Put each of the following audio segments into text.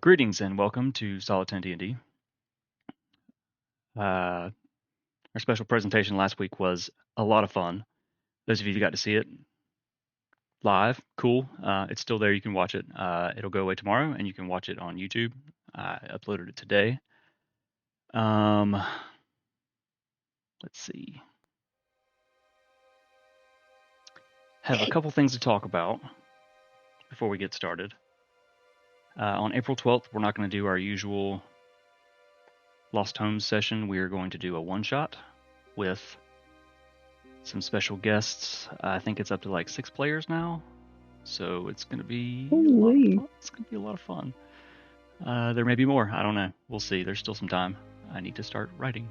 Greetings and welcome to Solid 10 D&D. Our special presentation last week was a lot of fun. Those of you who got to see it live, cool. It's still there. You can watch it. It'll go away tomorrow, and you can watch it on YouTube. I uploaded it today. Let's see. Have a couple things to talk about before we get started. On April 12th, we're not going to do our usual Lost Homes session. We are going to do a one-shot with some special guests. I think it's up to like 6 players now, so it's going to be a lot of fun. There may be more. I don't know. We'll see. There's still some time. I need to start writing.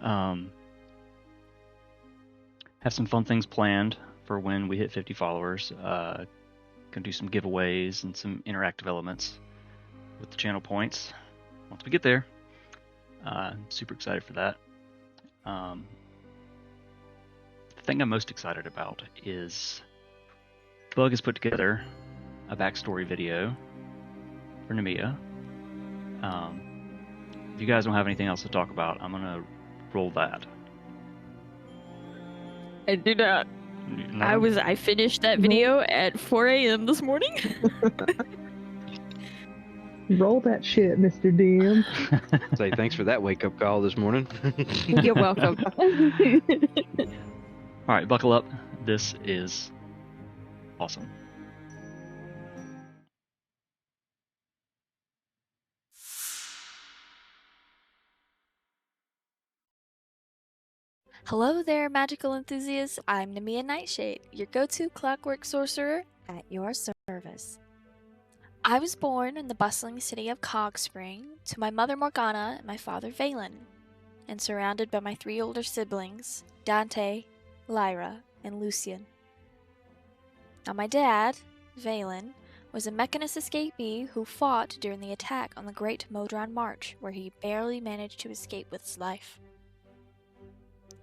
Have some fun things planned for when we hit 50 followers. Gonna do some giveaways and some interactive elements with the channel points once we get there. Super excited for that. The thing I'm most excited about is Bug has put together a backstory video for Nemia. If you guys don't have anything else to talk about, I'm gonna roll that. I do not. No? I finished that video at 4 a.m. this morning. Roll that shit, Mr. DM. Say thanks for that wake-up call this morning. You're welcome. All right, buckle up. This is awesome. Hello there, magical enthusiasts. I'm Nemia Nightshade, your go-to clockwork sorcerer at your service. I was born in the bustling city of Cogspring to my mother Morgana and my father Valen, and surrounded by my 3 older siblings, Dante, Lyra, and Lucian. Now my dad, Valen, was a Mechanist escapee who fought during the attack on the Great Modron March, where he barely managed to escape with his life.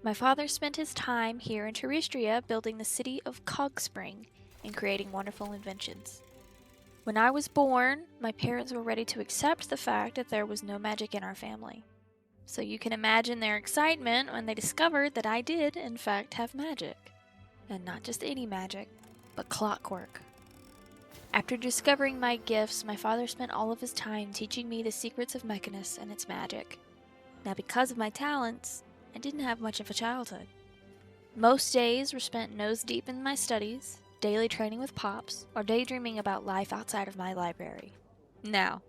My father spent his time here in Terrestria building the city of Cogspring and creating wonderful inventions. When I was born, my parents were ready to accept the fact that there was no magic in our family. So you can imagine their excitement when they discovered that I did, in fact, have magic. And not just any magic, but clockwork. After discovering my gifts, my father spent all of his time teaching me the secrets of Mechanus and its magic. Now because of my talents, I didn't have much of a childhood. Most days were spent nose deep in my studies, daily training with Pops, or daydreaming about life outside of my library. Now,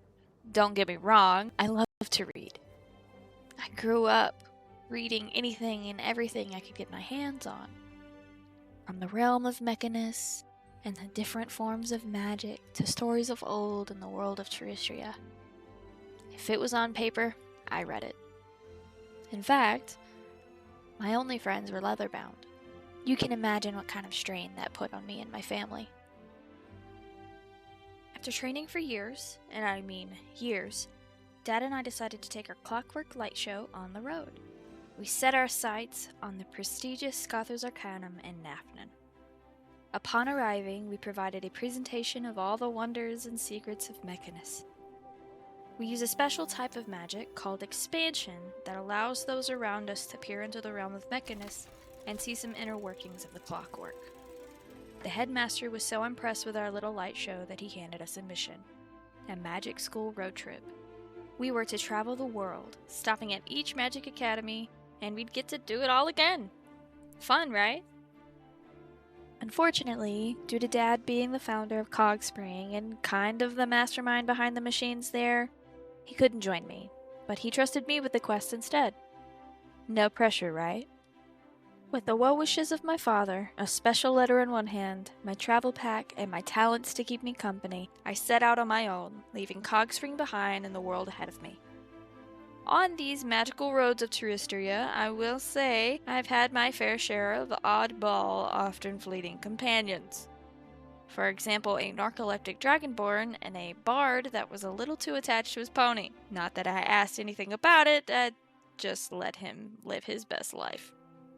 don't get me wrong, I love to read. I grew up reading anything and everything I could get my hands on. From the realm of Mechanus and the different forms of magic to stories of old in the world of Terrestria. If it was on paper, I read it. In fact, my only friends were leather-bound. You can imagine what kind of strain that put on me and my family. After training for years, and I mean years, Dad and I decided to take our Clockwork Light Show on the road. We set our sights on the prestigious Scothers Arcanum in Nafnan. Upon arriving, we provided a presentation of all the wonders and secrets of Mechanus. We use a special type of magic called expansion that allows those around us to peer into the realm of Mechanus and see some inner workings of the clockwork. The headmaster was so impressed with our little light show that he handed us a mission, a magic school road trip. We were to travel the world, stopping at each magic academy, and we'd get to do it all again. Fun, right? Unfortunately, due to Dad being the founder of Cogspring and kind of the mastermind behind the machines there, he couldn't join me, but he trusted me with the quest instead. No pressure, right? With the well wishes of my father, a special letter in one hand, my travel pack, and my talents to keep me company, I set out on my own, leaving Cogspring behind and the world ahead of me. On these magical roads of Terrestria, I will say I've had my fair share of oddball, often fleeting companions. For example, a narcoleptic dragonborn and a bard that was a little too attached to his pony. Not that I asked anything about it, I just let him live his best life.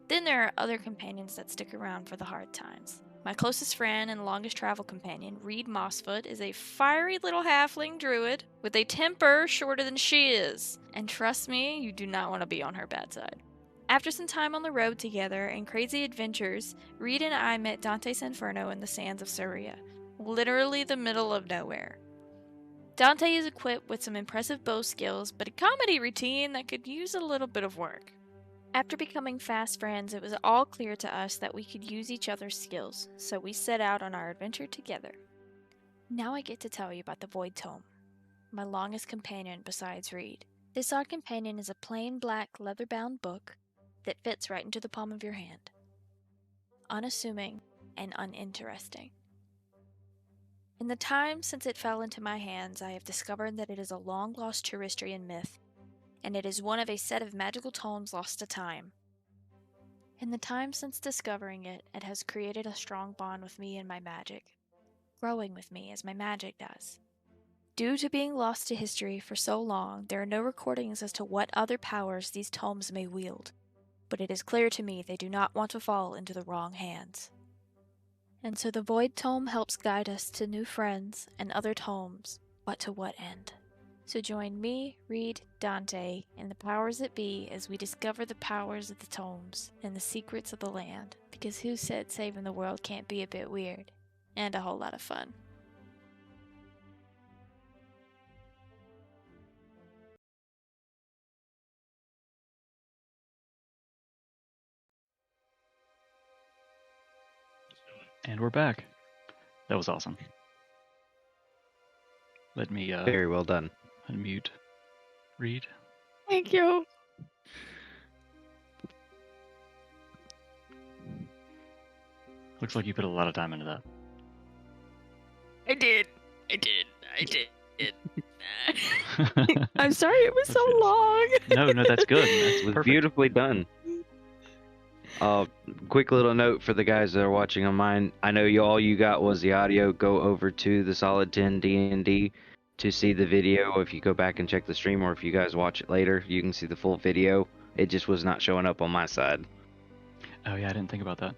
Then there are other companions that stick around for the hard times. My closest friend and longest travel companion, Reed Mossfoot, is a fiery little halfling druid with a temper shorter than she is. And trust me, you do not want to be on her bad side. After some time on the road together and crazy adventures, Reed and I met Dante's Inferno in the sands of Suria, literally the middle of nowhere. Dante is equipped with some impressive bow skills, but a comedy routine that could use a little bit of work. After becoming fast friends, it was all clear to us that we could use each other's skills, so we set out on our adventure together. Now I get to tell you about the Void Tome, my longest companion besides Reed. This our companion is a plain black leather-bound book that fits right into the palm of your hand. Unassuming and uninteresting. In the time since it fell into my hands, I have discovered that it is a long-lost Terrestrian myth, and it is one of a set of magical tomes lost to time. In the time since discovering it, it has created a strong bond with me and my magic, growing with me as my magic does. Due to being lost to history for so long, there are no recordings as to what other powers these tomes may wield, but it is clear to me they do not want to fall into the wrong hands. And so the Void Tome helps guide us to new friends and other tomes, but to what end? So join me, Reed, Dante, and the powers that be as we discover the powers of the tomes and the secrets of the land, because who said saving the world can't be a bit weird? And a whole lot of fun. And we're back. That was awesome. Let me Very well done. unmute Reed. Thank you. Looks like you put a lot of time into that. I did. I'm sorry it was so long. No, that's good. It That's was perfect. beautifully done. Quick little note for the guys that are watching on mine. I know all you got was the audio. Go over to the Solid 10 D&D to see the video. If you go back and check the stream, or if you guys watch it later, you can see the full video. It just was not showing up on my side. Oh yeah, I didn't think about that.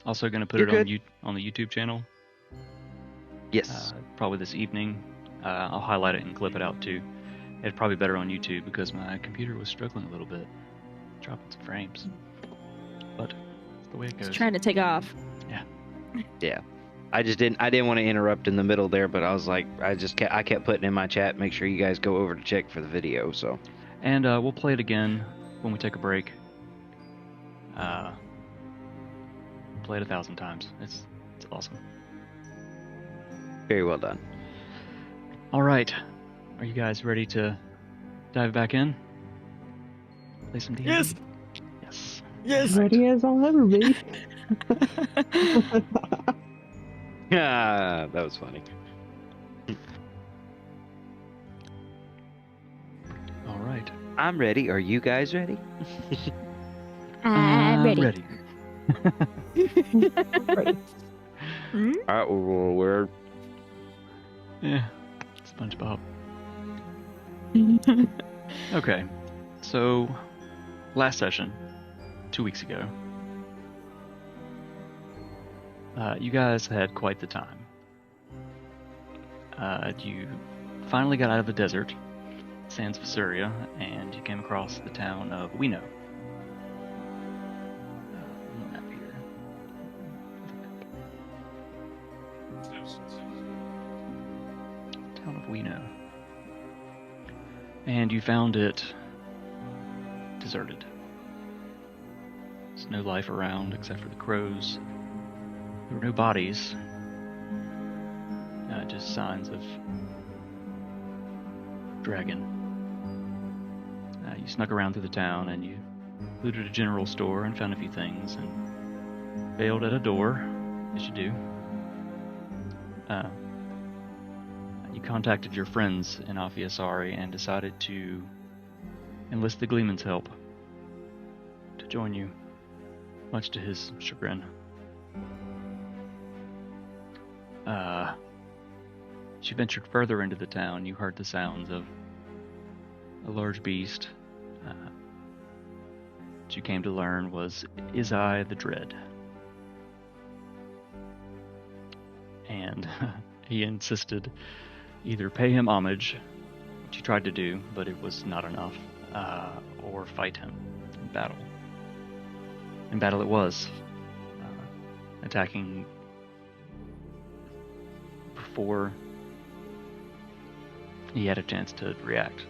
Also going to put You're it good. on the YouTube channel. Yes. Probably this evening. I'll highlight it and clip it out too. It's probably better on YouTube because my computer was struggling a little bit, dropping some frames. But that's the way it goes. It's trying to take off. Yeah. I didn't want to interrupt in the middle there, but I was like, I kept putting in my chat, make sure you guys go over to check for the video. So. And we'll play it again when we take a break. Play it 1,000 times. It's awesome. Very well done. All right, are you guys ready to dive back in? Play some D&D? Yes. Yes. Yes. Ready as I'll ever be. Ah, that was funny. All right. I'm ready. Are you guys ready? I'm ready. Ready. Ready. All right, we're Yeah. SpongeBob. Okay. So, last session, 2 weeks ago, you guys had quite the time. You finally got out of the desert, sands of Syria, and you came across the town of Weeno. Map here. Town of Weeno. And you found it deserted. There's no life around except for the crows. There were no bodies. Just signs of dragon. You snuck around through the town and you looted a general store and found a few things and bailed at a door, as you do. You contacted your friends in Alfiasari and decided to enlist the Gleeman's help to join you, much to his chagrin. As you ventured further into the town, you heard the sounds of a large beast, which you came to learn was Izai the Dread. and he insisted either pay him homage, which he tried to do, but it was not enough, or fight him in battle. In battle it was, attacking before he had a chance to react.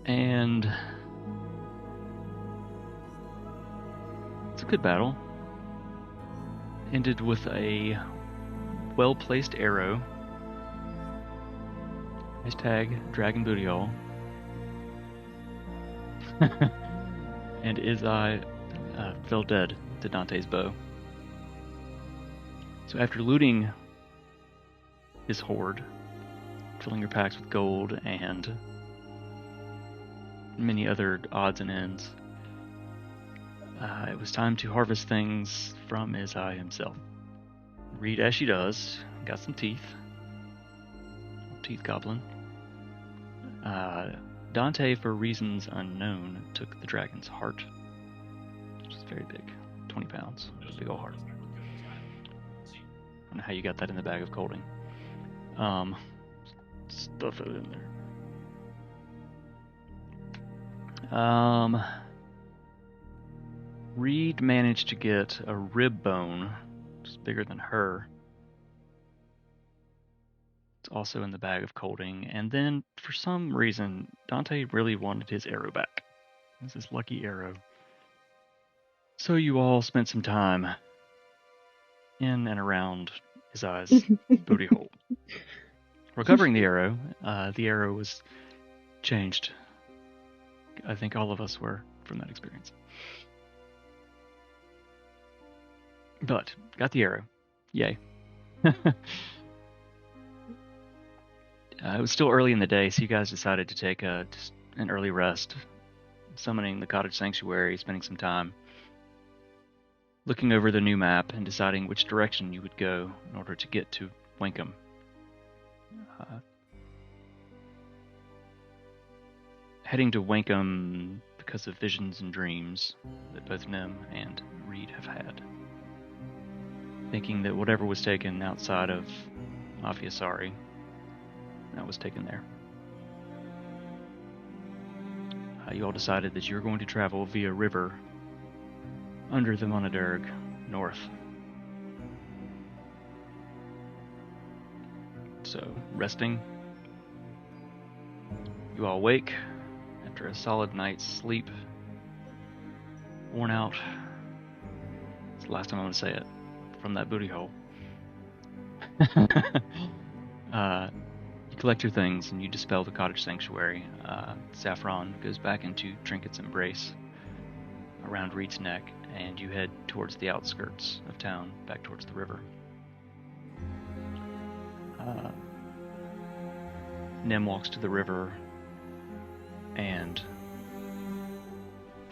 And it's a good battle. Ended with a well-placed arrow. Hashtag Dragon Booty Hole. And Izai fell dead to Dante's bow. So after looting his hoard, filling your packs with gold and many other odds and ends, it was time to harvest things from Izai himself. Reed, as she does, got some teeth. Teeth goblin. Dante, for reasons unknown, took the dragon's heart, which is very big, 20 pounds, a big old heart. I don't know how you got that in the bag of colding. Stuff it in there. Reed managed to get a rib bone, which is bigger than her. It's also in the bag of colding. And then, for some reason, Dante really wanted his arrow back. This is his lucky arrow. So you all spent some time in and around Izai's booty hole. Recovering the arrow was changed. I think all of us were from that experience. But, got the arrow. Yay. It was still early in the day, so you guys decided to take just an early rest, summoning the cottage sanctuary, spending some time looking over the new map and deciding which direction you would go in order to get to Wenkam. Heading to Wenkam because of visions and dreams that both Nim and Reed have had. Thinking that whatever was taken outside of Mafiasari, that was taken there. You all decided that you were going to travel via river under the Monadh Dearg north. So, resting. You all wake after a solid night's sleep. Worn out. It's the last time I'm going to say it. From that booty hole. You collect your things and you dispel the cottage sanctuary. Saffron goes back into Trinket's embrace around Reed's neck, and you head towards the outskirts of town, back towards the river. Nim walks to the river and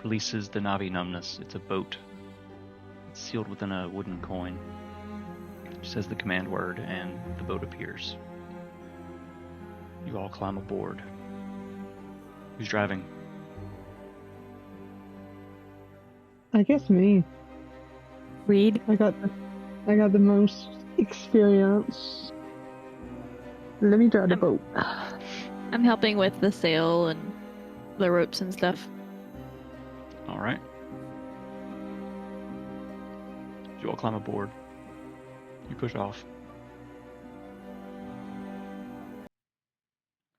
releases the Navi numbness. It's a boat. It's sealed within a wooden coin. It says the command word, and the boat appears. You all climb aboard. Who's driving? I guess me. Reed. I got the most experience. Let me drive the boat. I'm helping with the sail and the ropes and stuff. All right. You all climb aboard. You push off.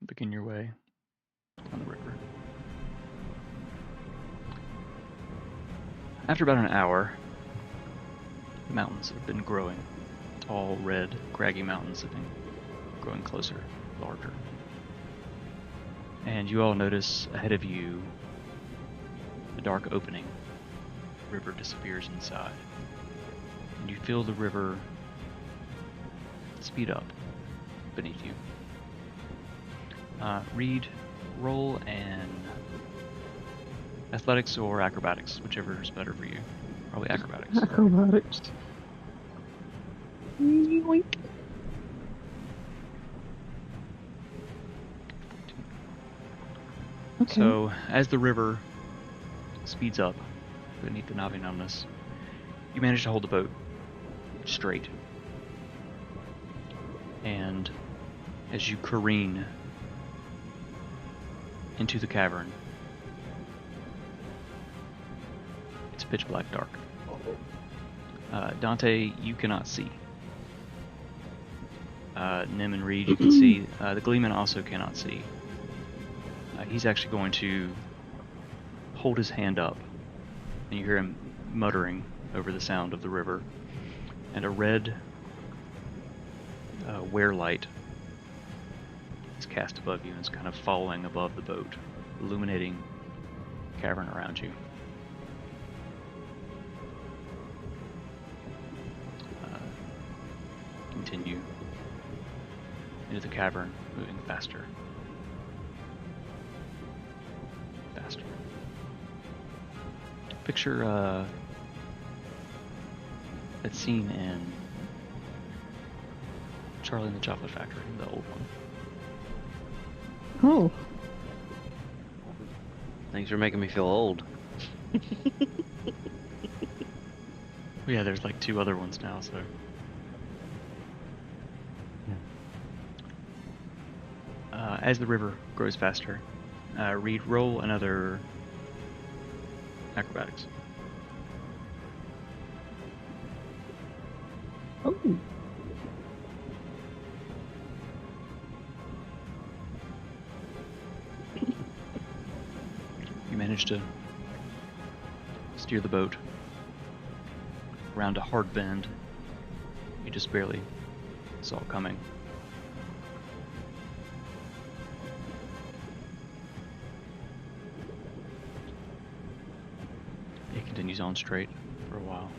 Begin your way on the river. After about an hour, the mountains have been growing. Tall, red, craggy mountains have been growing closer, larger. And you all notice ahead of you a dark opening. The river disappears inside. And you feel the river speed up beneath you. Reed, roll an athletics or acrobatics, whichever is better for you. Probably acrobatics. Acrobatics. Yoink. Okay. So, as the river speeds up, beneath the Navi numbness. You manage to hold the boat straight. And as you careen into the cavern, it's pitch black dark. Dante, you cannot see. Nim and Reed, you can see. The Gleeman also cannot see. He's actually going to hold his hand up, and you hear him muttering over the sound of the river. And a red wear light is cast above you and is kind of falling above the boat, illuminating the cavern around you. Continue into the cavern, moving faster. Faster. Picture that scene in Charlie and the Chocolate Factory, the old one. Oh. Thanks for making me feel old. Yeah, there's like 2 other ones now, so. As the river grows faster, Reed, roll another acrobatics. Oh. You manage to steer the boat around a hard bend you just barely saw coming. It continues on straight for a while.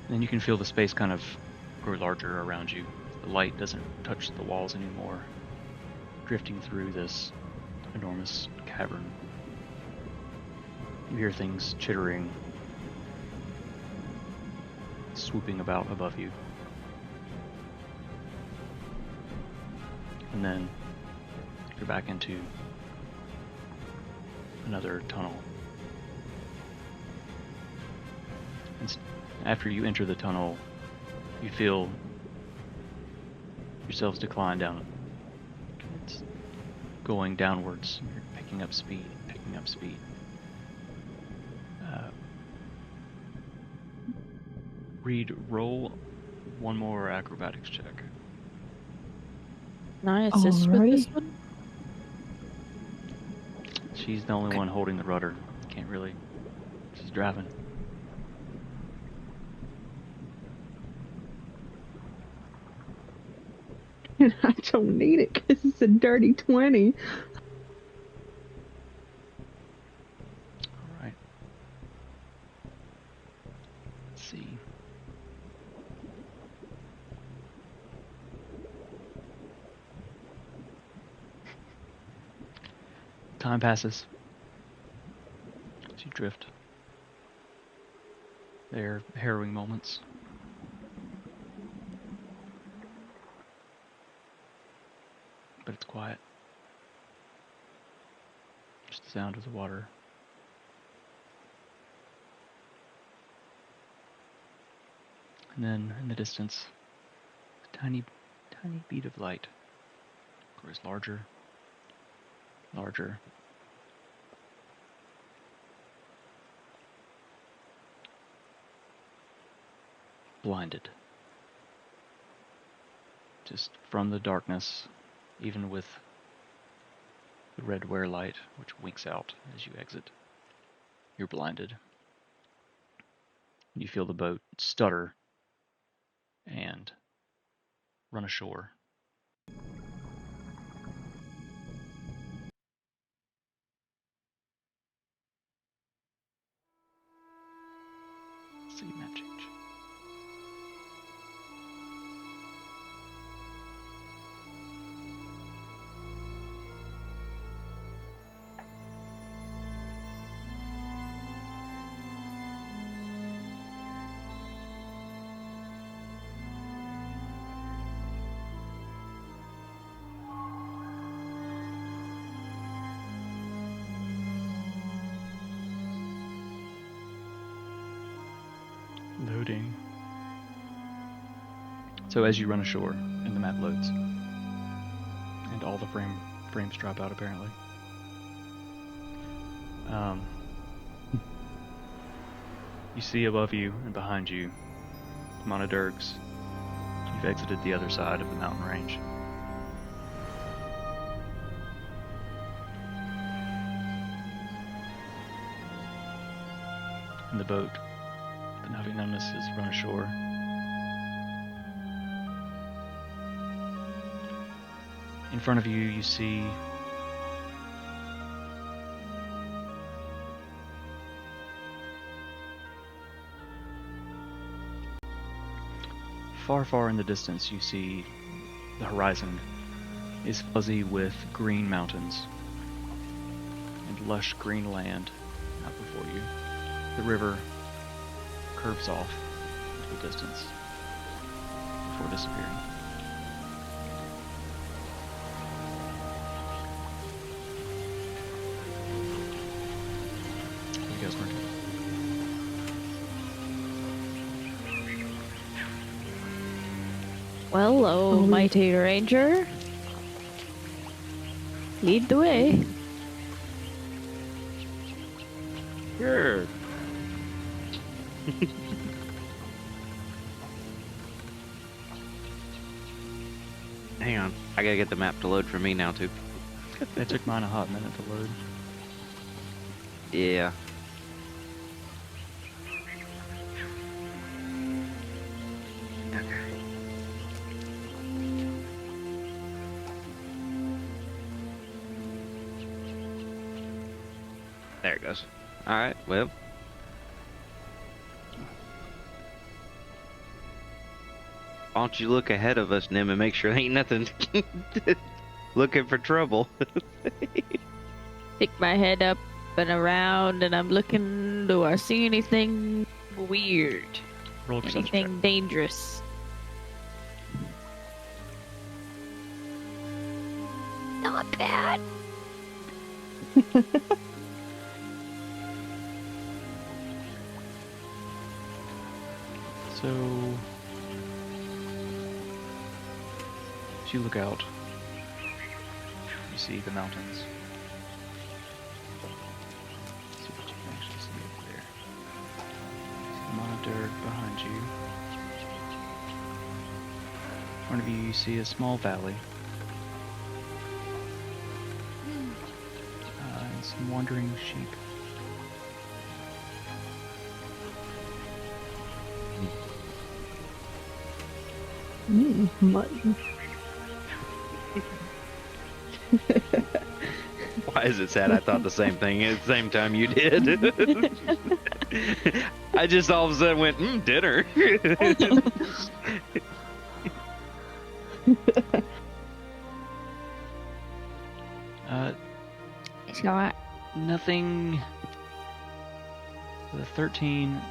And then you can feel the space kind of grow larger around you. The light doesn't touch the walls anymore, drifting through this enormous cavern. You hear things chittering, swooping about above you. And then you're back into another tunnel. And after you enter the tunnel, you feel yourselves decline down. It's going downwards. You're picking up speed, picking up speed. Reed, roll one more acrobatics check. Can I assist with this Alrighty. one? She's the only Okay. one holding the rudder. Can't really. She's driving. And I don't need it because it's a dirty 20. All right. Let's see. Time passes. As you drift. They're harrowing moments. But it's quiet. Just the sound of the water. And then in the distance, a tiny bead of light grows larger, larger. Blinded. Just from the darkness, even with the red wear light, which winks out as you exit, you're blinded. You feel the boat stutter and run ashore. See map change. Loading. So as you run ashore, and the map loads, and all the frames drop out apparently. You see above you and behind you, Monadh Dearg's. You've exited the other side of the mountain range. And the boat, the Navi Numbness, has run ashore. In front of you, you see far, far in the distance, you see the horizon is fuzzy with green mountains and lush green land out before you. The river curves off into the distance before disappearing. What do you guys want to do? Well, oh, mighty ranger. Lead the way. Sure. Hang on. I gotta get the map to load for me now, too. It took mine a hot minute to load. Yeah. There it goes. Alright, well. Why don't you look ahead of us, Nim, and make sure there ain't nothing looking for trouble. Stick my head up and around, and I'm looking. Do I see anything weird? Roll a perception Anything dangerous? Not bad. So, as you look out, you see the mountains. Let's see what you can actually see over there. See the Monadh Dearg behind you. In front of you, you see a small valley. And some wandering sheep. Mutton. Why is it sad? I thought the same thing at the same time you did. I just all of a sudden went, dinner. Got Nothing. The 13.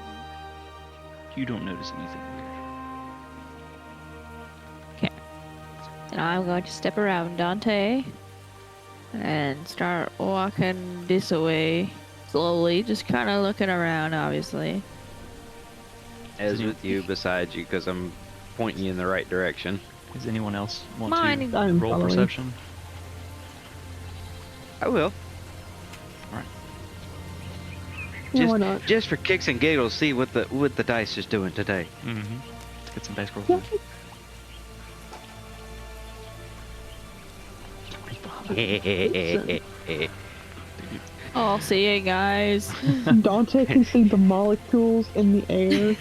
You don't notice anything weird. And I'm going to step around Dante and start walking this way slowly, just kind of looking around, obviously. As with you, beside you, because I'm pointing you in the right direction. Does anyone else want Mine- to I'm roll following. perception? I will. Yeah, why not? Just for kicks and giggles, see what the dice is doing today. Mm-hmm. Let's get some dice rolls. Yeah. All seeing eyes. Dante can see the molecules in the air.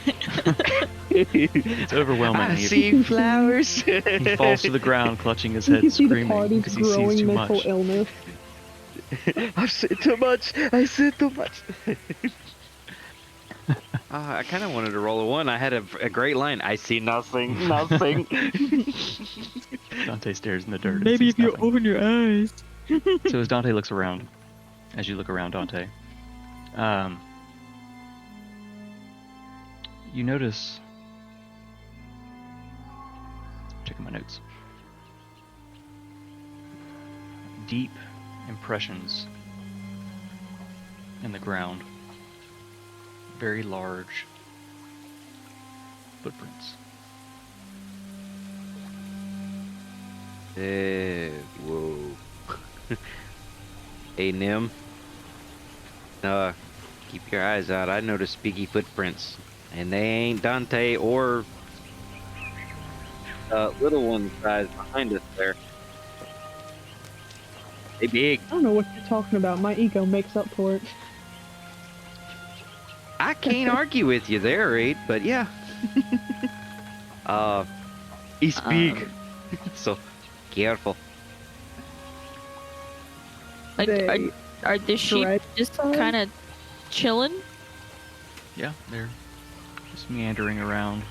It's overwhelming. I He- see flowers. He falls to the ground, clutching his You head, can see the screaming party's because he sees growing too mental much. illness. I've said too much. I said too much. I kind of wanted to roll a 1. I had a great line. I see nothing. Nothing. Dante stares in the dirt. and Maybe sees if you nothing. open your eyes. So as Dante looks around, as you look around Dante, you notice. Checking my notes. Deep impressions in the ground. Very large footprints. Whoa. Hey, Nim. Keep your eyes out. I noticed speaky footprints. And they ain't Dante or little one size behind us there. They big. I don't know what you're talking about. My ego makes up for it. I can't argue with you there, Raid, but yeah. He's big. So careful. Like, They are the sheep Right. just kind of chilling? Yeah, they're just meandering around.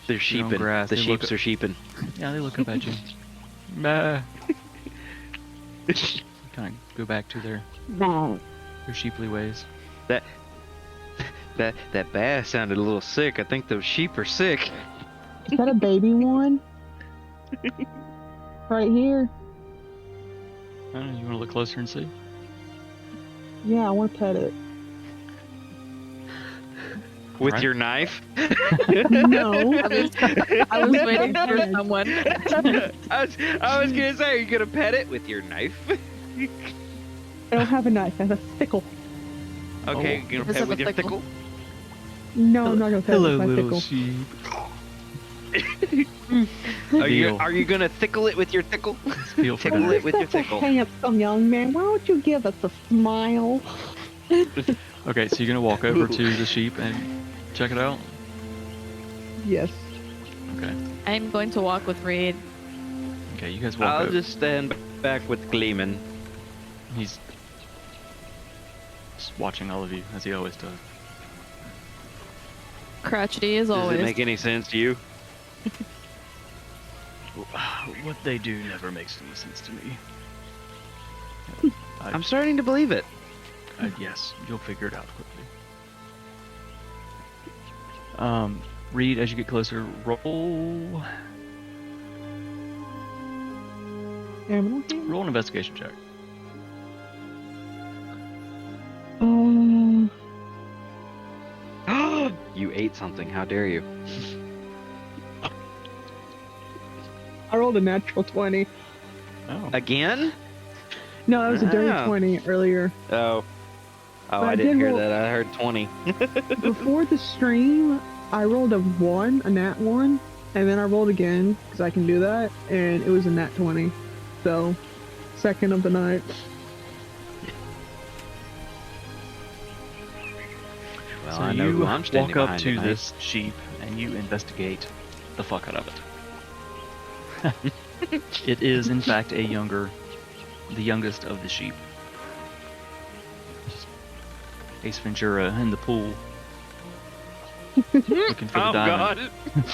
They're on sheeping. grass. The They sheeps look- are sheeping. Yeah, they look up at you. Bah. Kind of go back to their sheeply ways. That bass sounded a little sick. I think those sheep are sick. Is that a baby one? Right here. I don't know, you want to look closer and see? Yeah, I want to pet it. With Alright. your knife? No. I was waiting for someone. I was gonna say, are you gonna pet it with your knife? I don't have a knife. I have a sickle. Okay, Oh. you're Does gonna pet have with a your sickle? tickle? No, I'm not gonna pet it with my sickle. sheep. Are you gonna tickle it with your tickle? Feel for Tickle dinner. it with your Such a tickle. handsome young man. Why don't you give us a smile? Okay, so you're gonna walk over to the sheep and check it out. Yes. Okay. I'm going to walk with Reed. Okay, you guys walk I'll over. just stand back with Gleeman. He's just watching all of you as he always does. Crotchety as Does always. it make any sense to you? What they do never makes any sense to me. I'm starting to believe it. Yes, you'll figure it out quickly. Reed, as you get closer, roll Animal hand? an investigation check. You ate something. How dare you? I rolled a natural 20. Oh, Again? No, that was a dirty Ah. 20 earlier. Oh, But I I didn't did hear roll- that. I heard 20. Before the stream, I rolled a nat 1, and then I rolled again, because I can do that, and it was a nat 20. So, second of the night. Well, so I know you who I'm standing walk up behind to tonight. this sheep and you investigate the fuck out of it. It is, in fact, the youngest of the sheep. Ace Ventura in the pool, looking for the Oh diamond. God!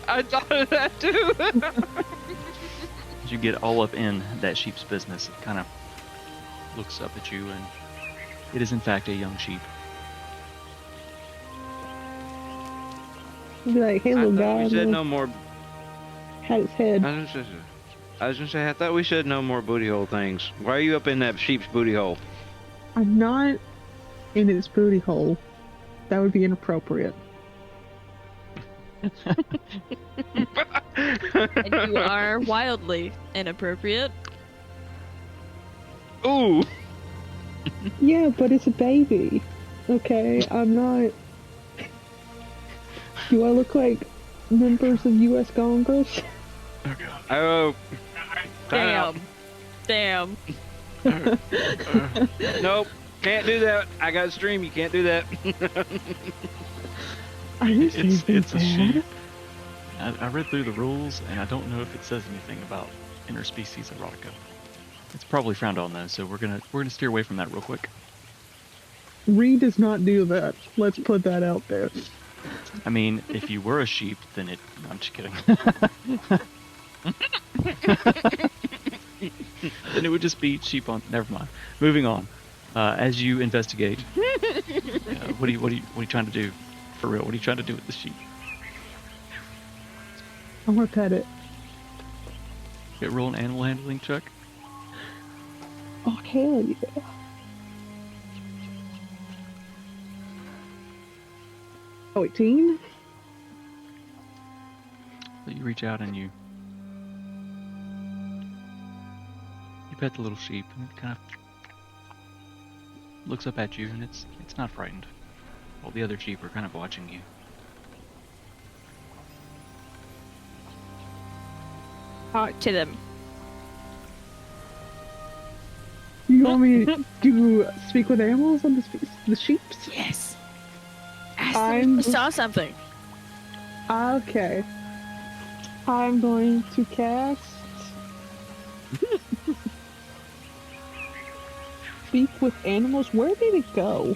I thought of that too. As you get all up in that sheep's business, it kind of looks up at you, and it is, in fact, a young sheep. I'd be like, hey, I little thought guy. we and said then no more. Had his head. I was gonna say, I thought we said no more booty hole things. Why are you up in that sheep's booty hole? I'm not in his booty hole. That would be inappropriate. And you are wildly inappropriate. Ooh! Yeah, but it's a baby. Okay, I'm not. Do I look like members of U.S. Congress? Oh god. Oh. Time out. Damn. Nope. Can't do that. I got a stream. You can't do that. I didn't say anything It's a bad. sheep. I read through the rules, and I don't know if it says anything about interspecies erotica. It's probably frowned on though, so we're gonna steer away from that real quick. Reed does not do that. Let's put that out there. I mean, if you were a sheep, then it. No, I'm just kidding. Then it would just be sheep on. Never mind. Moving on. As you investigate, what are you trying to do? For real, what are you trying to do with the sheep? I want to pet it. Get roll an animal handling check. Oh, hell yeah. Oh, 18? So you reach out and you pet the little sheep, and it kind of looks up at you, and it's not frightened. While the other sheep are kind of watching you. Talk to them. You want me to speak with animals on the sheeps? Yes. Ask them if they saw something. Okay. I'm going to cast Speak with Animals. Where did it go?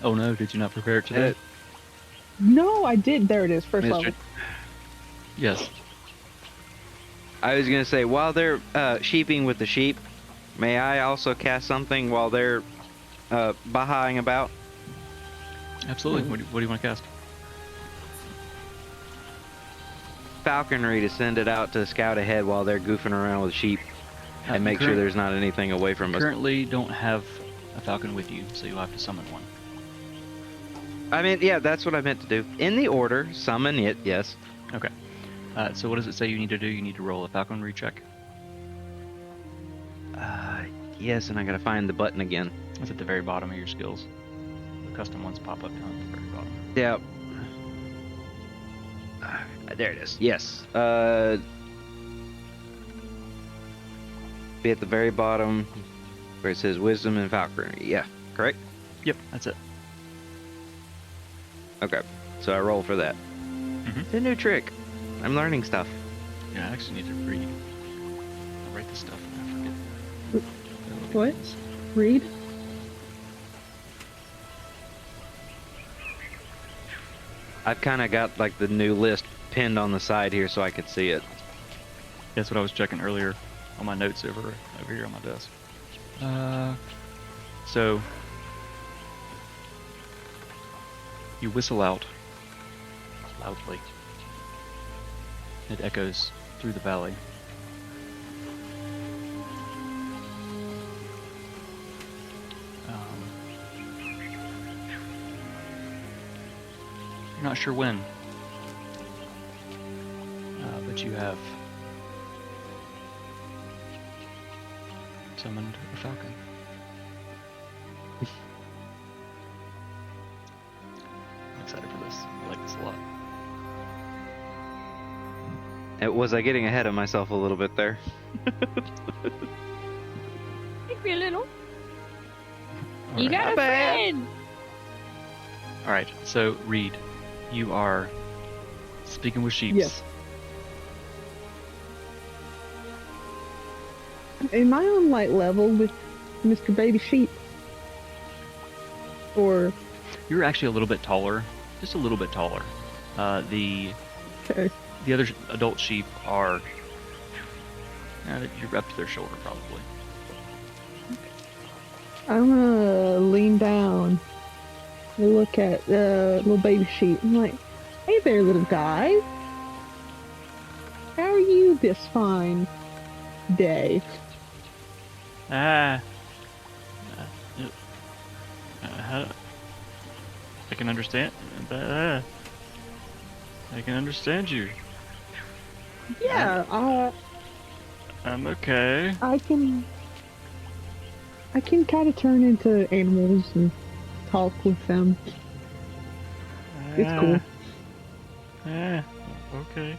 Oh no, did you not prepare it today? No, I did. There it is. First Mr. level. Yes. I was gonna say, while they're sheeping with the sheep, may I also cast something while they're bahaing about? Absolutely. What do you want to cast? Falconry to send it out to scout ahead while they're goofing around with sheep and make sure there's not anything away from us. Currently don't have a falcon with you, so you'll have to summon one. I mean, yeah, that's what I meant to do. In the order, summon it, yes. Okay. So what does it say you need to do? You need to roll a falconry check. Yes, and I gotta find the button again. It's at the very bottom of your skills. The custom ones pop up down at the very bottom. Yeah. There it is. Yes. Be at the very bottom where it says wisdom and falconry. Yeah, correct? Yep, that's it. Okay. So I roll for that. Mhm. It's a new trick. I'm learning stuff. Yeah, I actually need to read. I'll write this stuff and I forget. What? Read? I've kind of got like the new list pinned on the side here so I could see it. That's what I was checking earlier on my notes over here on my desk. So you whistle out loudly. It echoes through the valley. You're not sure when, but you have summoned a falcon. I'm excited for this. I like this a lot. Was I getting ahead of myself a little bit there? Maybe a little. All You right. got a friend. All right. So Reed, you are speaking with sheep. Yes. Am I on like level with Mr. Baby Sheep? Or You're actually a little bit taller, just a little bit taller. The okay. other adult sheep are, you're up to their shoulder probably. I'm gonna lean down and look at the little baby sheep. I'm like, hey there, little guy. How are you this fine day? I can understand. I can understand you. Yeah, I'm okay. I can kind of turn into animals and talk with them. It's cool. Okay.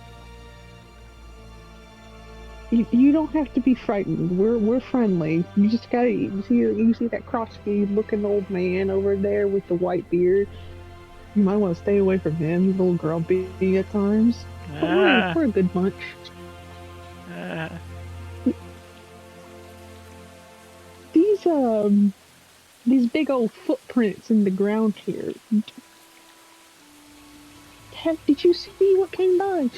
You don't have to be frightened. We're friendly. You just gotta you see that cross-eyed looking old man over there with the white beard. You might want to stay away from him. He's a little grumpy at times. But we're a good bunch. These big old footprints in the ground here. Did you see what came by?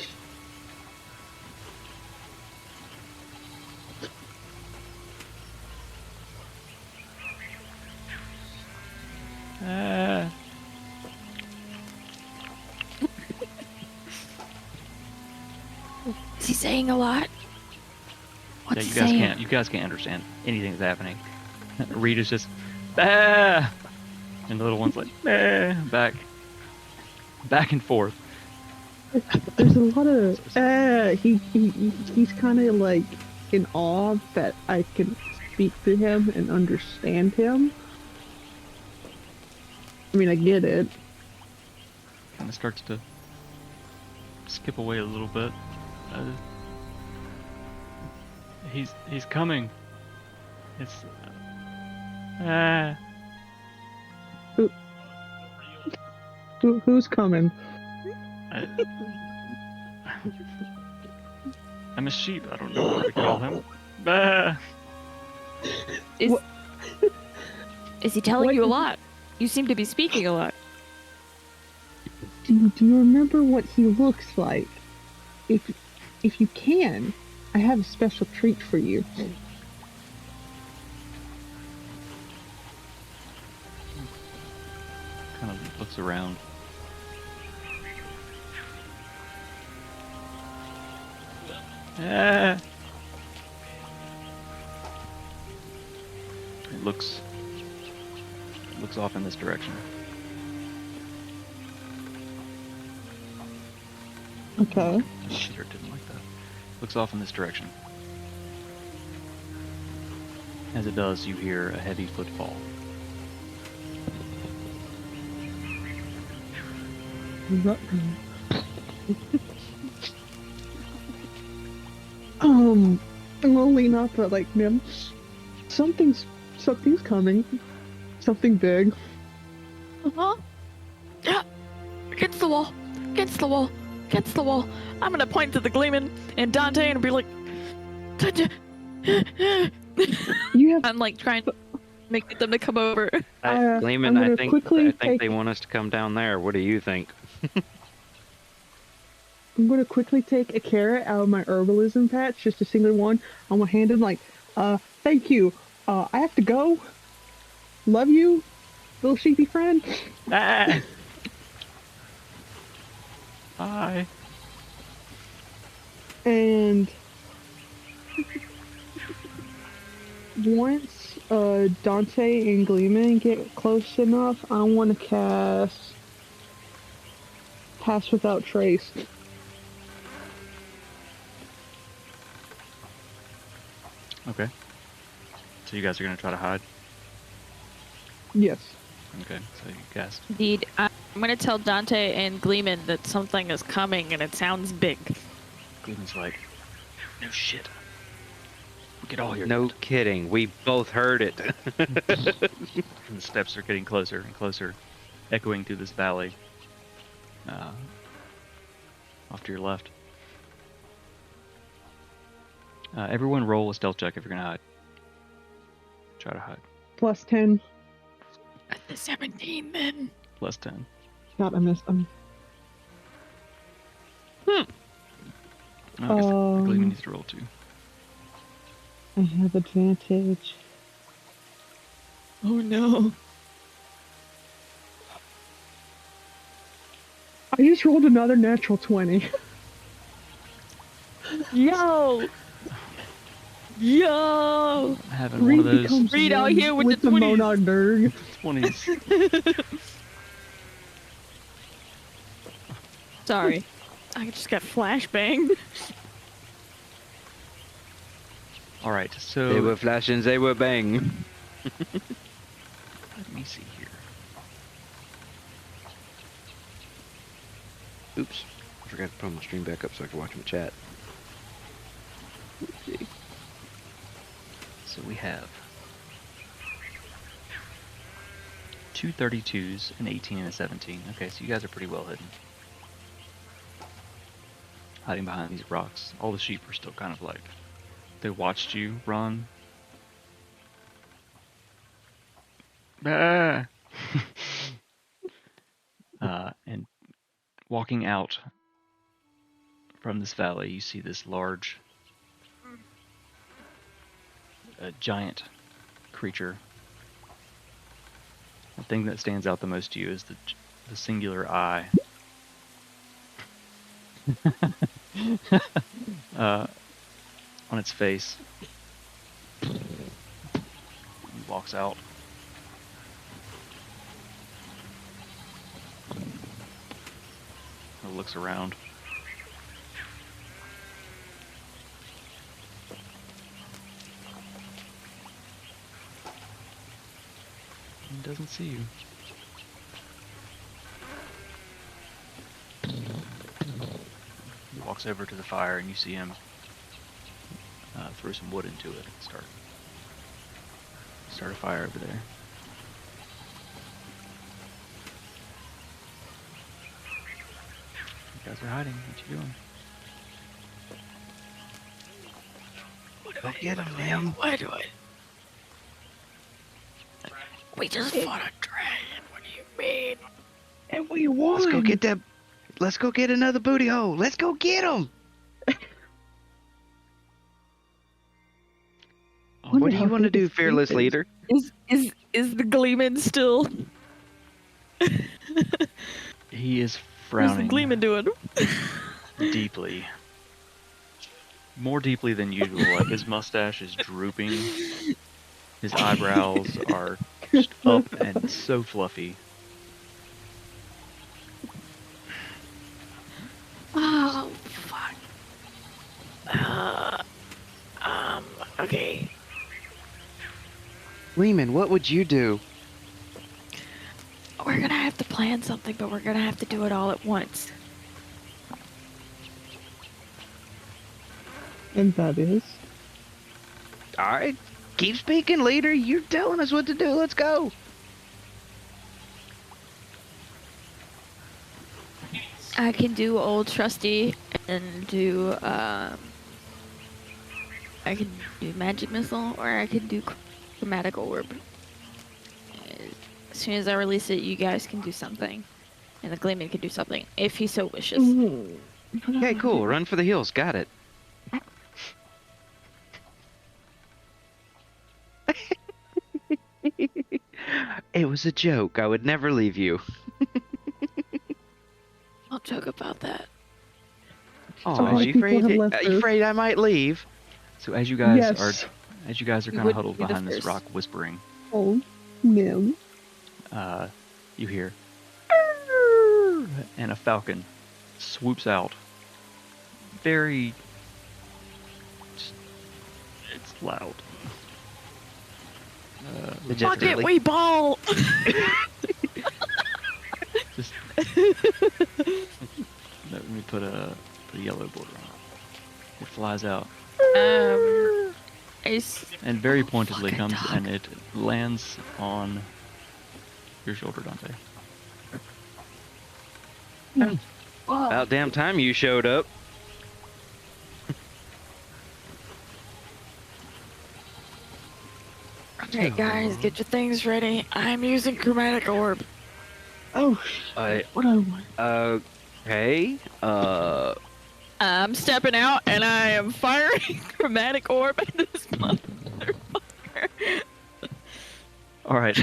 Is he saying a lot? What's Yeah, he saying? you guys can't understand anything that's happening. Reed is just, ah! And the little one's like, back. back and forth. There's a lot of he's kind of like in awe that I can speak to him and understand him. I mean, I get it. Kind of starts to skip away a little bit. He's coming. It's Who's coming? I'm a sheep. I don't know what to call him. Ah. Is he telling What? you a lot? You seem to be speaking a lot. Do you remember what he looks like? If you can, I have a special treat for you. Kind of looks around. Ah. It looks off in this direction. Okay. Cheater didn't like that. Looks off in this direction. As it does, you hear a heavy footfall. I'm gonna lean up at like Nim. Something's coming. Something big. Uh-huh. Yeah. Against the wall. Against the wall. Against the wall. I'm gonna point to the Gleeman and Dante and be like, You have. I'm like trying to make them to come over. Gleeman, I'm gonna I think quickly they take- want us to come down there. What do you think? I'm gonna quickly take a carrot out of my herbalism patch, just a single one. I'm gonna hand him like, thank you. I have to go. Love you, little sheepy friend. Ah! Bye. And once Dante and Gleeman get close enough, I want to cast Pass Without Trace. Okay. So you guys are gonna try to hide? Yes. Okay, so you cast. Indeed, I'm gonna tell Dante and Gleeman that something is coming and it sounds big. Gleeman's like, no shit. We could all hear No it. kidding. We both heard it. And the steps are getting closer and closer, echoing through this valley. Off to your left. Everyone roll a stealth check if you're gonna hide. Try to hide. Plus 10. At the 17 then. Plus 10. God, I missed them. Oh, I guess Gleeman needs to roll too. I have advantage. Oh no. I just rolled another natural 20. Yo! Yo! Having one of those becomes Reed out one here with the the 20s. Monadh Dearg. 20s. Sorry. I just got flashbanged. All right, so They were flashing, they were bang. let me see here. Oops. I forgot to put my stream back up so I can watch my chat. So we have 2 32s, an 18, and a 17. Okay, so you guys are pretty well hidden. Hiding behind these rocks. All the sheep are still kind of like, they watched you run. Ah! And walking out from this valley, you see this large, giant creature. The thing that stands out the most to you is the singular eye. On its face. He walks out. looks around. He doesn't see you. He walks over to the fire and you see him throw some wood into it and start a fire over there. You guys are hiding. What you doing? Go get him, man. Why do I? We just fought a dragon. What do you mean? And we won. Let's go get that. Let's go get another booty hole. Let's go get him. What do you want to do, fearless leader? Is the Gleeman still? He is What's the frowning Gleeman doing? deeply. More deeply than usual. Like his mustache is drooping. His eyebrows are just up and so fluffy. Oh fuck. Okay. Gleeman, what would you do? We're gonna have to plan something, but we're gonna have to do it all at once. And that is. All right, keep speaking, leader. You're telling us what to do. Let's go. I can do old trusty and do I can do magic missile or I can do chromatic orb. As soon as I release it, you guys can do something, and the Gleeman can do something if he so wishes. Okay, cool. Run for the hills. Got it. It was a joke. I would never leave you. I'll joke about that. Oh, many are you people afraid? have left Are you Earth. afraid I might leave? So as you guys Yes. are kind would of huddled be the behind this first. rock whispering, Oh, no. you hear "Arr!" and a falcon swoops out. Very it's loud. Fuck it, we ball! Just let me put a yellow border on it. It flies out and very pointedly fucking comes dog. and it lands on your shoulder, Dante. About damn time you showed up. Okay, guys, get your things ready. I'm using chromatic orb. Oh, I what I want. okay. I'm stepping out and I am firing chromatic orb at this motherfucker. All right.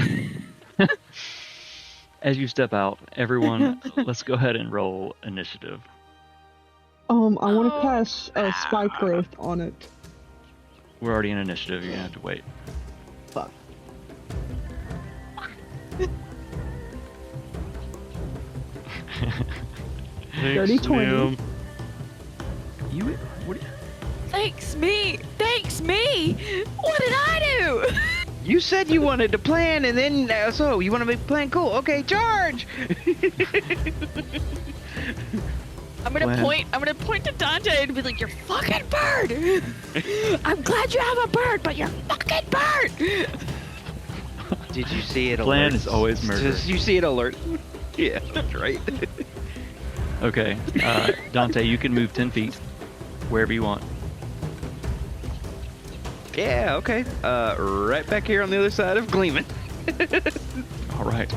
As you step out, everyone, let's go ahead and roll initiative. I want to cast a spike growth on it. We're already in initiative. You're gonna have to wait. Fuck. Dirty 20. You what? Thanks me! Thanks me! What did I do? You said you wanted to plan, and then so you want to make plan cool. Okay, charge. I'm gonna point to Dante and be like, "You're fucking bird! I'm glad you have a bird, but you're fucking bird!" Did you see it? Plan alert? is always murder. Did you see it alert? Yeah, that's right. Okay, Dante, you can move 10 feet wherever you want. Yeah, okay. Right back here on the other side of Gleeman. All right.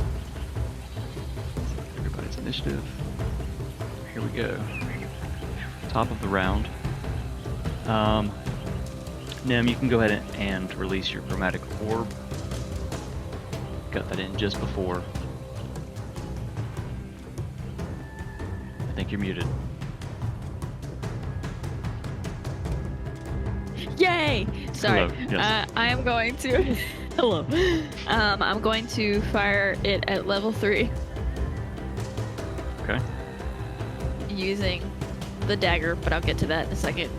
Everybody's initiative. Here we go. Top of the round. Nim, you can go ahead and release your chromatic orb. Got that in just before. I think you're muted. Yay! Sorry. Hello, yes. I am going to. Hello. I'm going to fire it at level 3. Okay. using the dagger, but I'll get to that in a second.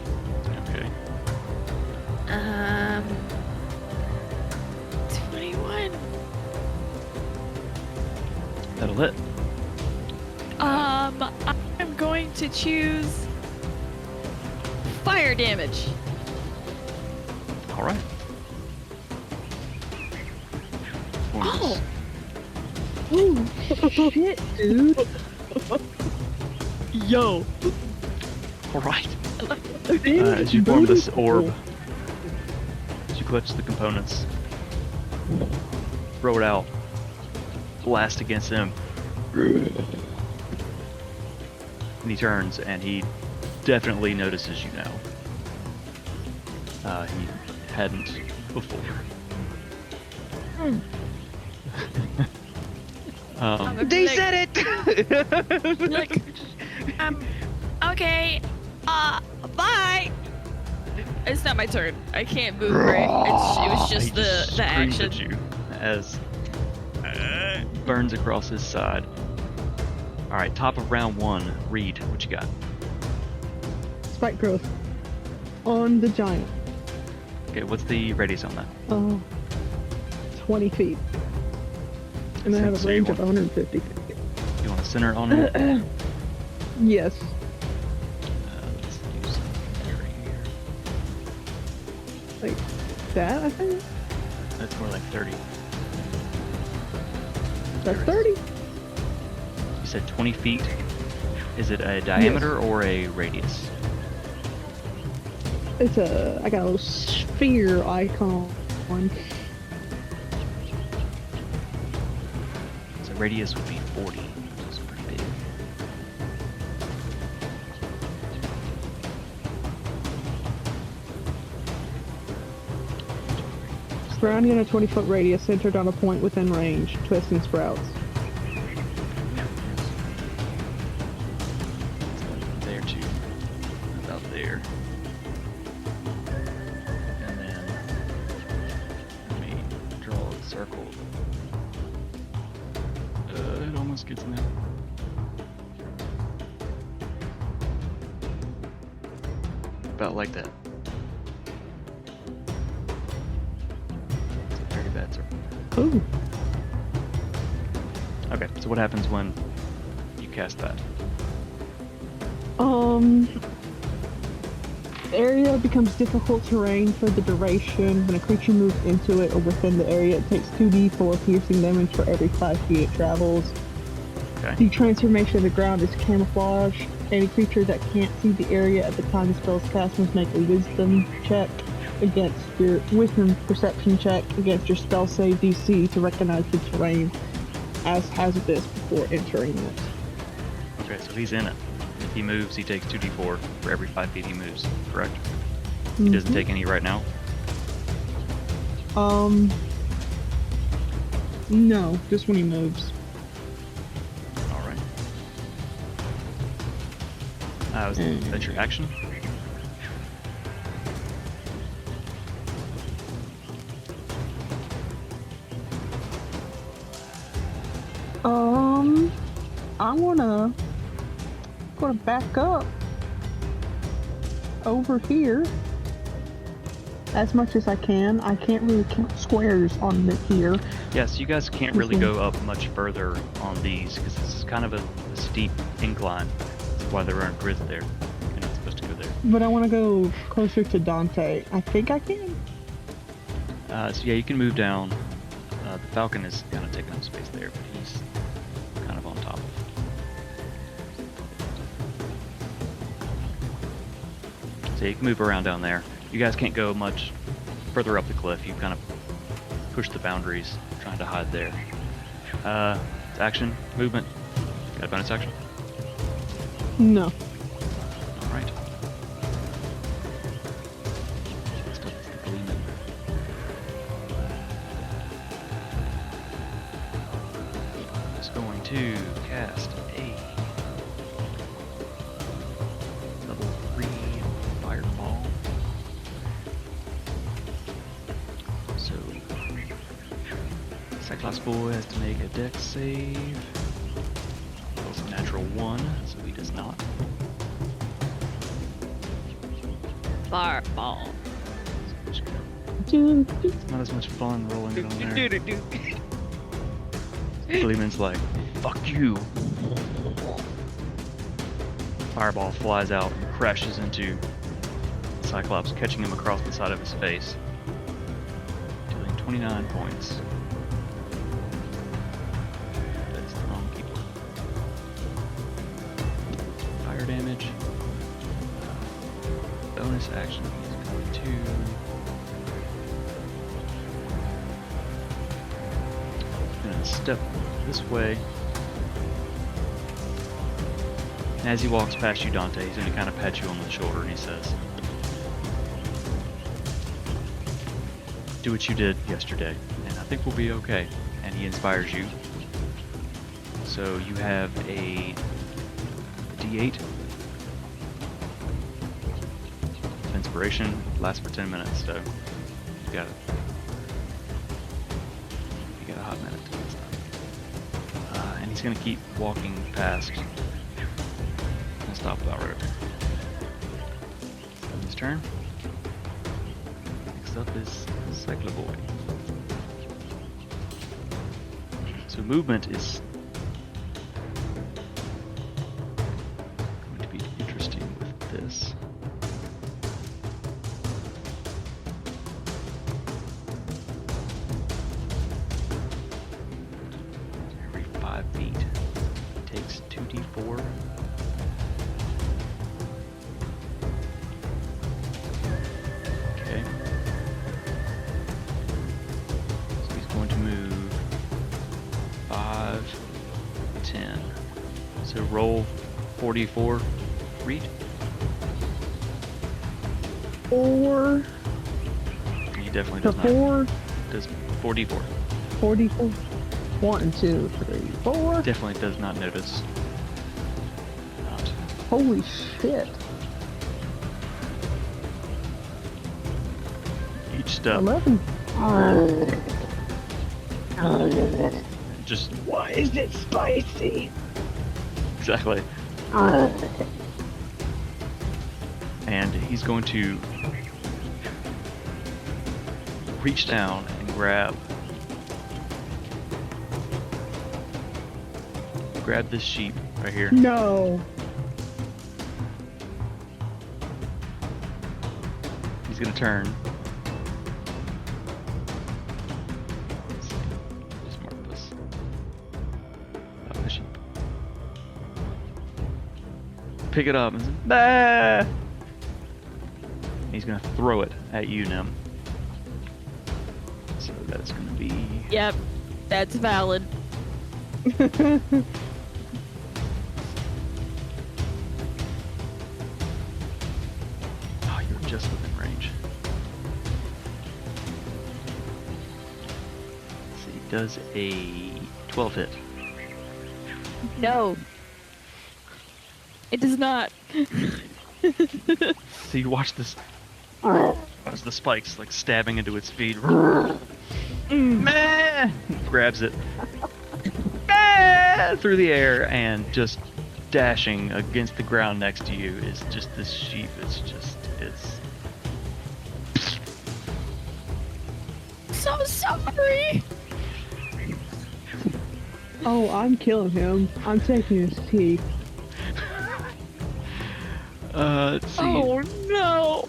Okay. 21. That'll hit. I'm going to choose fire damage. All right. Oh! Ooh, shit, dude. Yo! All right. As you form this orb, as you clutch the components, throw it out, blast against him. And he turns, and he definitely notices you now. He hadn't before. They said it! Like, okay, bye! It's not my turn. I can't move, right? It was just He the screams action. at you as burns across his side. All right, top of round 1. Reed, what you got? Spike growth on the giant. Okay, what's the radius on that? 20 feet. And I have So a you range of want- 150 feet. You want to center it on it? Yes. Let's do some area here. Like that, I think. That's more like 30. That's 30. You said 20 feet. Is it a diameter or a radius? I got a little sphere icon. So radius would be 40. It's pretty big. Surrounding in a 20-foot radius centered on a point within range. Twisting sprouts. There too. About there. And then let me draw a circle. It almost gets in there. About like that. It's a very bad circle. Ooh. Okay, so what happens when you cast that? The area becomes difficult terrain for the duration. When a creature moves into it or within the area, it takes 2d4 piercing damage for every 5 feet it travels. Okay. The transformation of the ground is camouflage. Any creature that can't see the area at the time the spell's cast must make a wisdom perception check against your spell save DC to recognize the terrain as hazardous before entering it. Okay, so he's in it. If he moves, he takes 2d4 for every 5 feet he moves, correct? He doesn't take any right now? No, just when he moves. Alright. That's your action? I wanna back up over here as much as I can. I can't really count squares on the here. Yeah, so you guys can't really go up much further on these because this is kind of a steep incline. That's why there aren't grids there. You're not supposed to go there. But I want to go closer to Dante. I think I can. So yeah, you can move down. The Falcon is kind of taking up space there, but he's kind of on top. So you can move around down there. You guys can't go much further up the cliff. You kind of push the boundaries, trying to hide there. Action, movement. Got a bonus action? No. All right. Next up is the Gleeman. Just going to cast a level 3 fireball. So Cyclops boy has to make a dex save. Rolls a natural natural 1, so he does not. Fireball. Dude, It's not as much fun rolling it on there. Gleeman's like, fuck you. Fireball flies out and crashes into Cyclops, catching him across the side of his face, dealing 29 points. That's the wrong keyboard. Fire damage. Bonus action, he's going to... gonna step this way. And as he walks past you, Dante, he's gonna kind of pat you on the shoulder and he says, do what you did yesterday, and I think we'll be okay. And he inspires you. So you have a D8 of inspiration, lasts for 10 minutes, so you got a hot minute to this time. And he's gonna keep walking past. Gonna stop about right there. His turn. Next up is Cycloboy. So movement is going to be interesting with this. Every 5 feet, he takes 2d4. Okay. So he's going to move 5, 10. So roll 44. Read. 4 He definitely to does not. 4, Does 44. 44. 1, 2, 3, 4. Definitely does not notice. Not. Holy shit. Each step 11. just Why is it spicy? exactly. And he's going to reach down and grab this sheep right here. No. He's gonna turn. Let's see. Just mark this. The sheep. Pick it up and say, bah! He's gonna throw it at you, Nim. So that's gonna be Yep, that's valid. oh, you're just within range. Let's see, does a 12 hit. No. It does not. So you watch this as the spikes like stabbing into its feet. Meh! Grabs it Meh! Through the air and just dashing against the ground next to you is just this sheep. It's So sorry. Oh, I'm killing him. I'm taking his teeth. let's see. Oh no.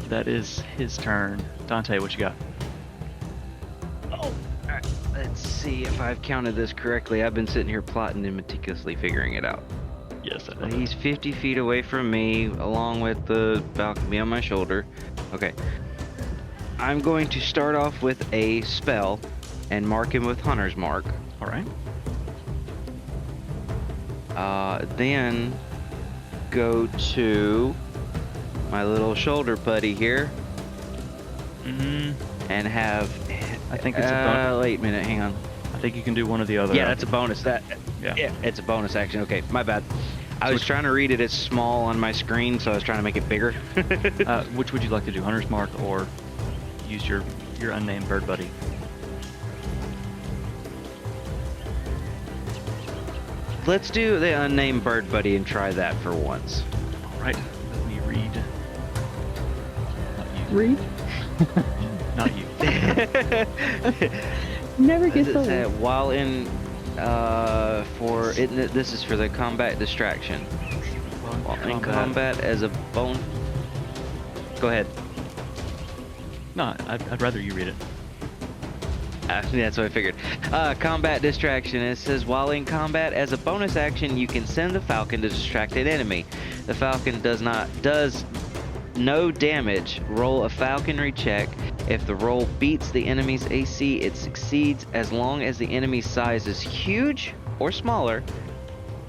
That is his turn. Dante, what you got? Oh, alright. Let's see if I've counted this correctly. I've been sitting here plotting and meticulously figuring it out. Yes, I So did. he's 50 feet away from me, along with the balcony on my shoulder. Okay. I'm going to start off with a spell and mark him with Hunter's Mark. All right. Then go to my little shoulder putty here Mm-hmm. and have. I think it's a bonus. Wait a minute, hang on. I think you can do one or the other. Yeah, that's a bonus. Yeah. Yeah, it's a bonus action. Okay, my bad. I So was trying to read it as small on my screen, so I was trying to make it bigger. Which would you like to do, Hunter's Mark or use your unnamed bird buddy? let's do the unnamed bird buddy and try that for once. All right, let me read. Not you. Read. Not you. Never Does gets it say old. while in this is for the combat distraction. While in combat as a bone. Go ahead. No, I'd rather you read it. That's what I figured. Combat distraction. It says while in combat as a bonus action, you can send the falcon to distract an enemy. The falcon does no damage. Roll a falconry check. If the roll beats the enemy's AC, it succeeds as long as the enemy's size is huge or smaller.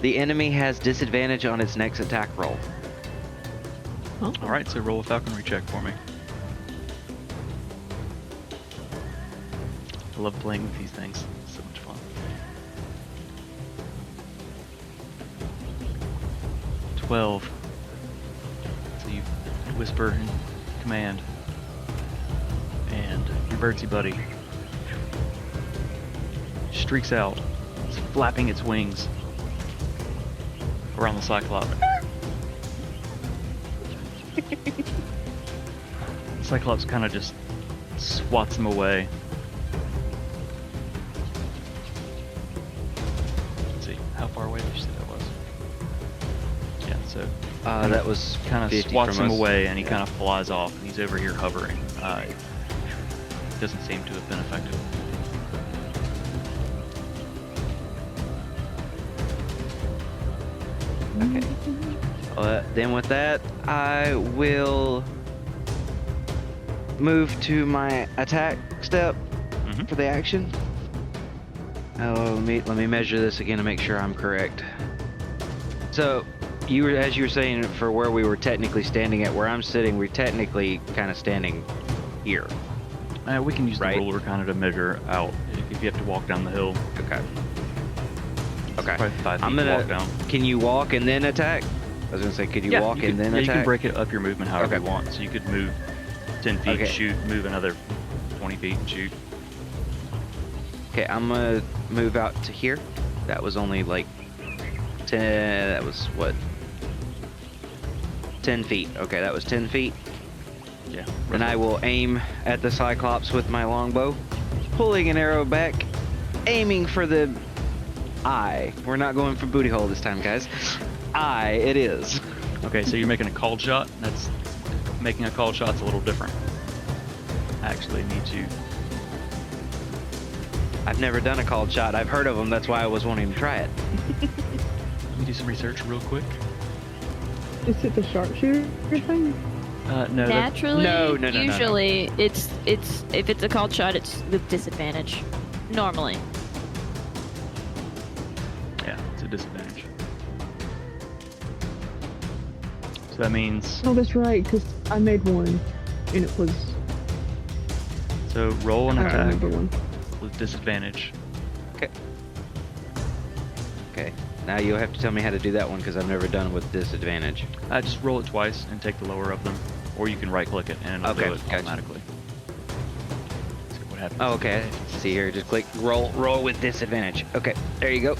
The enemy has disadvantage on its next attack roll. Oh. All right, so roll a falconry check for me. I love playing with these things. It's so much fun. 12. So you whisper in command. And your birdsy buddy streaks out, it's flapping its wings around the Cyclops. The Cyclops kind of just swats him away. Let's see, how far away did you say that was? Yeah, so That was kind of 50 swats from him us. away, and he Yeah. kind of flies off, and he's over here hovering. Doesn't seem to have been effective. Okay. Then with that, I will move to my attack step Mhm. for the action. Oh, let me measure this again to make sure I'm correct. So, as you were saying, for where we were technically standing at, where I'm sitting, we're technically kind of standing here. We can use the Right. ruler kind of to measure out if you have to walk down the hill. Okay. Okay. Probably 5 feet I'm to gonna. walk down. Can you walk and then attack? I was gonna say, could you walk you and could, then yeah, attack? you can break it up your movement however Okay. you want. So you could move 10 feet, Okay. shoot, move another 20 feet, and shoot. Okay, I'm gonna move out to here. That was only like 10. That was what? 10 feet. Okay, that was 10 feet. Yeah. And I will aim at the Cyclops with my longbow, pulling an arrow back, aiming for the eye. We're not going for booty hole this time, guys. Eye, it is. Okay, so you're making a called shot. That's making a called shot's a little different. I actually need to. I've never done a called shot. I've heard of them. That's why I was wanting to try it. Let me do some research real quick. Is it the sharpshooter thing? No. Naturally, No. usually it's if it's a called shot, it's with disadvantage. Normally. Yeah, it's a disadvantage. So that means Oh, that's right, because I made one, and it was. so roll an I don't attack remember one. with disadvantage. Okay. Now you'll have to tell me how to do that one because I've never done it with disadvantage. Just roll it twice and take the lower of them, or you can right click it and it'll Okay, do it gotcha. automatically. See what happens. Oh, okay. See here, just click roll with disadvantage. Okay, there you go.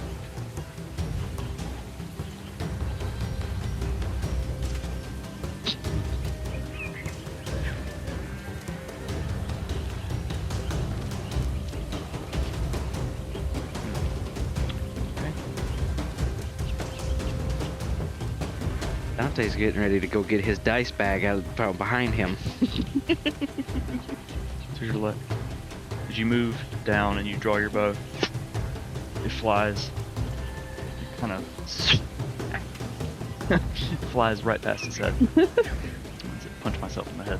Okay. Dante's getting ready to go get his dice bag out from behind him. To your left. As you move down and you draw your bow, it flies. It kind of flies right past his head. Punch myself in the head.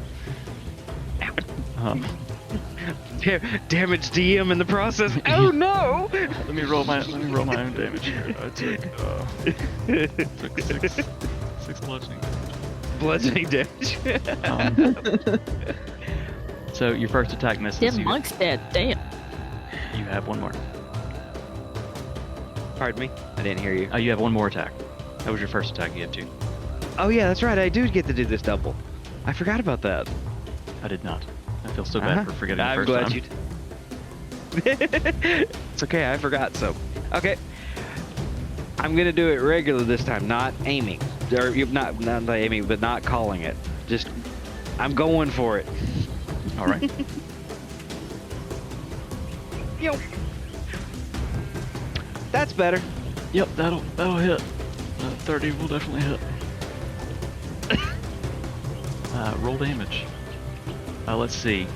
Damage DM in the process. Oh no! Let me roll my own damage here. I took six bludgeoning Bludgeoning damage. damage. So your first attack misses. Them You, monks dead. Damn. you have one more. Pardon me? I didn't hear you. You have one more attack. That was your first attack. You have two. Oh yeah, that's right. I do get to do this double. I forgot about that. I did not. I feel so bad for forgetting the I'm first glad time. you. It's okay. I forgot. So okay. I'm gonna do it regular this time, not aiming. Or not aiming, but not calling it. Just, I'm going for it. All right. Yo. That's better. Yep, that'll hit. 30 will definitely hit. Roll damage. Let's see.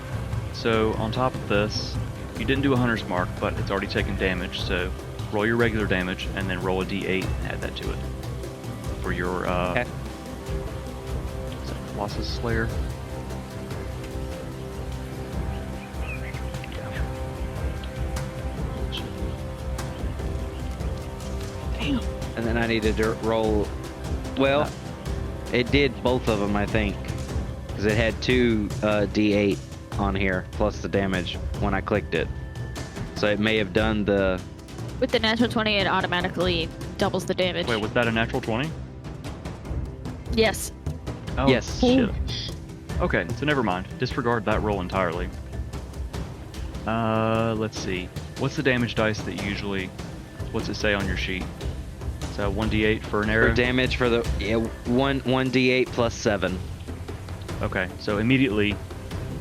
So on top of this, you didn't do a hunter's mark, but it's already taken damage. So roll your regular damage and then roll a d8 and add that to it for your Okay. is that Colossus Slayer. Damn. And then I need to roll. Well, it did both of them, I think, because it had two d8 on here plus the damage when I clicked it. So it may have done the. With the natural 20, it automatically doubles the damage. Wait, was that a natural 20? Yes. Oh, Yes. shit. Okay, so never mind. Disregard that roll entirely. Let's see. What's the damage dice that you usually... What's it say on your sheet? So 1d8 for an arrow? For damage for the 1d8 plus 7. Okay, so immediately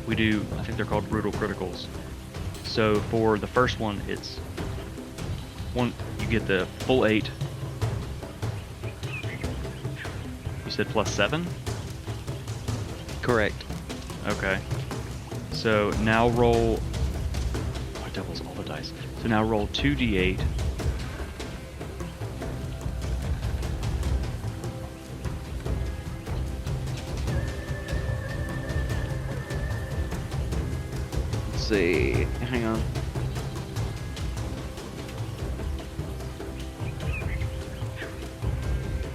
we do, I think they're called brutal criticals. So for the first one, it's one, you get the full 8. You said plus 7? Correct. Okay. So now roll, oh, it doubles all the dice. So now roll 2d8. Let's see. Hang on.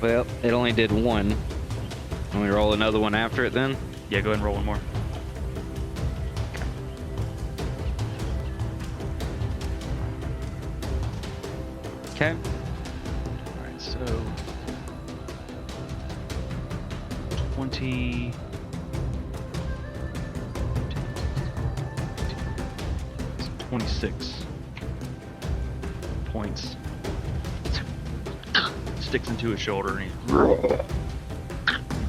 Well, it only did one. Can we roll another one after it then? Yeah, go ahead and roll one more. Okay. Alright, so 20. 26 points. Sticks into his shoulder and he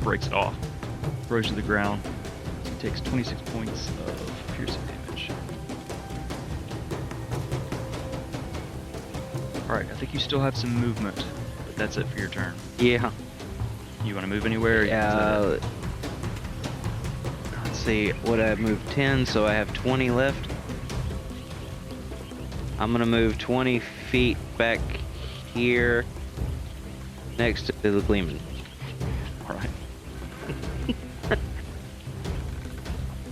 breaks it off. Throws to the ground. He takes 26 points of piercing damage. Alright, I think you still have some movement, but that's it for your turn. Yeah. You want to move anywhere? Or is that it? Let's see. What I moved 10, so I have 20 left. I'm gonna move 20 feet back here, next to the Gleeman. Alright.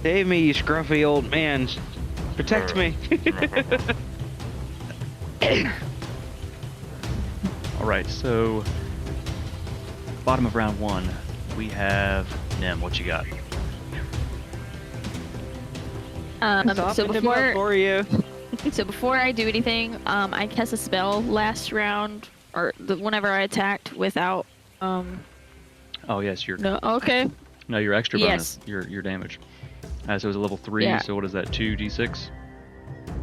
Save me, you scruffy old man. Protect me. Alright, so bottom of round 1, we have Nim. What you got? So Softened him up for you. So before I do anything, I cast a spell last round, or whenever I attacked without, Oh yes, your no, okay. no, your extra Yes. bonus, your damage. So it was a level 3. Yeah. So what is that? 2d6.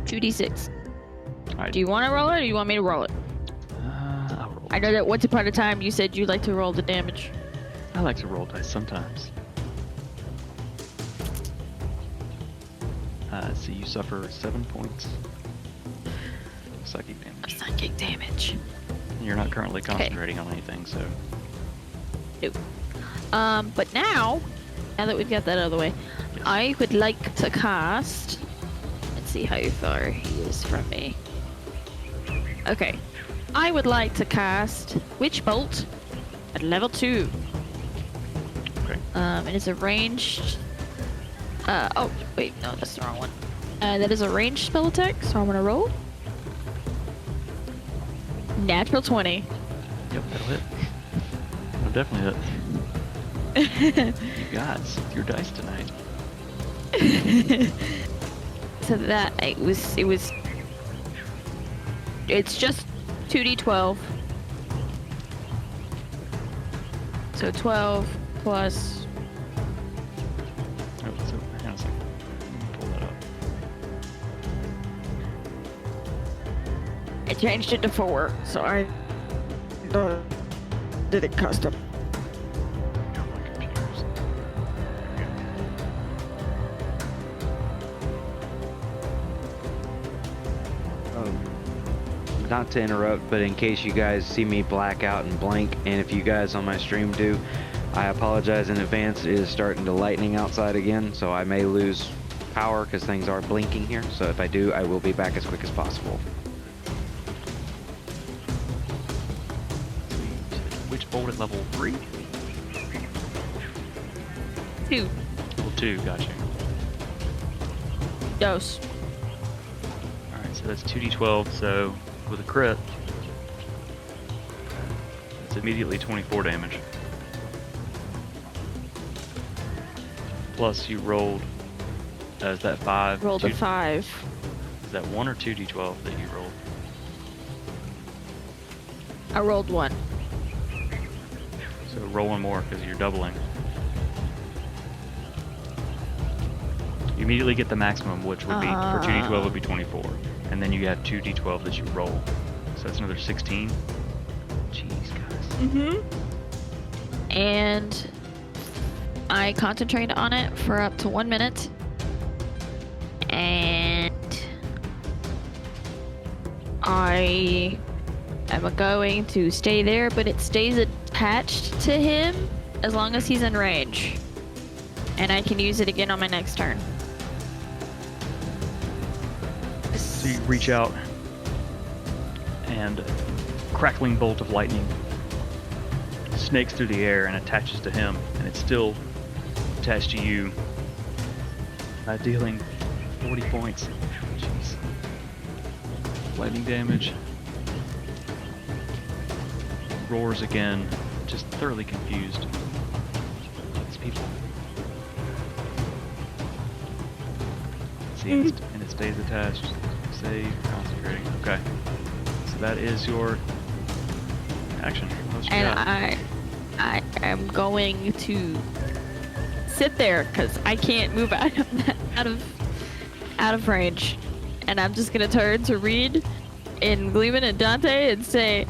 2d6. Alright. Do you want to roll it, or do you want me to roll it? I'll roll. I know that once upon a time you said you'd like to roll the damage. I like to roll dice sometimes. So you suffer 7 points psychic damage. Psychic damage. You're not currently concentrating on anything, so But now that we've got that out of the way, yes. I would like to cast. Let's see how far he is from me. Okay. I would like to cast Witch Bolt at level 2. Okay. It is a ranged. Oh, wait, no, that's the wrong one. That is a ranged spell attack, so I'm gonna roll. Natural 20. Yep, that'll hit. That'll definitely hit. You guys, your dice tonight. So that it's just 2d12. So 12 plus. Oh, so hang on a second. Let me pull that up. I changed it to 4. Sorry. Did it custom? Got my computers. Not to interrupt, but in case you guys see me black out and blank, and if you guys on my stream do, I apologize in advance. It is starting to lightning outside again, so I may lose power because things are blinking here. So if I do, I will be back as quick as possible. Which bolt at level 3? 2. Level 2, gotcha. Dose. Alright, so that's 2d12, so with a crit, it's immediately 24 damage. Plus you rolled, is that 5? Rolled a 5. Is that 1 or 2d12 that you rolled? I rolled 1. So roll one more because you're doubling. You immediately get the maximum, which would be, for 2d12 would be 24. And then you have 2d12 that you roll. So that's another 16. Jeez, guys. Mm-hmm. And I concentrate on it for up to 1 minute. And I am going to stay there, but it stays attached to him as long as he's in range. And I can use it again on my next turn. So you reach out, and a crackling bolt of lightning snakes through the air and attaches to him, and it's still attached to you, dealing 40 points. Jeez. Lightning damage. Roars again, just thoroughly confused. These people. See, and it stays attached. Save, concentrating. Okay. So that is your action. What else you got? I am going to sit there because I can't move out of range, and I'm just gonna turn to Reed in Gleeman and Dante and say,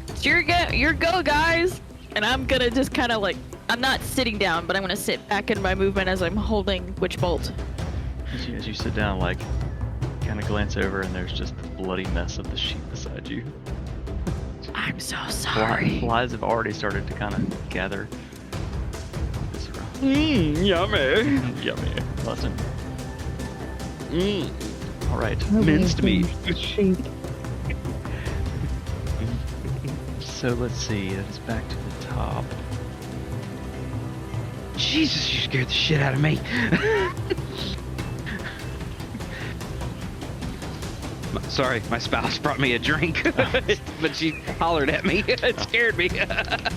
"It's your go, guys!" And I'm gonna just kind of like, I'm not sitting down, but I'm gonna sit back in my movement as I'm holding Witch Bolt. As you sit down, like, kind of glance over, and there's just the bloody mess of the sheep beside you. I'm so sorry. Flies have already started to kind of gather. Yummy. Yummy. Listen. All right. Minced meat. Sheep. So let's see. That is back to the top. Jesus, you scared the shit out of me. Sorry, my spouse brought me a drink, but she hollered at me. It scared me. Right,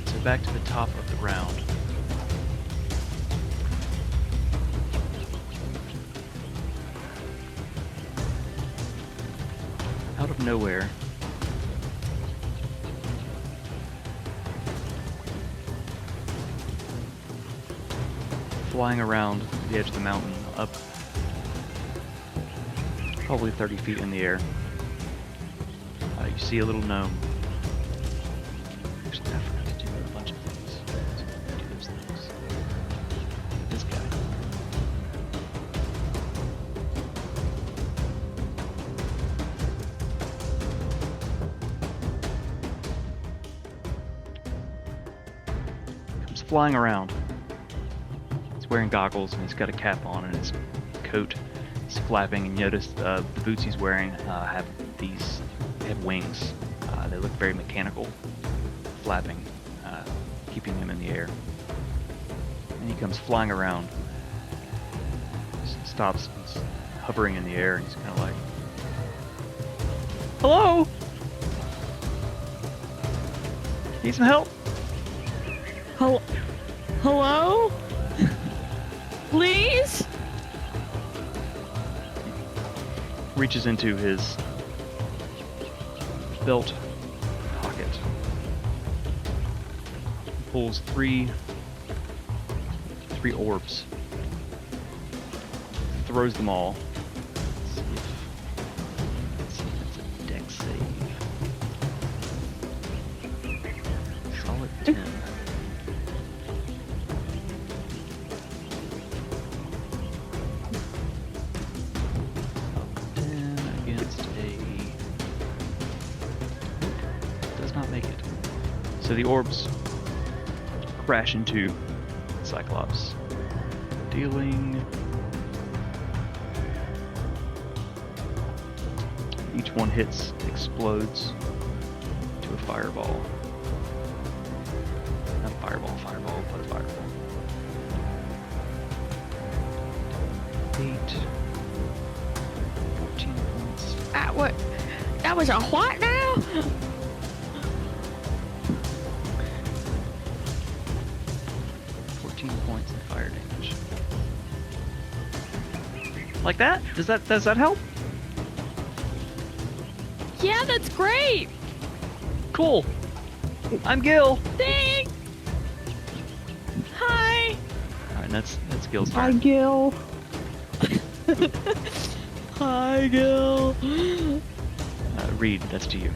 so back to the top of the round. Out of nowhere, flying around the edge of the mountain, up probably 30 feet in the air, you see a little gnome. Actually, I forgot to do a bunch of things. So do those things. This guy. Comes flying around. He's wearing goggles and he's got a cap on, and his coat is flapping, and you notice the boots he's wearing have wings. They look very mechanical, flapping, keeping him in the air. And he comes flying around, stops, he's hovering in the air, and he's kind of like, "Hello? Need some help?" Hello? Please? Reaches into his belt pocket, pulls three orbs, throws them all. Let's see if it's a dex save. 10. 10 against a... Does not make it. So the orbs crash into Cyclops, dealing... Each one hits, explodes to a fireball. Not fireball, but a fireball. 8. 14 points. What? That was a what now? 14 points of fire damage. Like that? Does that help? Yeah, that's great. Cool. I'm Gil. Thanks. Hi. Alright, that's Gil's Hi, turn. Gil. Hi, Gil. Reed, that's to you.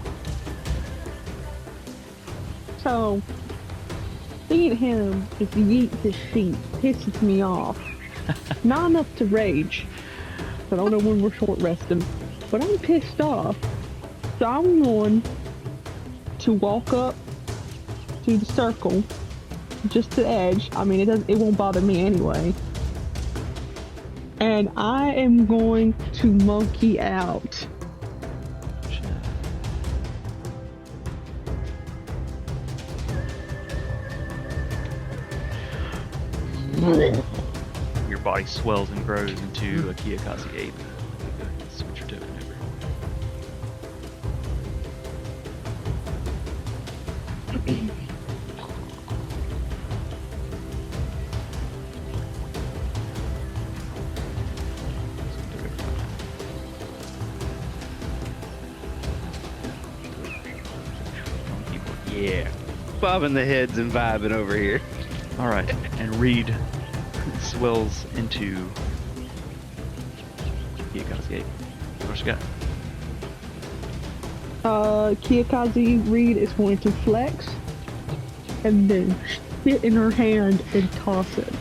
So, seeing him just yeet his feet pisses me off. Not enough to rage. I don't know when we're short resting, but I'm pissed off. So I'm going to walk up to the circle, just to the edge. I mean, it won't bother me anyway. And I am going to monkey out. Your body swells and grows into a Kiyakazi ape. Switch your token over. Yeah. Bobbing the heads and vibing over here. All right, and Reed swells into Kiyakazi ape. What you got? Kiyakazi Reed is going to flex and then spit in her hand and toss it.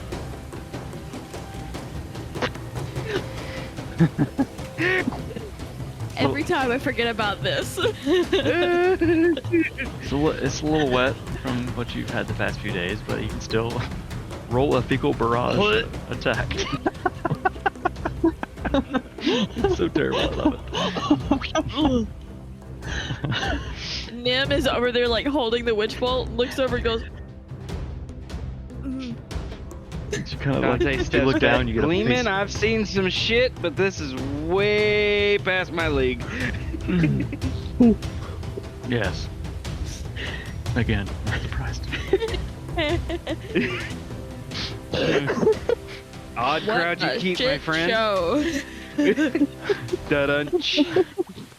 Every time I forget about this. It's a little wet from what you've had the past few days, but you can still roll a fecal barrage attack. It's so terrible, I love it. Nim is over there like holding the witch bolt, looks over and goes, You kind of Dante like, you steps look down, back. you get a Gleeman, piece. I've seen some shit, but this is way past my league. Yes. Again, not surprised. Odd crowd you "What a keep, my shit friend. show." Da-dunch.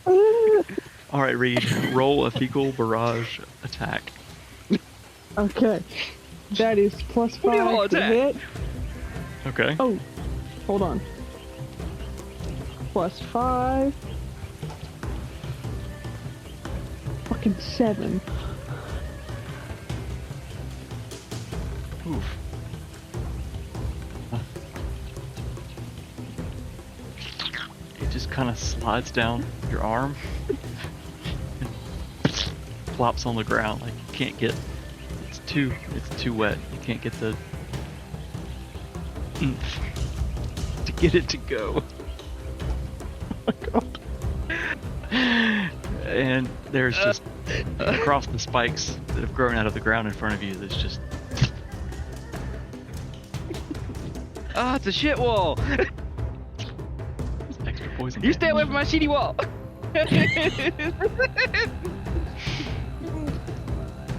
All right, Reed, roll a fecal barrage attack. Okay. That is plus What do you 5 want to to hit. Okay. Oh, hold on. Plus 5. Fucking 7. Oof. It just kind of slides down your arm and plops on the ground. Like you can't get. It's too wet. You can't get the oomph to get it to go. Oh my god. And there's just across the spikes that have grown out of the ground in front of you. There's just Oh, it's a shit wall. extra poison. You stay away from my shitty wall.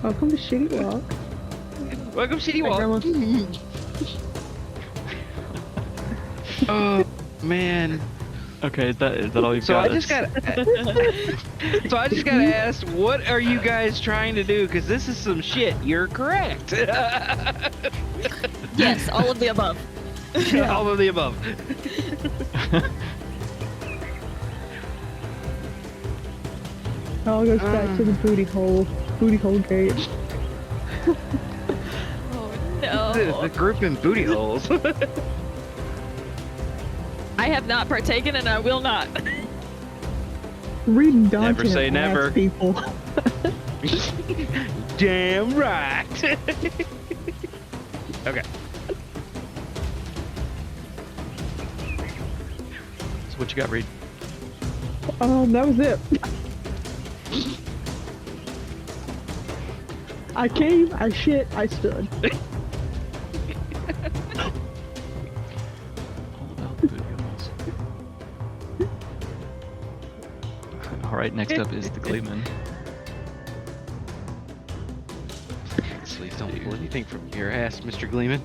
Welcome to Shitty Walk. Welcome, shitty Hey, wall. Grandma. Oh man. Okay, is that all you've So got? I just got. So I just gotta ask, what are you guys trying to do? Because this is some shit. You're correct. Yes, all of the above. All of the above. It all goes back to the booty hole gate. Oh no. The group in booty holes. I have not partaken and I will not. Reading Dante Never say and never. ask people. Damn right. Okay. So what you got, Reed? That was it. I came, I shit, I stood. All about the booty holes. All right, next up is the Gleeman. Please don't pull anything from your ass, Mr. Gleeman.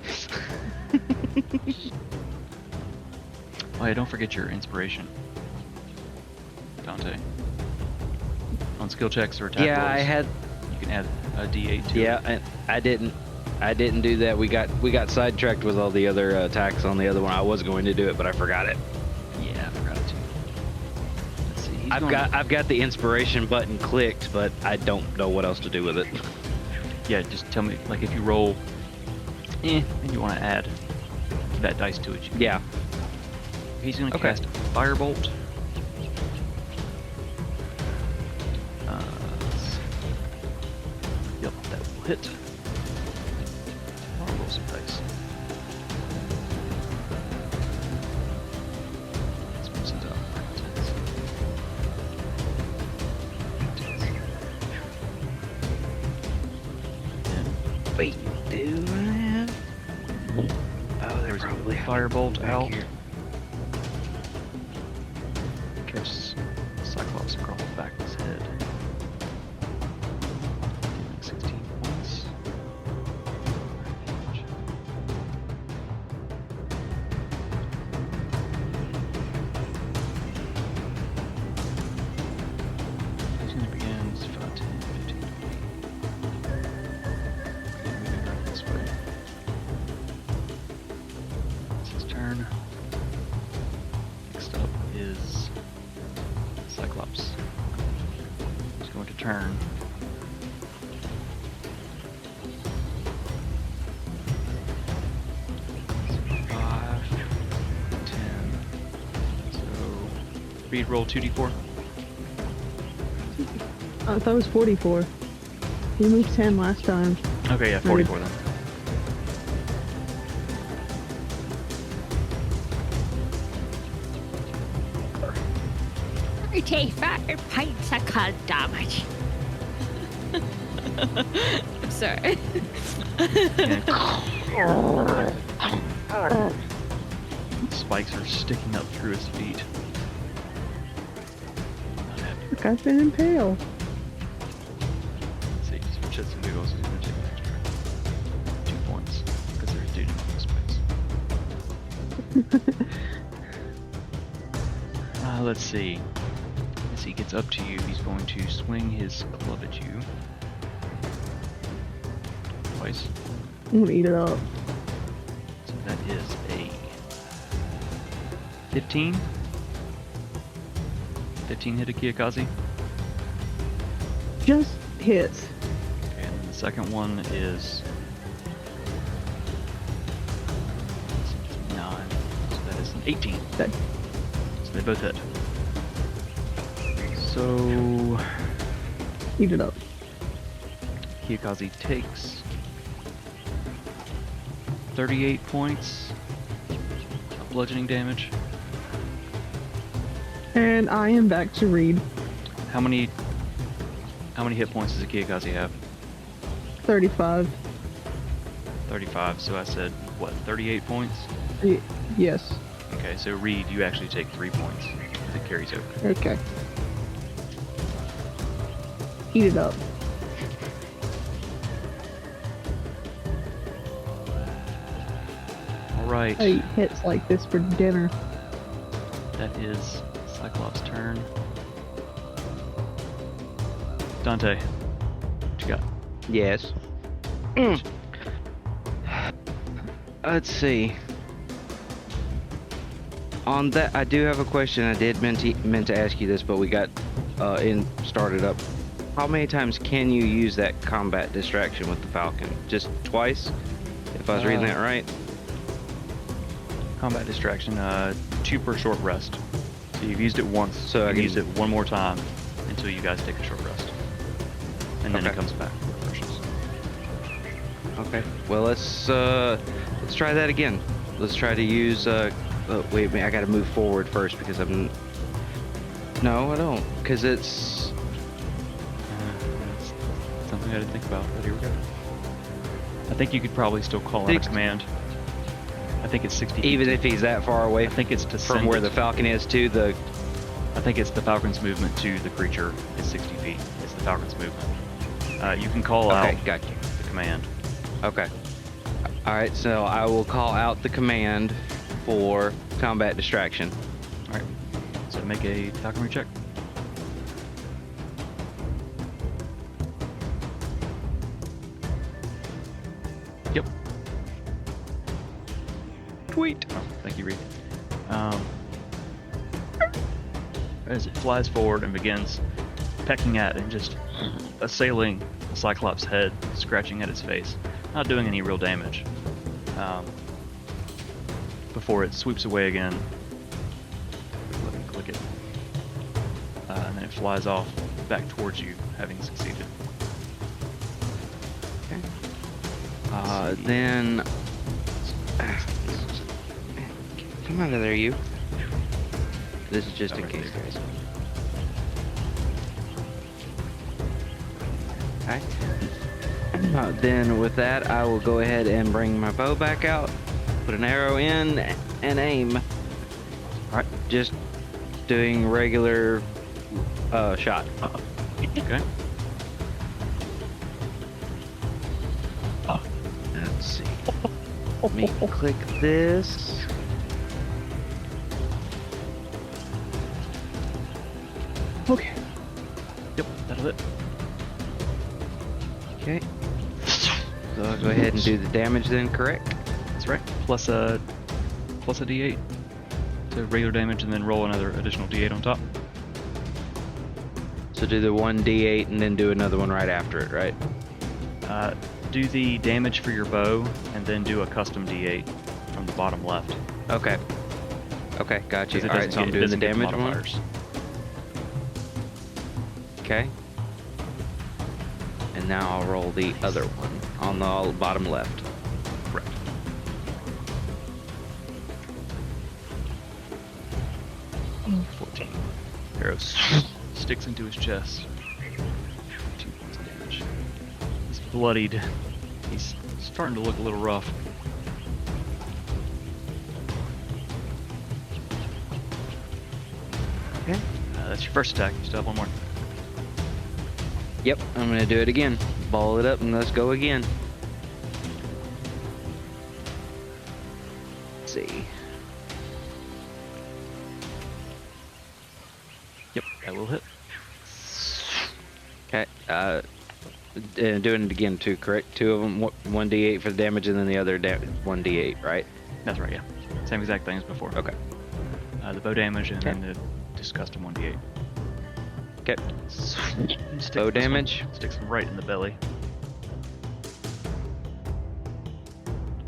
Oh yeah, don't forget your inspiration, Dante. On skill checks or attack Yeah, rolls, I had. you can add a D8 to it. Yeah, and I didn't do that. We got sidetracked with all the other attacks on the other one. I was going to do it, but I forgot it. Yeah, I forgot it too. Let's see. he's I've going- got the inspiration button clicked, but I don't know what else to do with it. Yeah, just tell me, like, if you roll, and you want to add that dice to it. Yeah. He's going to Okay. cast Firebolt. Yep, that will hit. I'll roll some dice. Let's mix it up. Wait, do I have? Oh, there's probably Firebolt out. Here. Catches Cyclops across the back of his head. Dealing 16 points. He's going to begin 5, 10, 15, 20. Okay, moving right this way. It's his turn. Next up is Cyclops. He's going to turn. So 5, 10. So, Reed, roll 2d4. I thought it was 44. We moved 10 last time. Okay, yeah, 44 then. I take 5 pints of cold damage. I'm sorry. Spikes are sticking up through his feet. Not happy. Look, I've been impaled. Let's see, so shits and giggles is going to take an extra 2 points because there's dude on the spikes. Let's see. As he gets up to you, he's going to swing his club at you. Twice. I'm gonna eat it up. So that is a 15. 15 hit a Kiyakaze. Just hits. Okay, and then the second one is 9. So that is an 18. That- So they both hit. So Eat it up. Kiyakaze takes 38 points of bludgeoning damage. And I am back to read. How many hit points does a Kiyakaze have? 35. 35. So I said what? 38 points. Yes. Okay, so Reed, you actually take 3 points. It carries over. Okay. Eat it up. All right. I eat hits like this for dinner. That is Cyclops' turn. Dante, what you got? Yes. Let's see. On that, I do have a question. I did meant to ask you this, but we got started up How many times can you use that combat distraction with the Falcon? Just twice? If I was reading that right? Combat distraction, 2 per short rest. So you've used it once, So so I you can use it one more time until you guys take a short rest. And then it comes back. Refreshes. Okay. Well, let's try that again. Let's try to use. Wait a minute. I got to move forward first because I'm. No, I don't. Because it's. That's something I didn't think about, but here we go. I think you could probably still call out a command. I think it's 60 feet. Even if he's that far away I think it's to from send where it. the Falcon is to the. I think it's the Falcon's movement to the creature is 60 feet. It's the Falcon's movement. You can call out got you. the command. Okay. All right. So I will call out the command for combat distraction. All right. So make a falconry check. Yep. Tweet. Oh, thank you, Reed. As it flies forward and begins pecking at and just assailing the Cyclops' head, scratching at its face, not doing any real damage. Before it sweeps away again. Let me click it. And then it flies off back towards you, having succeeded. Then. Come out of there, you. This is just in case, guys. Okay. Then with that, I will go ahead and bring my bow back out, put an arrow in, and aim. Alright, just doing regular shot. Okay. Let's see. Let me click this. Okay. Yep, that'll hit. Okay. So I'll go ahead and do the damage then, correct? That's right. Plus a d8 to regular damage, and then roll another additional d8 on top. So do the 1d8 and then do another one right after it, right? Do the damage for your bow, and then do a custom d8 from the bottom left. Okay. Okay, got you. 'Cause it Alright, doesn't so I'm get- it doing the doesn't get damage one. modifiers. Okay. And now I'll roll the other one on the bottom left. Correct. Oh. 14. Arrow sticks into his chest. 2 points of damage. He's bloodied. He's starting to look a little rough. Okay. That's your first attack. You still have one more. Yep, I'm gonna do it again. Ball it up and let's go again. Let's see. Yep, that will hit. Okay. Doing it again too, correct? Two of them, 1d8 for the damage, and then the other 1d8, right? That's right, yeah. Same exact thing as before. Okay. The bow damage and Okay. then the just custom 1d8. Okay. Sticks Bow this one- damage. Sticks him right in the belly.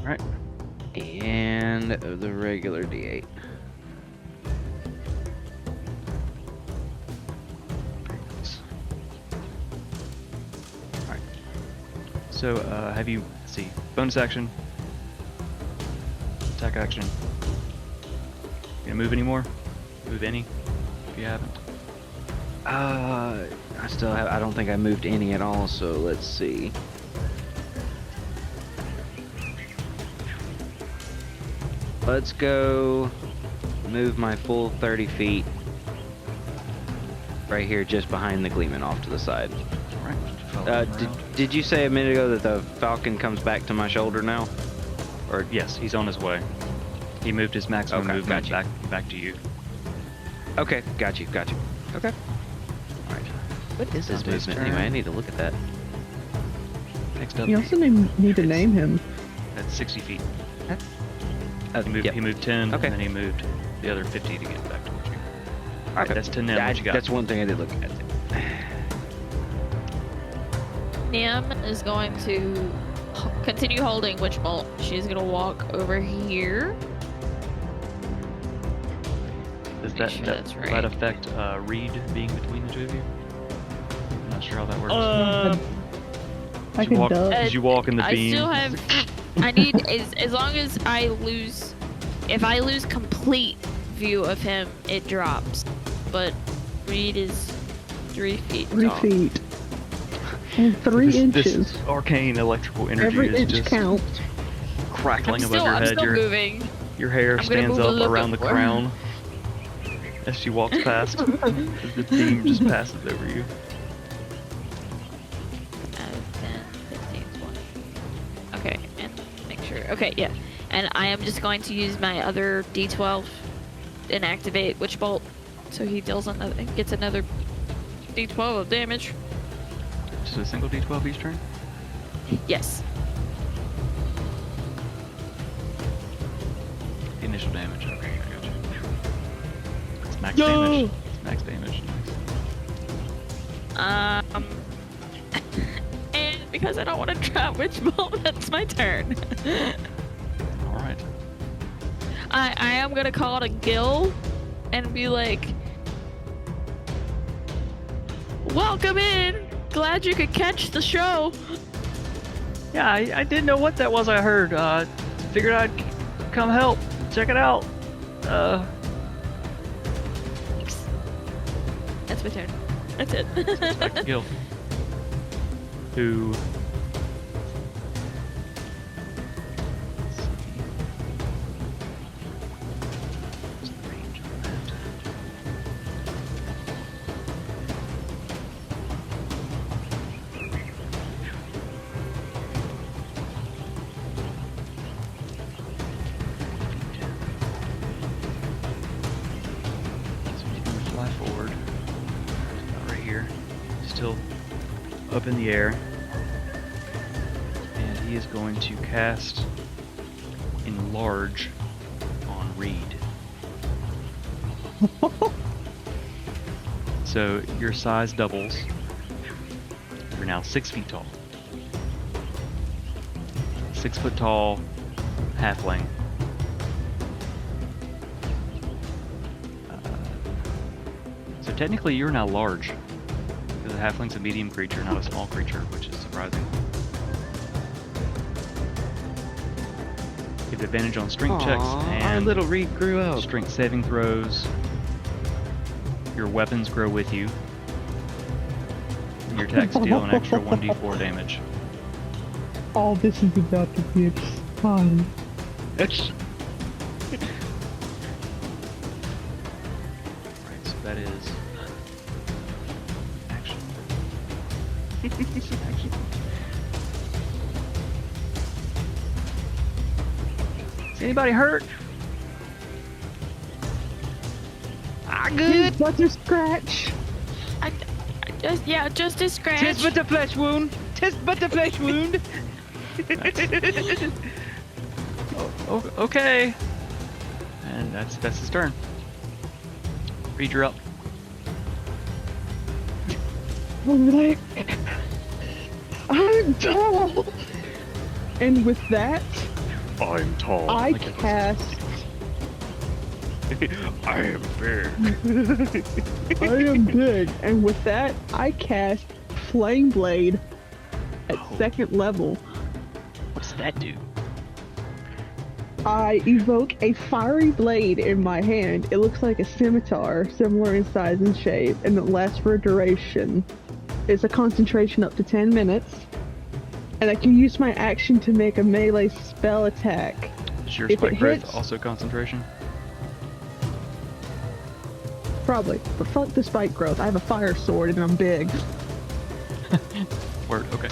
Alright. And the regular d8. Alright. So, have you, let's see, bonus action, attack action. You gonna move any more? Move any, if you haven't. I still have, I don't think I moved any at all, so let's see. Let's go move my full 30 feet right here just behind the Gleeman off to the side. Alright. Did you say a minute ago that the Falcon comes back to my shoulder now? Or Yes, he's on his way. He moved his maximum Okay, movement gotcha. back to you. Okay, got you. Okay. Alright. What is this Dante's movement turn. anyway? I need to look at that. Next up, You also need to name him. that's 60 feet. Yep. He moved 10, Okay. and then he moved the other 50 to get back towards you. Alright, Okay. that's 10 now. What you got? That's one thing I did look at. Nam is going to continue holding Witch Bolt. She's gonna walk over here. Does Make sure that's will right. that affect Reed being between the two of you? I'm not sure how that works. I Did you could walk, duck. did you walk in the I beam? still have. I need as long as I lose. If I lose complete view of him, it drops. But Reed is 3 feet 3 tall. feet. And 3 inches. This arcane electrical energy Every is inch just counts. crackling above your I'm head. still moving. Your hair I'm gonna stands move a up little around the bit more. crown as she walks past. The beam just passes over you. 10, 15, 20. Okay, and make sure. Okay, yeah. And I am just going to use my other D12 and activate Witch Bolt, so he deals another, gets another D12 of damage. Just a single D12 each turn? Yes. The initial damage. Okay, I got you. It's max damage. It's max damage. Nice. And because I don't want to trap Witch Bolt, that's my turn. Alright. I am gonna call it a gill and be like, welcome in! Glad you could catch the show. Yeah, I didn't know what that was I heard. Figured I'd come help. Check it out. Thanks. That's my turn. That's it. It's back to Gil. Who... Let's see. What's the range on that? So he's gonna fly forward. About right here. Still up in the air. And he is going to cast Enlarge on Reed. So your size doubles. You're now 6 feet tall. 6 foot tall halfling. So technically you're now large. Because a halfling's a medium creature, not a small creature, which is surprising. You have advantage on strength checks Our and little Reed grew up. strength saving throws. Your weapons grow with you. And your attacks deal an extra 1d4 damage. All this is about to be fun. Right, so that is action. Action. Is anybody hurt? His butt is scratch. Just a scratch. Tis but a flesh wound. Tis but a flesh wound. Okay. And that's his turn. Reed, you're up. I'm like, I'm tall. And with that, I'm tall. I Like it was- cast. I am big. I am big. And with that, I cast Flame Blade at Oh. 2nd level. What does that do? I evoke a fiery blade in my hand. It looks like a scimitar, similar in size and shape, and it lasts for a duration. It's a concentration up to 10 minutes. And I can use my action to make a melee spell attack. Is your If spike it breath hits- also concentration? Probably. But fuck the spike growth. I have a fire sword and I'm big. Word, okay.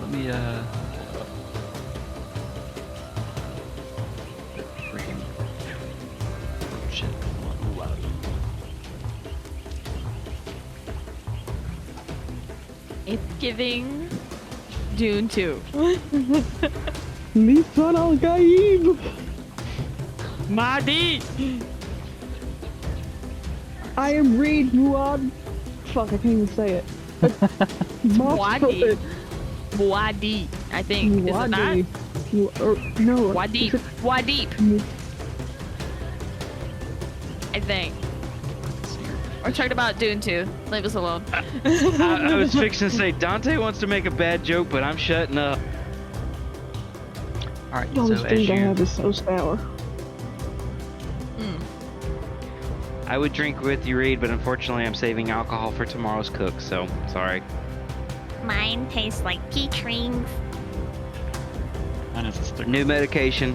Let me, freaking... Oh, shit. Hold on. It's giving Dune 2. Lisan al-Gaib! Madi! I am Reed Muad. Fuck, I can't even say it. Wadi. Wadi, I think. Is it not? No. Wadi. Wadi. I think. We're talking about Dune 2. Leave us alone. I was fixing to say Dante wants to make a bad joke, but I'm shutting up. All right. All So this as drink I you have is so sour. I would drink with you, Reed, but unfortunately I'm saving alcohol for tomorrow's cook, so sorry. Mine tastes like peach rings. mine is thick. New medication.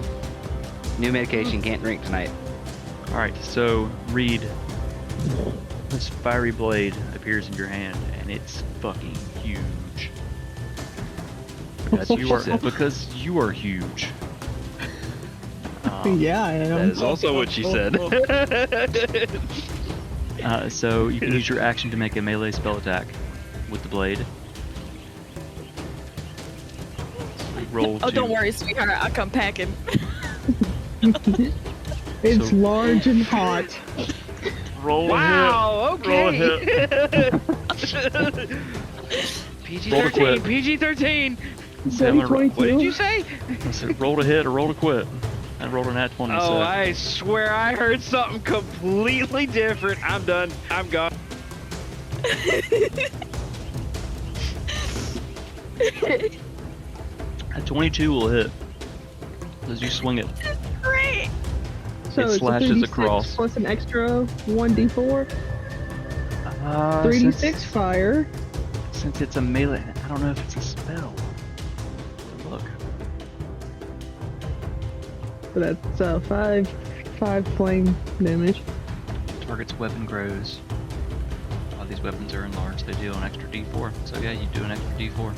New medication. Can't drink tonight. All right. So Reed, this fiery blade appears in your hand, and it's fucking huge. Because you are huge. Yeah, I That am. is also what she said. So you can use your action to make a melee spell attack with the blade. Roll. Oh, don't worry, sweetheart. I'll come packing. It's So- large and hot. Roll. Wow, Roll a okay. Roll to quit. PG-13, PG-13. Dirty What did you 22. say? I said roll to hit or roll to quit. I rolled an nat 20. Oh, so. I swear I heard something completely different. I'm done. I'm gone. A 22 will hit. As you swing it. Great. So It it's a slashes 3d6 across. plus an extra 1d4. 3d6 fire. Since it's a melee, I don't know if it's a spell. Look. So that's 5 flame damage. Target's weapon grows. A lot of these weapons are enlarged. They deal an extra d4. So yeah, you do an extra d4.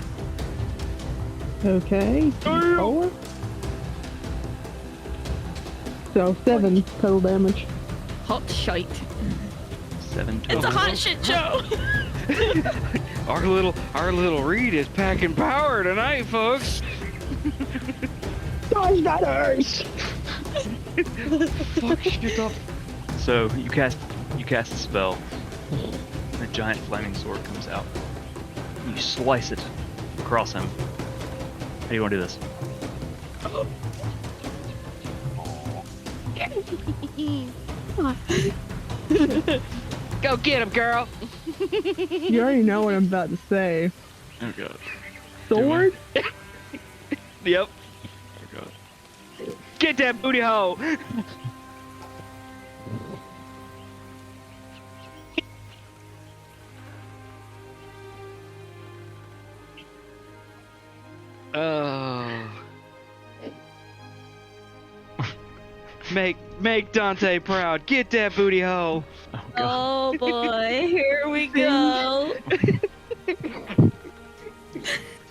Okay. 4. So 7 total damage. Hot shite. 7 total. It's a hot shit show. Our little Reed is packing power tonight, folks. Dodge matters! Fuck shit up. So you cast a spell. And a giant flaming sword comes out. You slice it across him. How do you want to do this? Go get him, girl. You already know what I'm about to say. Oh god. Sword? Yep. Oh god. Get that booty hole. Oh. Make Dante proud. Get that booty hole. Oh god. Oh boy, here we go.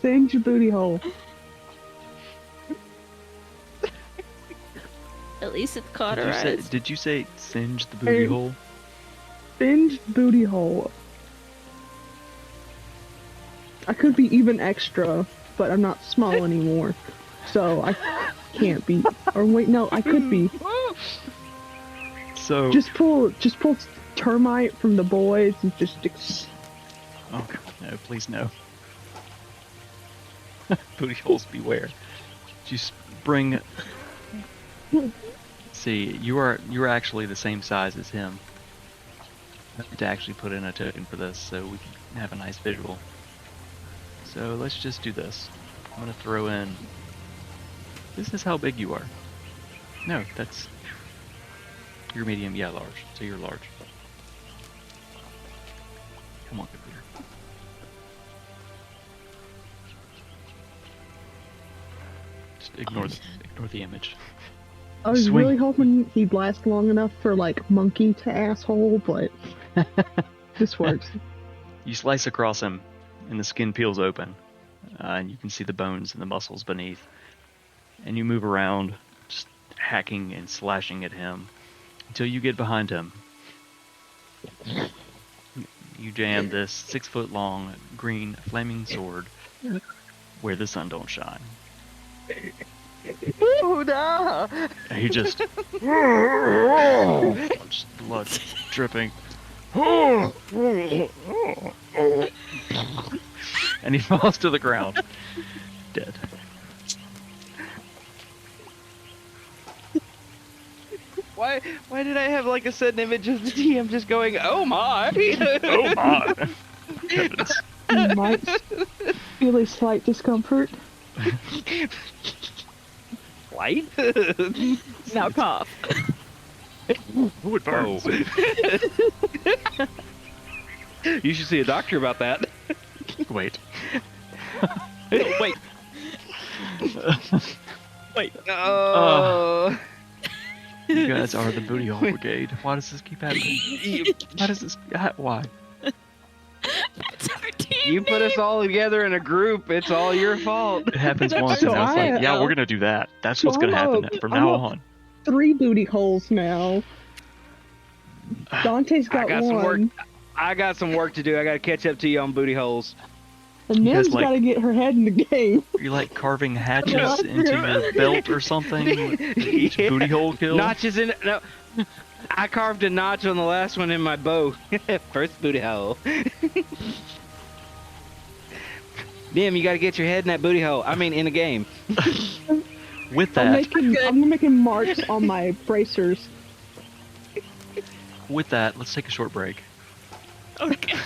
Singe your booty hole. At least it's Did you, say, cauterized. did you say singe the booty Hey. hole? Singe booty hole. I could be even extra, but I'm not small anymore. So I can't be. Or wait, no, I could be. So. Just pull termite from the boys and just Oh god, no! Please no. Booty holes beware. Just bring. See, you are actually the same size as him. I have to actually put in a token for this so we can have a nice visual. So let's just do this. I'm gonna throw in. This is how big you are. No, that's. You're medium, yeah, large. So you're large. Come on, computer. Just ignore the image. I was Swing. really hoping he'd last long enough for like monkey to asshole, but this works. You slice across him, and the skin peels open, and you can see the bones and the muscles beneath. And you move around, just hacking and slashing at him, until you get behind him. You jam this 6-foot-long green flaming sword where the sun don't shine. Oh no! And he just blood dripping. And he falls to the ground, dead. Why did I have like a sudden image of the DM just going, "Oh my"? Oh my! Heavens. You might feel a slight discomfort. Light? Now cough. Ooh, it burns. You should see a doctor about that. Wait. Wait. Wait. Oh. You guys are the booty hole brigade. Why does this keep happening? Why does this? Why? It's our team You put us all together in a group. It's all your fault. It happens That's once, and now it's why- like, yeah, we're gonna do that. That's what's gonna happen from now on. 3 booty holes now. Dante's got got one. some work. I got some work to do. I gotta catch up to you on booty holes. And You guys Nim's like- got to get her head in the game. You're like carving hatchets into your belt or something. Each Yeah. booty hole kill. Notches in. No. I carved a notch on the last one in my bow. First booty hole. Dim, you gotta get your head in that booty hole. I mean, in the game. With I'm that, making marks on my bracers. with that, let's take a short break. Okay.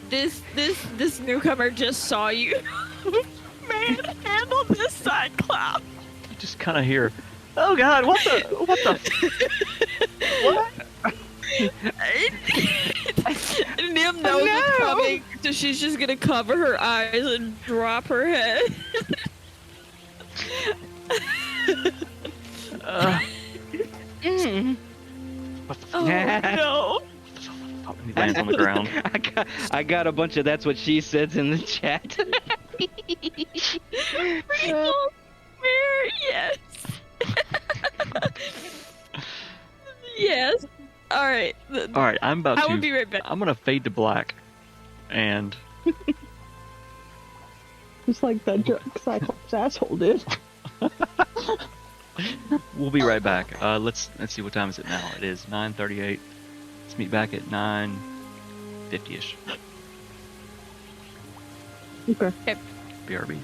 This newcomer just saw you. Man, handle this Cyclops. You just kind of hear, oh God, what the? What? Nim knows it's coming, so she's just gonna cover her eyes and drop her head. Oh no! And he lands on the ground. I got a bunch of that's what she says in the chat. Real Mare, yes. Yes. All right. All right, I'm about I to. will be right back. I'm gonna fade to black, and Just like that Cyclops asshole did. we'll be right back. Let's see, what time is it now? It is 9:38. Let's meet back at 9:50ish. Okay. BRB.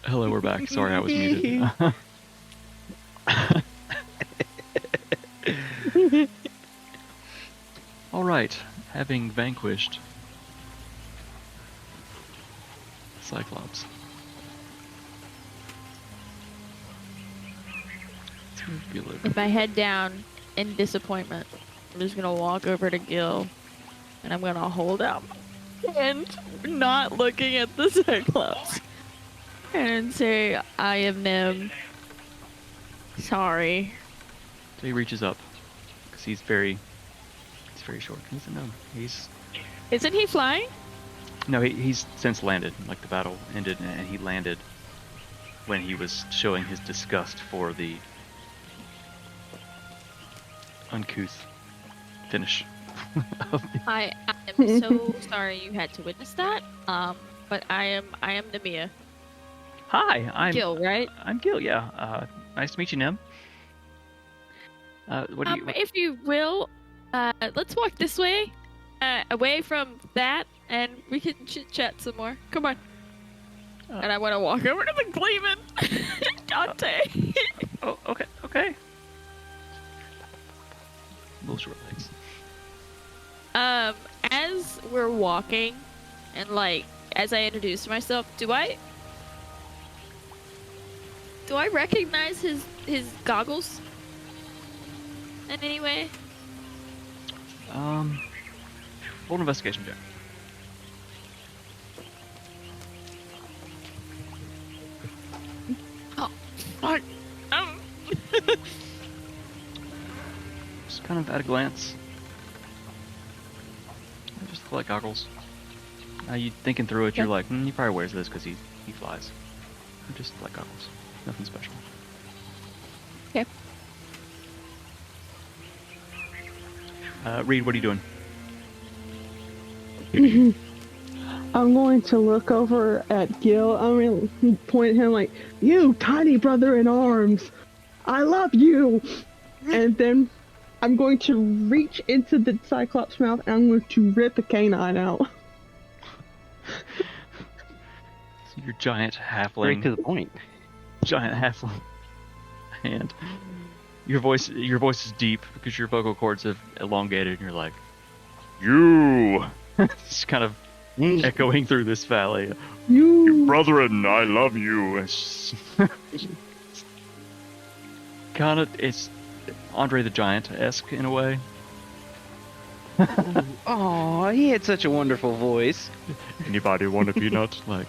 Hello, we're back. Sorry, I was muted. All right, having vanquished Cyclops. Let's move Gil over. With my head down in disappointment, I'm just gonna walk over to Gil and I'm gonna hold out my hand, not looking at the Cyclops, and say, I am Nim. Sorry. So he reaches up because he's very short. He's a gnome. Isn't he flying? No, he's since landed. Like the battle ended, and he landed when he was showing his disgust for the uncouth finish. I am so sorry you had to witness that. But I am Namia. Hi, I'm Gil, right? I'm Gil. Yeah. Nice to meet you, Nim. What do you? If you will, let's walk this way, away from that, and we can chit chat some more. Come on. And I want to walk over to the Gleeman, Dante. Oh, okay. Little short legs. As we're walking, and like as I introduce myself, do I recognize his goggles in any way? Roll an investigation check. Oh, fuck. Just kind of at a glance. Just collect goggles. You thinking through it, you're like, he probably wears this because he flies. Just like goggles. Nothing special. Okay. Reed, what are you doing? I'm going to look over at Gil. I'm going to point at him like, you tiny brother in arms, I love you. And then I'm going to reach into the Cyclops' mouth and I'm going to rip a canine out. So your giant halfling. Straight to the point. Giant halfling hand. Your voice is deep because your vocal cords have elongated and you're like, you. It's kind of echoing through this valley. You. Brethren, I love you. It's kind of, it's Andre the Giant-esque in a way. Oh, he had such a wonderful voice. Anybody want a peanut? Like,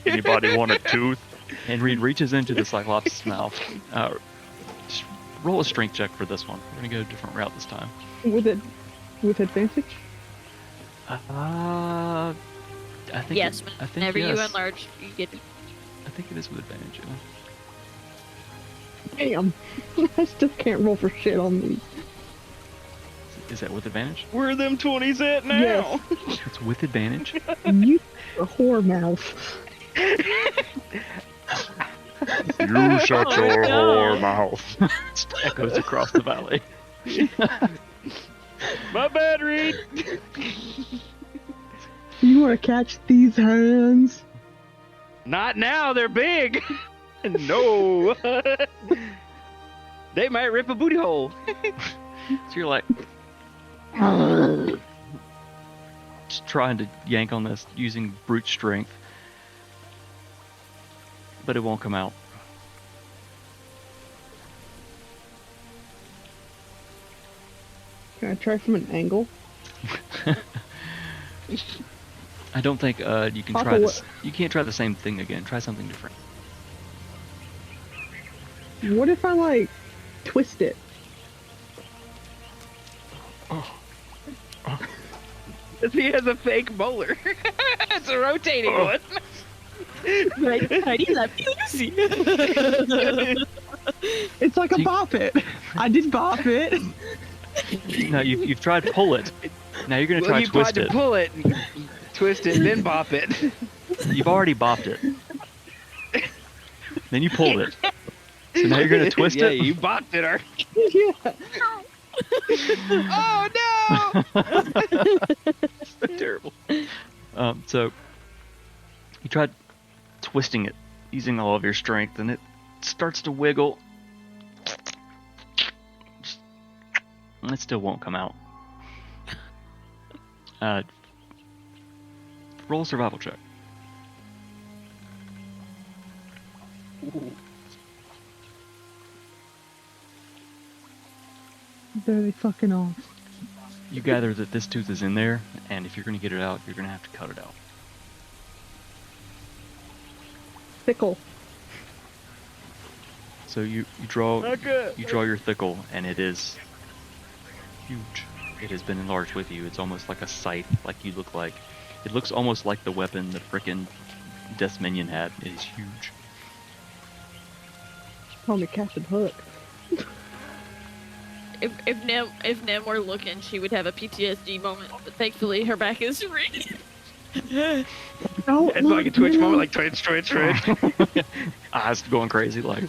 anybody want a tooth? And Reed reaches into the Cyclops' mouth. Just roll a strength check for this one. We're gonna go a different route this time. With advantage? I think Yes, I think whenever yes. you enlarge, you get. I think it is with advantage. Yeah. Damn. I still can't roll for shit on these. Is that with advantage? Where are them 20s at now? Yes. It's with advantage. You a whore mouth. You shut Oh, your no. whore mouth. It echoes across the valley. My bad, Reed. You want to catch these hands? Not now, they're big. No. They might rip a booty hole. So you're like, just trying to yank on this using brute strength, but it won't come out. Can I try from an angle? I don't think you can Papa, try this. You can't try the same thing again. Try something different. What if I, like, twist it? He has a fake molar. It's a rotating one. Heidi, let me see. It's like a bop it. I did bop it. No, you've tried pull it. Now you're gonna Well, try you twist tried it. to pull it, twist it, then bop it. You've already bopped it. Then you pulled it. So now you're gonna twist yeah, it. you boxed it, Art. Yeah. Oh no! So terrible. So you tried twisting it using all of your strength, and it starts to wiggle. And it still won't come out. Roll a survival check. There they fucking are. You gather that this tooth is in there, and if you're going to get it out, you're going to have to cut it out. Thickle. So you draw your thickle, and it is huge. It has been enlarged with you. It's almost like a scythe, like you look like. It looks almost like the weapon the frickin' Death Minion had. It is huge. Call me Captain Hook. If Nem were looking, she would have a PTSD moment. But thankfully, her back is ready. Oh, It's like a twitch moment, like twitch. Eyes going crazy, like.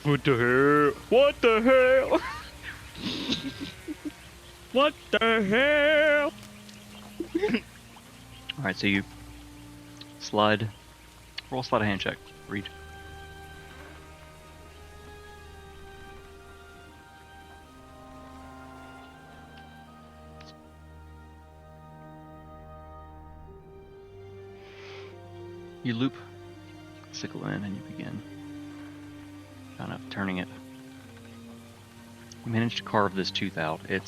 What the hell? What the hell? What the hell? All right, so you roll a sleight of hand check. Read. You loop the sickle in and you begin kind of turning it. You manage to carve this tooth out. You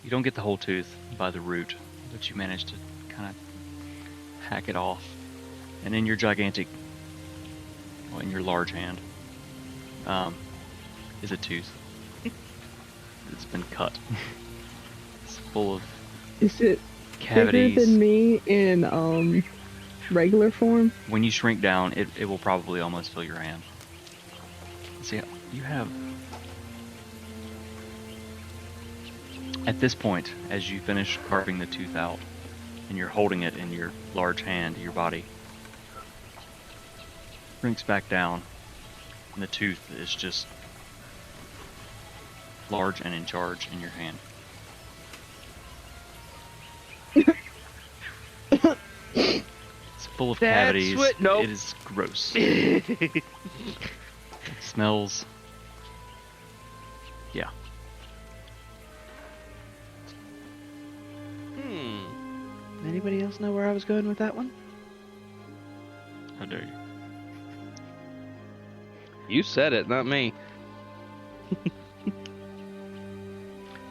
don't get the whole tooth by the root, but you manage to kind of hack it off. And in your in your large hand, is a tooth. It's been cut. It's full of is it cavities. bigger than me in regular form? When you shrink down, it will probably almost fill your hand. See, you have... At this point, as you finish carving the tooth out, and you're holding it in your large hand, your body shrinks back down, and the tooth is just large and in charge in your hand. It's full of cavities. Nope. It is gross. It smells. Yeah. Anybody else know where I was going with that one? How dare you? You said it, not me.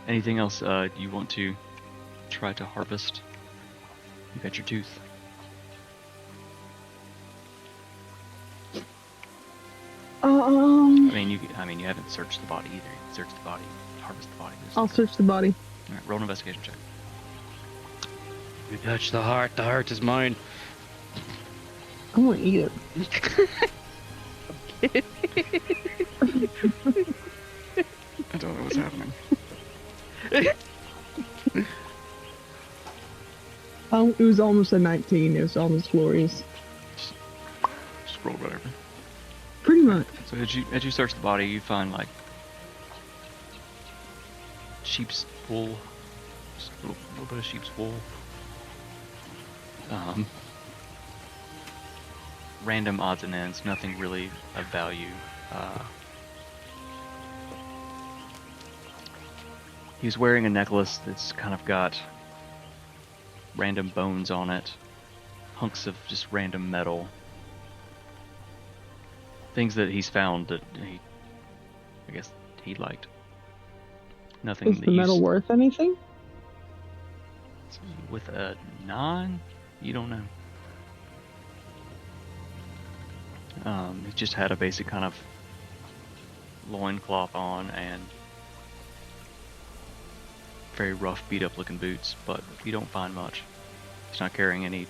Anything else you want to try to harvest? You got your tooth. I mean, you haven't searched the body either. You can search the body, harvest the body. I'll search the body. All right, roll an investigation check. You touch the heart is mine. I want to eat it. I don't know what's happening. It was almost a 19. It was almost glorious. Just roll whatever. Pretty much. So as you search the body, you find like sheep's wool, just a little bit of sheep's wool. Random odds and ends, nothing really of value. He's wearing a necklace that's kind of got random bones on it, hunks of just random metal. Things that he's found that I guess he liked. Nothing. Is the metal worth anything? With a 9, you don't know. He just had a basic kind of loincloth on and very rough, beat-up looking boots, but you don't find much. He's not carrying any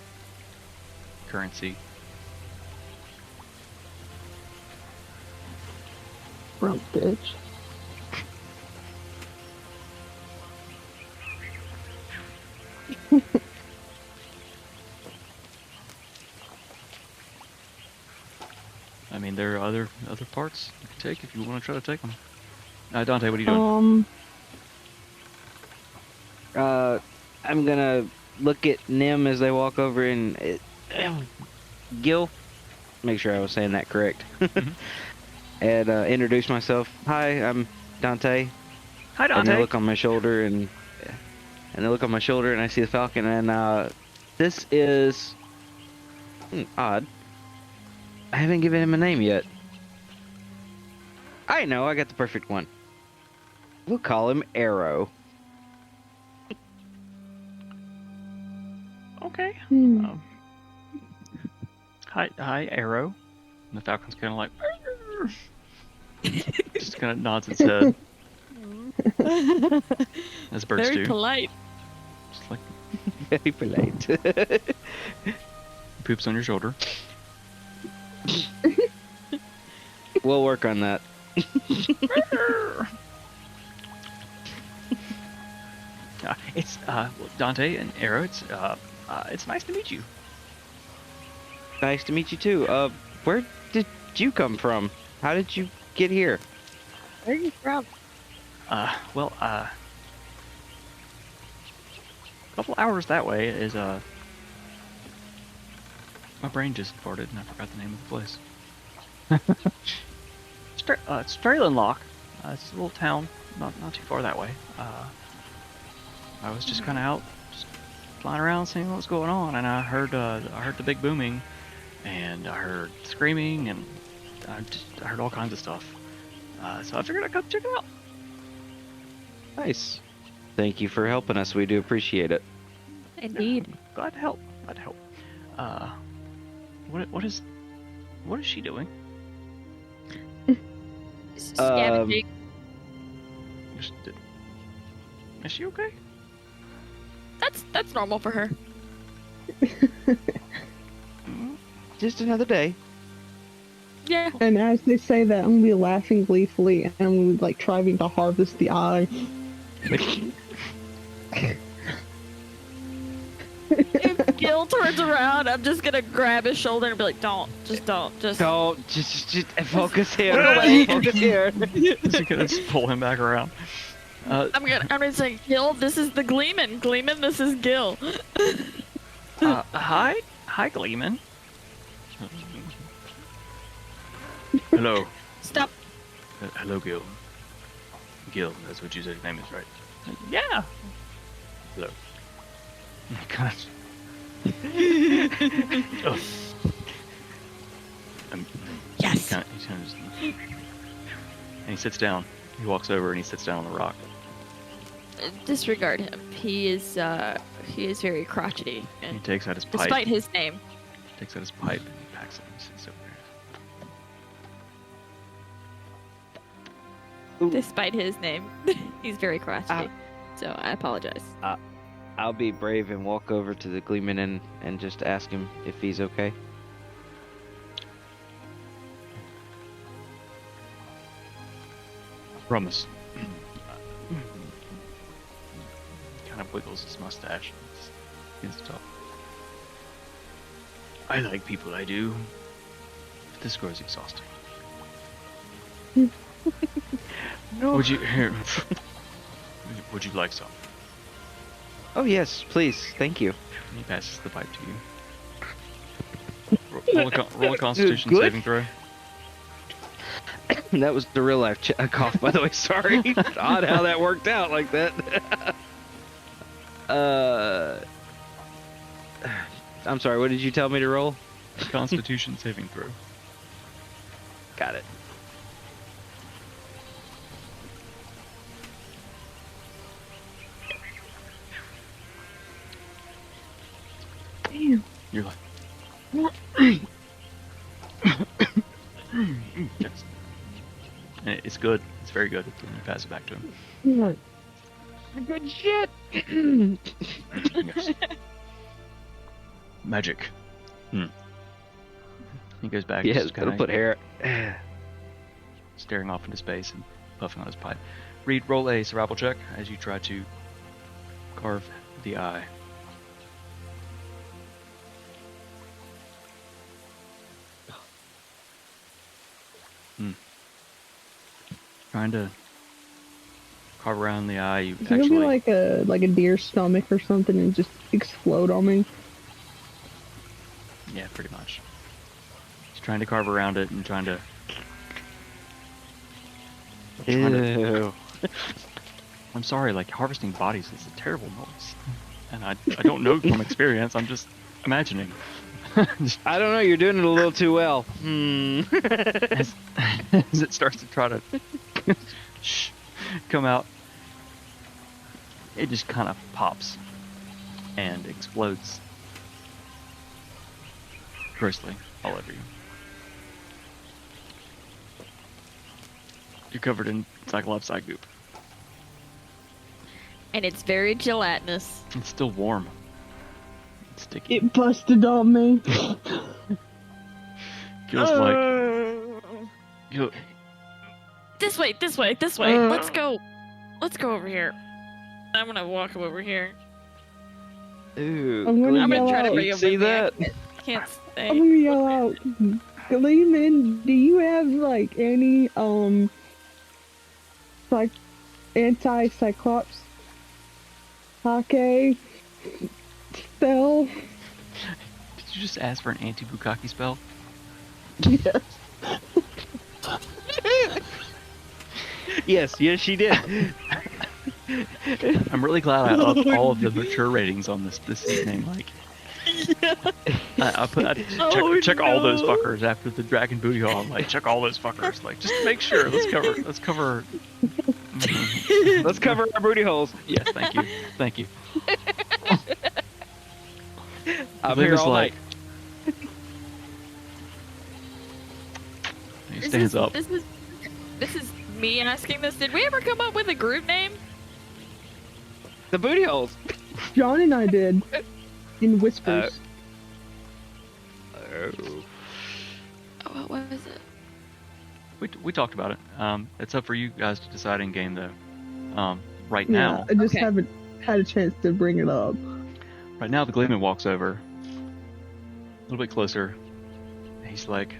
currency. Broke bitch. primitive parts you can take if you want to try to take them. Dante, what are you doing? I'm gonna look at Nim as they walk over and Gil, make sure I was saying that correct, and introduce myself. Hi, I'm Dante. Hi, And Dante. they look on my shoulder and I see the falcon and this is odd. I haven't given him a name yet. I know, I got the perfect one. We'll call him Arrow. Okay. Hmm. Hi, Arrow. And the falcon's kind of like, just kind of nods its head, as birds Very do. polite. Just like Very polite. poops on your shoulder. We'll work on that. It's Dante and Arrow. It's nice to meet you. Nice to meet you too. Where did you come from? How did you get here? Where are you from? Well, a couple hours that way is my brain just farted and I forgot the name of the place. Stralenloch. It's a little town, not too far that way. I was just kind of out, just flying around, seeing what was going on, and I heard the big booming, and I heard screaming, and I heard all kinds of stuff. So I figured I'd come check it out. Nice. Thank you for helping us. We do appreciate it. Indeed. Glad to help. What is she doing? Scavenging. Is she okay? That's normal for her. Just another day. Yeah. And as they say that, I'm gonna be laughing gleefully, and I'm gonna be, like, trying to harvest the eye. If Gil turns around, I'm just gonna grab his shoulder and be like, don't, just Focus here. Focus here. Just gonna pull him back around. I'm gonna say, Gil, this is the Gleeman. Gleeman, this is Gil. Hi, Gleeman. Hello. Stop. Hello, Gil. Gil, that's what you said your name is, right? Yeah. Hello. Oh my gosh. Oh. Yes. He's kinda just, and he sits down. He walks over and he sits down on the rock. Disregard him. He is very crotchety. He And takes out his pipe. despite his name. Takes out his pipe and he packs it and sits over there. Despite his name, he's very crotchety. So I apologize. I'll be brave and walk over to the Gleeman and just ask him if he's okay. Promise. Kind of wiggles his mustache and begins to talk. I like people, I do. But this grows exhausting. No. Would you like some? Oh yes, please. Thank you. And he passes the pipe to you. Roll a Constitution Good. saving throw. That was the real life cough, by the way. Sorry. Odd how that worked out like that. I'm sorry. What did you tell me to roll? Constitution saving throw. Got it. Damn. You're like. Yes. And it's good. It's very good. When you pass it back to him. Yeah. Good shit. Yes. Magic. He goes back. Yes, just that'll kinda put hair. staring off into space and puffing on his pipe. Reed, roll a survival check as you try to carve the eye. Trying to carve around the eye. You Is it gonna be actually, like a deer stomach or something and just explode on me? yeah, pretty much. Just trying to carve around it and trying to. Ew. I'm sorry, like harvesting bodies is a terrible noise, and I don't know from experience. I'm just imagining. I don't know. You're doing it a little too well. as, as it starts to try to come out, it just kind of pops and explodes grossly all over you. You're covered in Cyclops eye goop. And it's very gelatinous. It's still warm. It's sticky. It busted on me. Feels like you. This way, this way, this way. Let's go. Let's go over here. I'm gonna walk over here. Ooh. I'm gonna I'm gonna yell try to out. bring You him see with me. that? I can't stay. I'm gonna yell out. Gleeman, do you have like any like anti-cyclops hake spell? Did you just ask for an anti-Bukaki spell? Yes. Yes, she did. I'm really glad I upped all of the mature ratings on this evening. Like, I check all those fuckers after the dragon booty hole. I'm like, check all those fuckers. Like, just to make sure. Let's cover. Let's cover our booty holes. Yes, thank you. I'm Thing here is, all like, night. He stands up. This is me asking this. Did we ever come up with a group name? The booty holes. John and I did in whispers. Oh, what was it? We talked about it. It's up for you guys to decide in game though. Right Yeah, now, I just Okay. haven't had a chance to bring it up. right now the Gleeman walks over a little bit closer. He's like,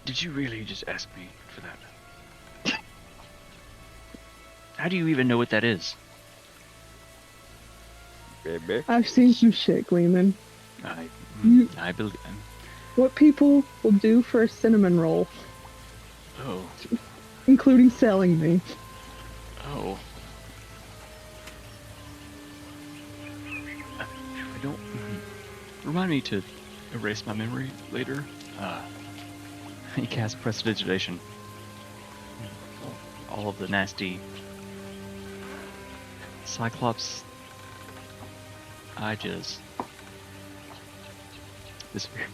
"Did you really just ask me for that? How do you even know what that is?" I've seen some shit, Gleeman. I believe. What people will do for a cinnamon roll, Oh, including selling me. oh. I don't. Remind me to erase my memory later. He casts prestidigitation. All of the nasty Cyclops eye jizz disappears.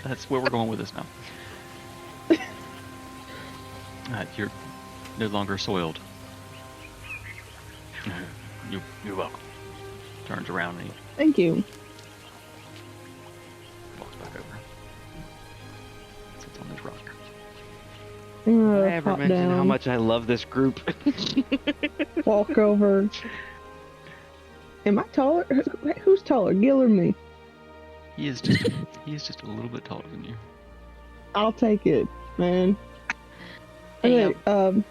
That's where we're going with this now. You're no longer soiled. You're welcome. Turns around and he Thank you. walks back over. Sits on his rocker. I ever Pop mentioned how down, much I love this group? walk over. Am I taller? Who's taller, Gil or me? He is just a little bit taller than you. I'll take it, man. Damn. Okay,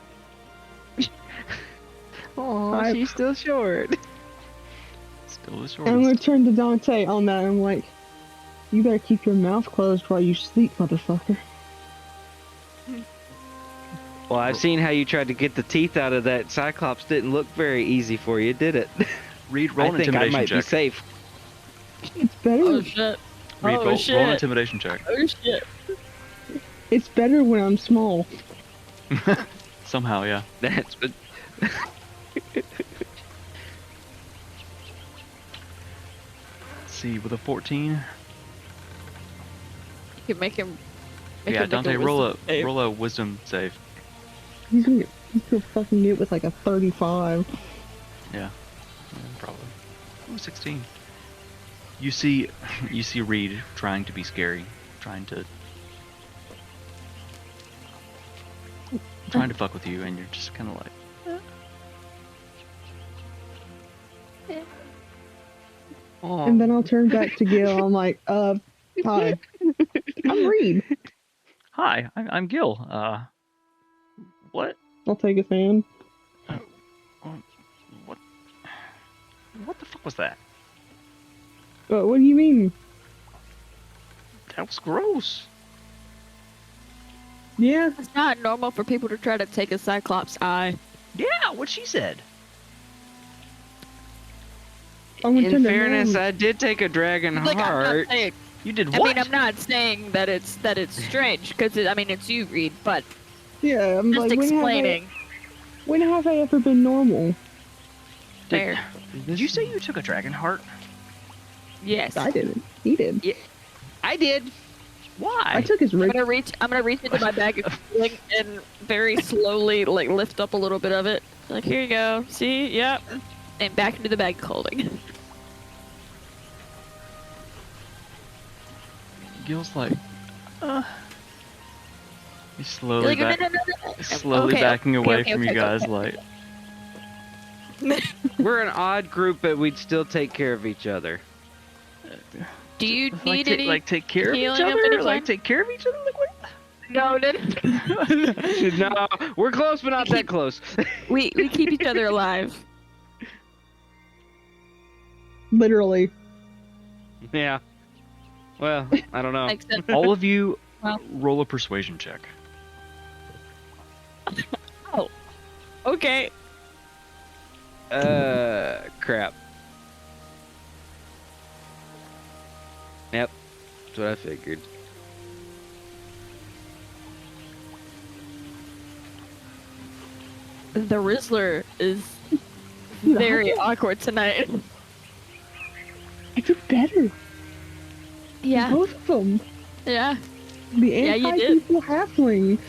Oh, she's still short. Still the I'm shortest. gonna turn to Dante on that. I'm like, you better keep your mouth closed while you sleep, motherfucker. Well, I've seen how you tried to get the teeth out of that Cyclops. Didn't look very easy for you, did it? Reed, roll I an think I intimidation might be check. safe. It's better. Oh shit. Reed, Oh, roll an shit. intimidation check. Oh shit. It's better when I'm small. Somehow, yeah. That's Let's see, with a 14. You can make him. Yeah, Dante, roll save. a wisdom save. He's gonna fucking get with like a 35. Yeah, probably. Ooh, 16. You see Reed trying to be scary, trying to fuck with you, and you're just kind of like, And then I'll turn back to Gil. I'm like, hi. I'm Reed. Hi, I'm Gil. What? I'll take his hand. What? What the fuck was that? What do you mean? That was gross. Yeah, It's not normal for people to try to take a Cyclops eye. Yeah, what she said. I'm gonna In turn fairness, around. I did take a dragon Like, I'm not heart. saying, You did I what? mean, I'm not saying that it's strange, because I mean, it's you, Reed, but Yeah, I'm just like, explaining. when have I ever been normal? Fair. Did you say you took a dragon heart? Yes. I didn't. He did. I did. Why? I took his I'm rig. gonna reach into my bag of feeling and very slowly like lift up a little bit of it. Like, here you go. See? Yep. And back into the bag of holding. Gil's like, he's slowly You're like, back, no. slowly Okay, backing away okay, from you okay. guys. Like, We're an odd group, but we'd still take care of each other. Do you like, need any? take care of each healing of other? any Like, kind? take care of each other? Like, what? No. No, we're close, but not that close. We keep each other alive. Literally. Yeah. Well, I don't know. Makes sense. All of you, Well. roll a persuasion check. Okay. Crap. Yep, that's what I figured. The Rizzler is very awkward tonight. I did better. Yeah. Both of them. Yeah. The Yeah, you did. anti-people halfling. You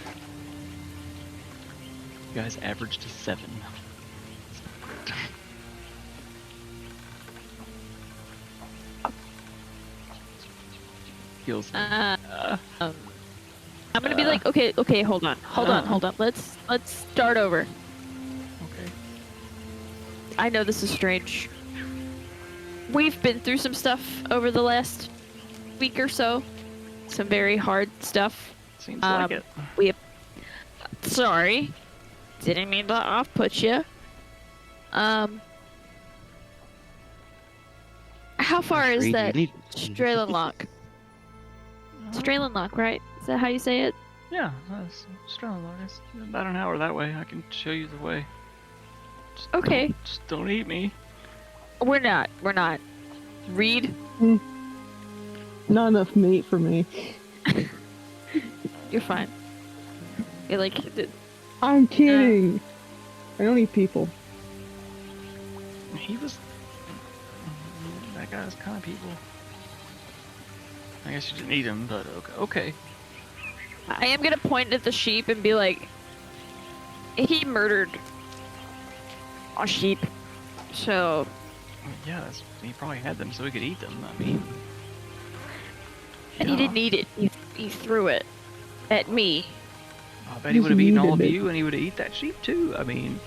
guys averaged a 7. Gil's I'm gonna be like, okay, hold on. Let's start over. okay. I know this is strange. We've been through some stuff over the last week or so. Some very hard stuff. Seems like it. Sorry. Didn't mean to off-put you. How far is Reed, that you need- Stralenloch? Stralenloch, right? Is that how you say it? Yeah, that's Stralenloch. It's about an hour that way. I can show you the way. Just Okay. just don't eat me. We're not. Reed, Not enough meat for me. you're fine. You're like, I'm kidding. I don't eat people. He was. That guy's kind of people. I guess you didn't eat him, but okay. I am gonna point at the sheep and be like, he murdered a sheep. So, Yeah, he probably had them so he could eat them. I mean. and he didn't eat it. He threw it at me. I bet he would have eaten all of needed it. you, and he would have eaten that sheep too. I mean.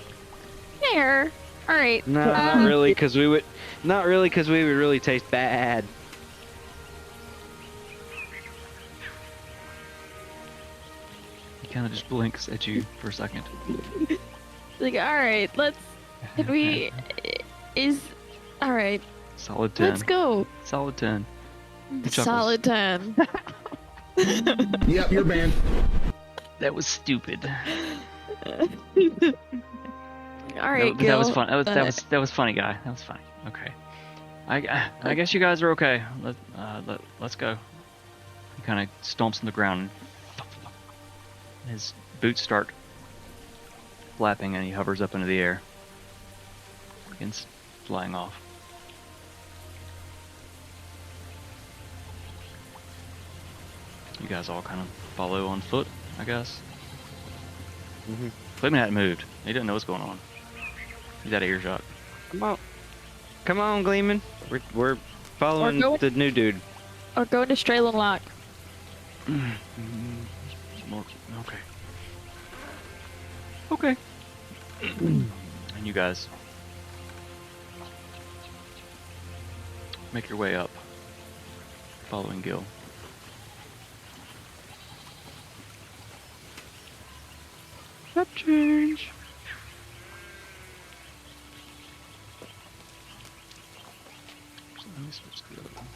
There. All right. No, not really, because we would. Not really, because we would really taste bad. He kind of just blinks at you for a second. Like, all right. Can we? All right. Solid 10. Let's go. Solid 10. He chuckles. Solid 10. Yep, you're banned. That was stupid. All right, Gil. That was fun. That was funny, guy. That was funny. Okay. I guess you guys are okay. Let's go. He kind of stomps on the ground. And his boots start flapping, and he hovers up into the air. Begins flying off. You guys all kind of follow on foot, I guess. Mm-hmm. Gleeman hadn't moved. He didn't know what's going on. He's out of earshot. Come on, Gleeman. We're following Or go- the new dude. Or go to Stralenloch. More, okay. Okay. And you guys make your way up, following Gil. Change. Let me switch to the other one.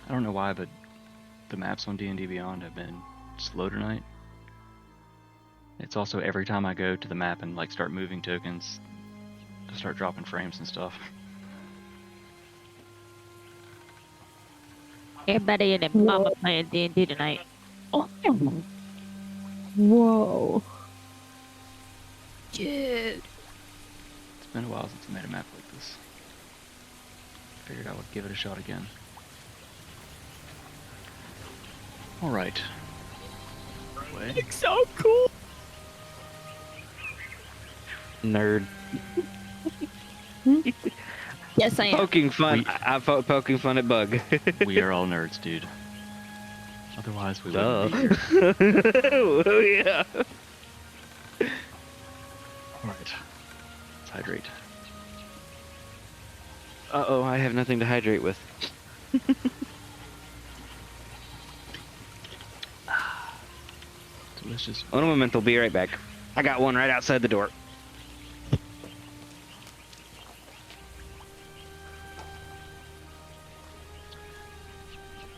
I don't know why, but the maps on D&D Beyond have been slow tonight. It's also every time I go to the map and like start moving tokens, I start dropping frames and stuff. Everybody and their mama playing D&D tonight. Oh. Whoa. Dude. It's been a while since I made a map like this. Figured I would give it a shot again. Alright. It's so cool. Nerd. Yes, I am. Poking fun. I felt poking fun at Bug. We are all nerds, dude. Otherwise, we Duh. wouldn't be here. Oh yeah. Alright. Let's hydrate. Uh-oh, I have nothing to hydrate with. Delicious. One moment, I'll be right back. I got one right outside the door.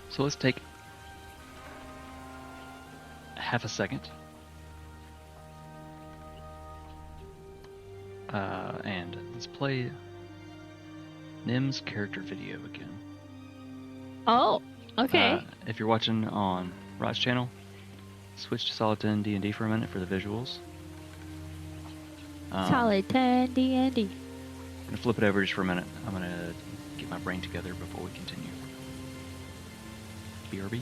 So let's take half a second. And let's play Nim's character video again. Oh, okay. If you're watching on Rod's channel, switch to Solid 10 D&D for a minute for the visuals. Solid 10 D&D. I'm gonna flip it over just for a minute. I'm gonna get my brain together before we continue. BRB.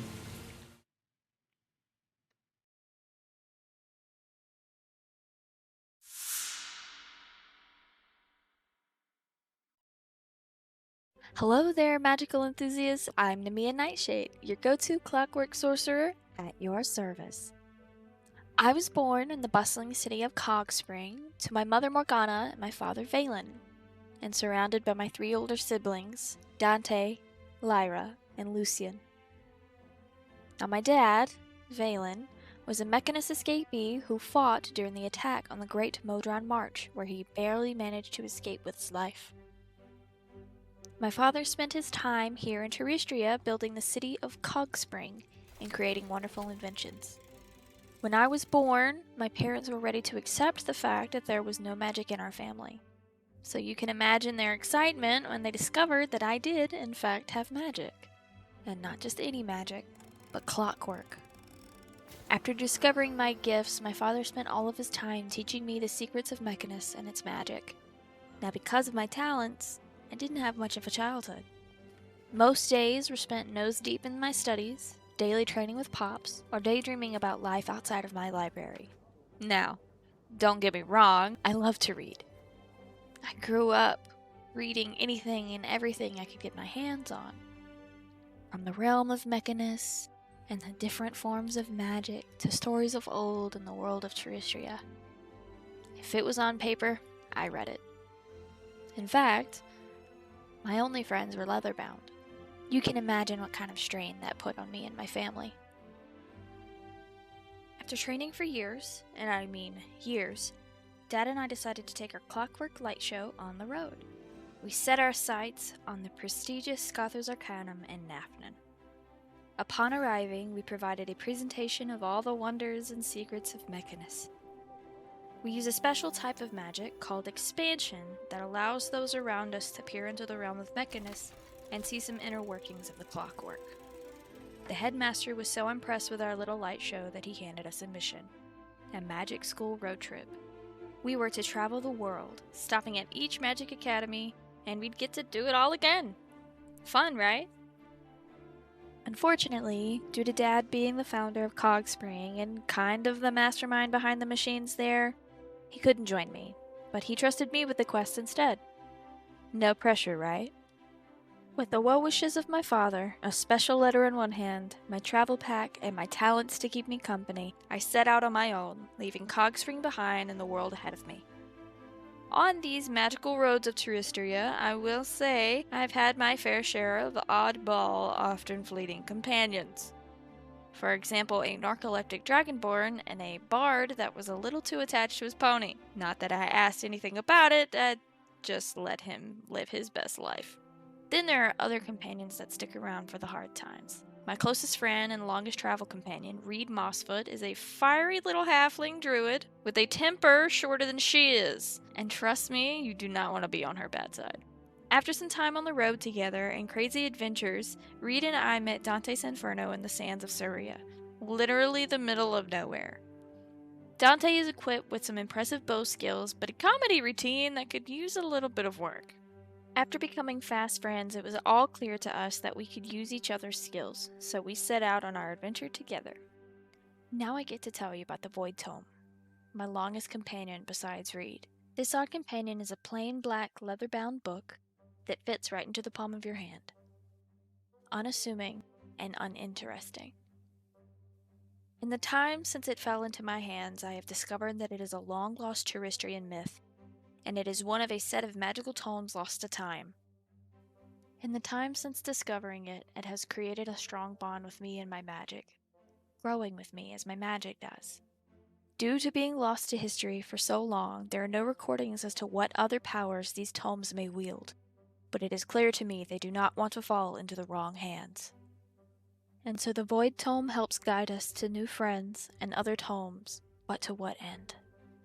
Hello there, magical enthusiasts. I'm Nemia Nightshade, your go-to clockwork sorcerer at your service. I was born in the bustling city of Cogspring to my mother Morgana and my father Valen, and surrounded by my 3 older siblings, Dante, Lyra, and Lucian. Now my dad, Valen, was a Mechanist escapee who fought during the attack on the Great Modron March, where he barely managed to escape with his life. My father spent his time here in Terrestria building the city of Cogspring and creating wonderful inventions. When I was born, my parents were ready to accept the fact that there was no magic in our family. So you can imagine their excitement when they discovered that I did, in fact, have magic. And not just any magic, but clockwork. After discovering my gifts, my father spent all of his time teaching me the secrets of Mechanus and its magic. Now because of my talents, I didn't have much of a childhood. Most days were spent nose deep in my studies, daily training with Pops, or daydreaming about life outside of my library. Now, don't get me wrong, I love to read. I grew up reading anything and everything I could get my hands on. From the realm of Mechanus and the different forms of magic to stories of old in the world of Terrestria. If it was on paper, I read it. In fact, my only friends were leather-bound. You can imagine what kind of strain that put on me and my family. After training for years, and I mean years, Dad and I decided to take our Clockwork Light Show on the road. We set our sights on the prestigious Scothers Arcanum in Nafnan. Upon arriving, we provided a presentation of all the wonders and secrets of Mechanus. We use a special type of magic called expansion that allows those around us to peer into the realm of Mechanus and see some inner workings of the clockwork. The headmaster was so impressed with our little light show that he handed us a mission, a magic school road trip. We were to travel the world, stopping at each magic academy, and we'd get to do it all again. Fun, right? Unfortunately, due to Dad being the founder of Cogspring and kind of the mastermind behind the machines there, he couldn't join me, but he trusted me with the quest instead. No pressure, right? With the well wishes of my father, a special letter in one hand, my travel pack, and my talents to keep me company, I set out on my own, leaving Cogspring behind and the world ahead of me. On these magical roads of Teristria, I will say I've had my fair share of oddball, often fleeting companions. For example, a narcoleptic dragonborn and a bard that was a little too attached to his pony. Not that I asked anything about it, I just let him live his best life. Then there are other companions that stick around for the hard times. My closest friend and longest travel companion, Reed Mossfoot, is a fiery little halfling druid with a temper shorter than she is. And trust me, you do not want to be on her bad side. After some time on the road together and crazy adventures, Reed and I met Dante's Inferno in the sands of Suria, literally the middle of nowhere. Dante is equipped with some impressive bow skills, but a comedy routine that could use a little bit of work. After becoming fast friends, it was all clear to us that we could use each other's skills, so we set out on our adventure together. Now I get to tell you about the Void Tome, my longest companion besides Reed. This odd companion is a plain black leather-bound book that fits right into the palm of your hand. Unassuming and uninteresting. In the time since it fell into my hands, I have discovered that it is a long-lost Terrestrian myth, and it is one of a set of magical tomes lost to time. In the time since discovering it, it has created a strong bond with me and my magic, growing with me as my magic does. Due to being lost to history for so long, there are no recordings as to what other powers these tomes may wield, but it is clear to me they do not want to fall into the wrong hands. And so the Void Tome helps guide us to new friends and other tomes, but to what end?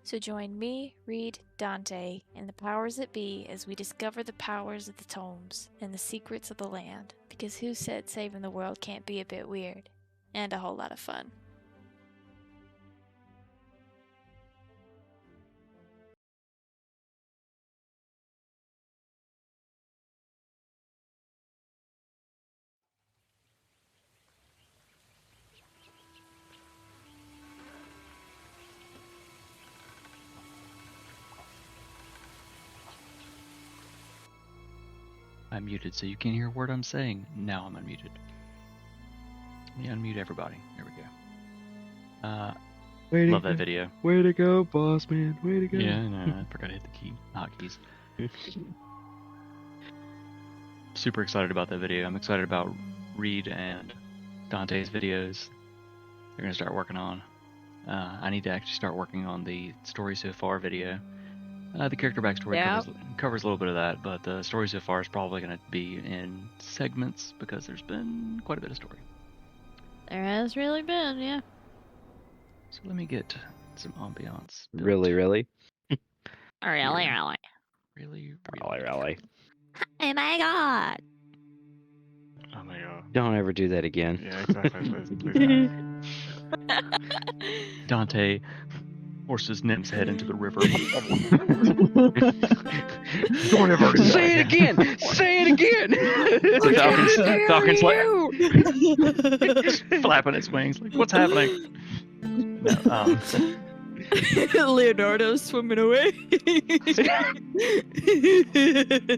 So join me, Reed, Dante, and the powers that be as we discover the powers of the tomes and the secrets of the land, because who said saving the world can't be a bit weird? And a whole lot of fun. I'm muted, so you can't hear a word I'm saying. Now I'm unmuted. Let me unmute everybody. There we go. Way to Love go. that video. Way to go, boss man. Way to go. Yeah, no, I forgot to hit the key. Hotkeys. Super excited about that video. I'm excited about Reed and Dante's videos. They're gonna start working on. I need to actually start working on the story so far video. The character backstory covers a little bit of that, but the story so far is probably going to be in segments because there's been quite a bit of story. There has really been, yeah. So let me get some ambiance. built. Really? Really. Really? Oh my god. Oh my god. Don't ever do that again. Yeah, exactly. Please Dante forces Nim's head into the river. Don't ever do that Say it again! Say it again! Falcon's like flapping its wings, like, what's happening? No, Leonardo's swimming away.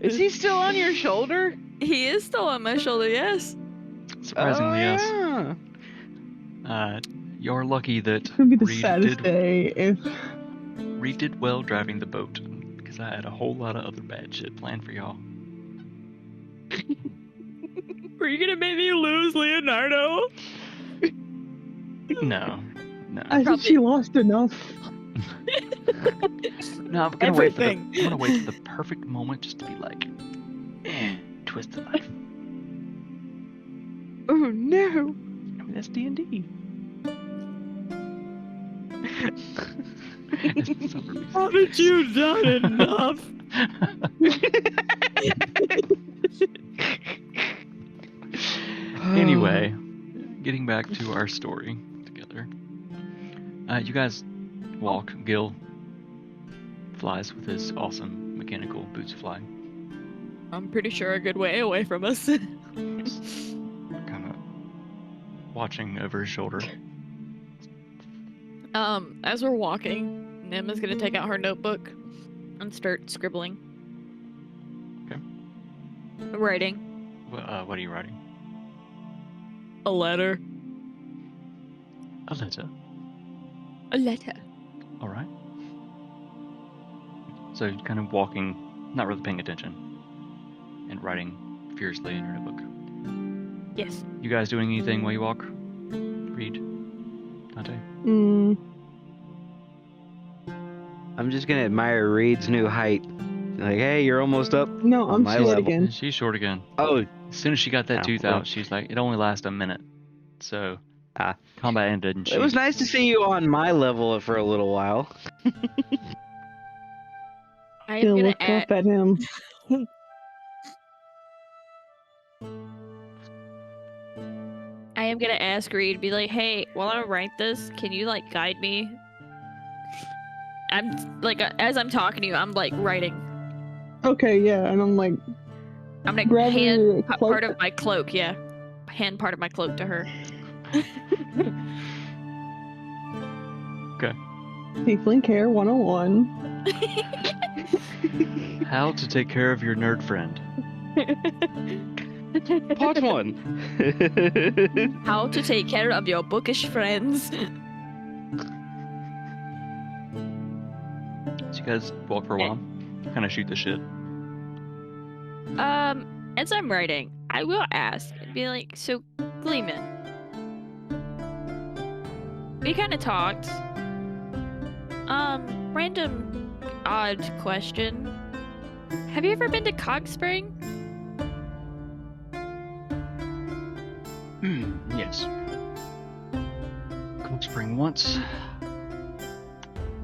Is he still on your shoulder? He is still on my shoulder, yes. surprisingly, yes. Yeah. You're lucky that It's gonna be the Reed saddest day if Reed did well driving the boat, because I had a whole lot of other bad shit planned for y'all. Were you gonna make me lose, Leonardo? No. I think she lost enough. No, I'm gonna wait for the perfect moment just to be like, twist the knife. Oh no! I mean, that's D&D. Haven't you done enough? Anyway, getting back to our story together. You guys walk. Gil flies with his awesome mechanical boots flying. I'm pretty sure a good way away from us. Kind of watching over his shoulder. As we're walking, Nim is gonna take out her notebook and start scribbling. Okay. Writing. What are you writing? A letter. A letter. A letter. All right. So kind of walking, not really paying attention, and writing furiously in your notebook. Yes. You guys doing anything while you walk? Read, Dante. I'm just gonna admire Reed's new height. Like, hey, you're almost up No, on I'm my short level. again. And she's short again. Oh, As soon as she got that Oh, tooth well. out, she's like, it only lasts a minute. So Ah. combat ended, and it was nice to see you on my level for a little while. I am Still gonna look add. up at him. I am gonna ask Reed, be like, hey, while I write this, can you like guide me? I'm like, as I'm talking to you, I'm like writing. Okay, yeah, and I'm like, I'm gonna grab hand your part cloak. of my cloak, yeah. Hand part of my cloak to her. Okay. Tiefling Care 101. How to take care of your nerd friend. Part 1. How to take care of your bookish friends. So you guys walk for a while, kind of shoot the shit. As I'm writing, I will ask and be like, so Gleeman, we kind of talked. Random odd question. Have you ever been to Cog Spring? Yes. Cold Spring once.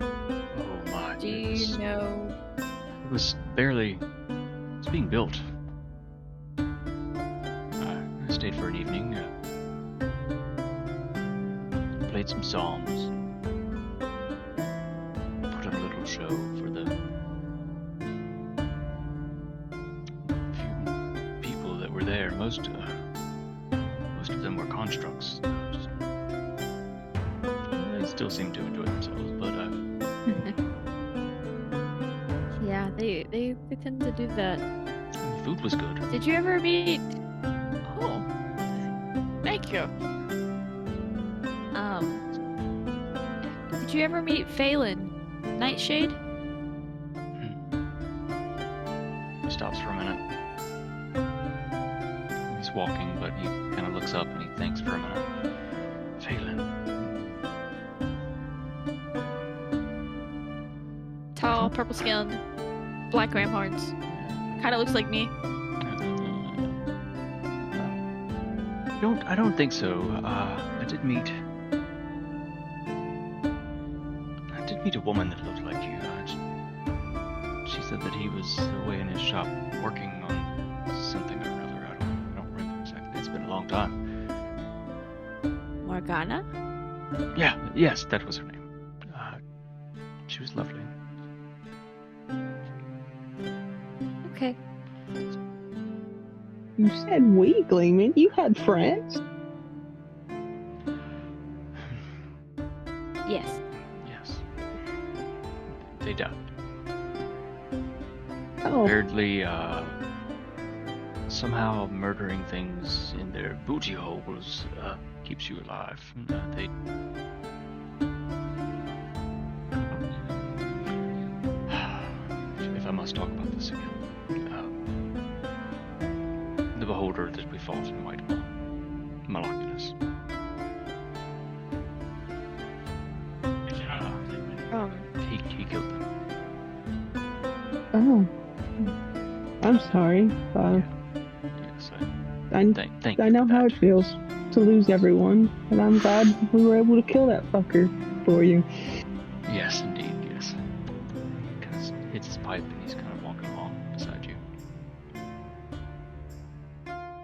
Oh my Do goodness. you know? It was barely... It's being built. I stayed for an evening. Played some psalms. Put on a little show for the few people that were there. Most of them were constructs. They still seem to enjoy themselves, but Yeah, they tend to do that. the food was good. Did you ever meet? Oh, thank you. Did you ever meet Phelan, Nightshade? He stops for a minute. He's walking, but he kind of looks up and he thinks for a minute. Phelan. Tall, purple skin, black ram horns. Kind of looks like me. I don't think so. I did meet a woman that looked like you. She said that he was away in his shop working on something or another. I don't remember exactly. It's been a long time. Morgana? Yeah, yes, that was her name. She was lovely. Okay. You said we, Gleeman. You had friends? Yes. Yes. They died. Oh, Apparently, somehow murdering things in their booty holes keeps you alive. They... If I must talk about this again. The beholder that we fought in Whitehall. Maloculus. He killed them. oh. I'm sorry. Yes, thank I you know for how that. it feels to lose everyone, and I'm glad we were able to kill that fucker for you. Yes, indeed, yes. Because hits his pipe and he's kind of walking along beside you.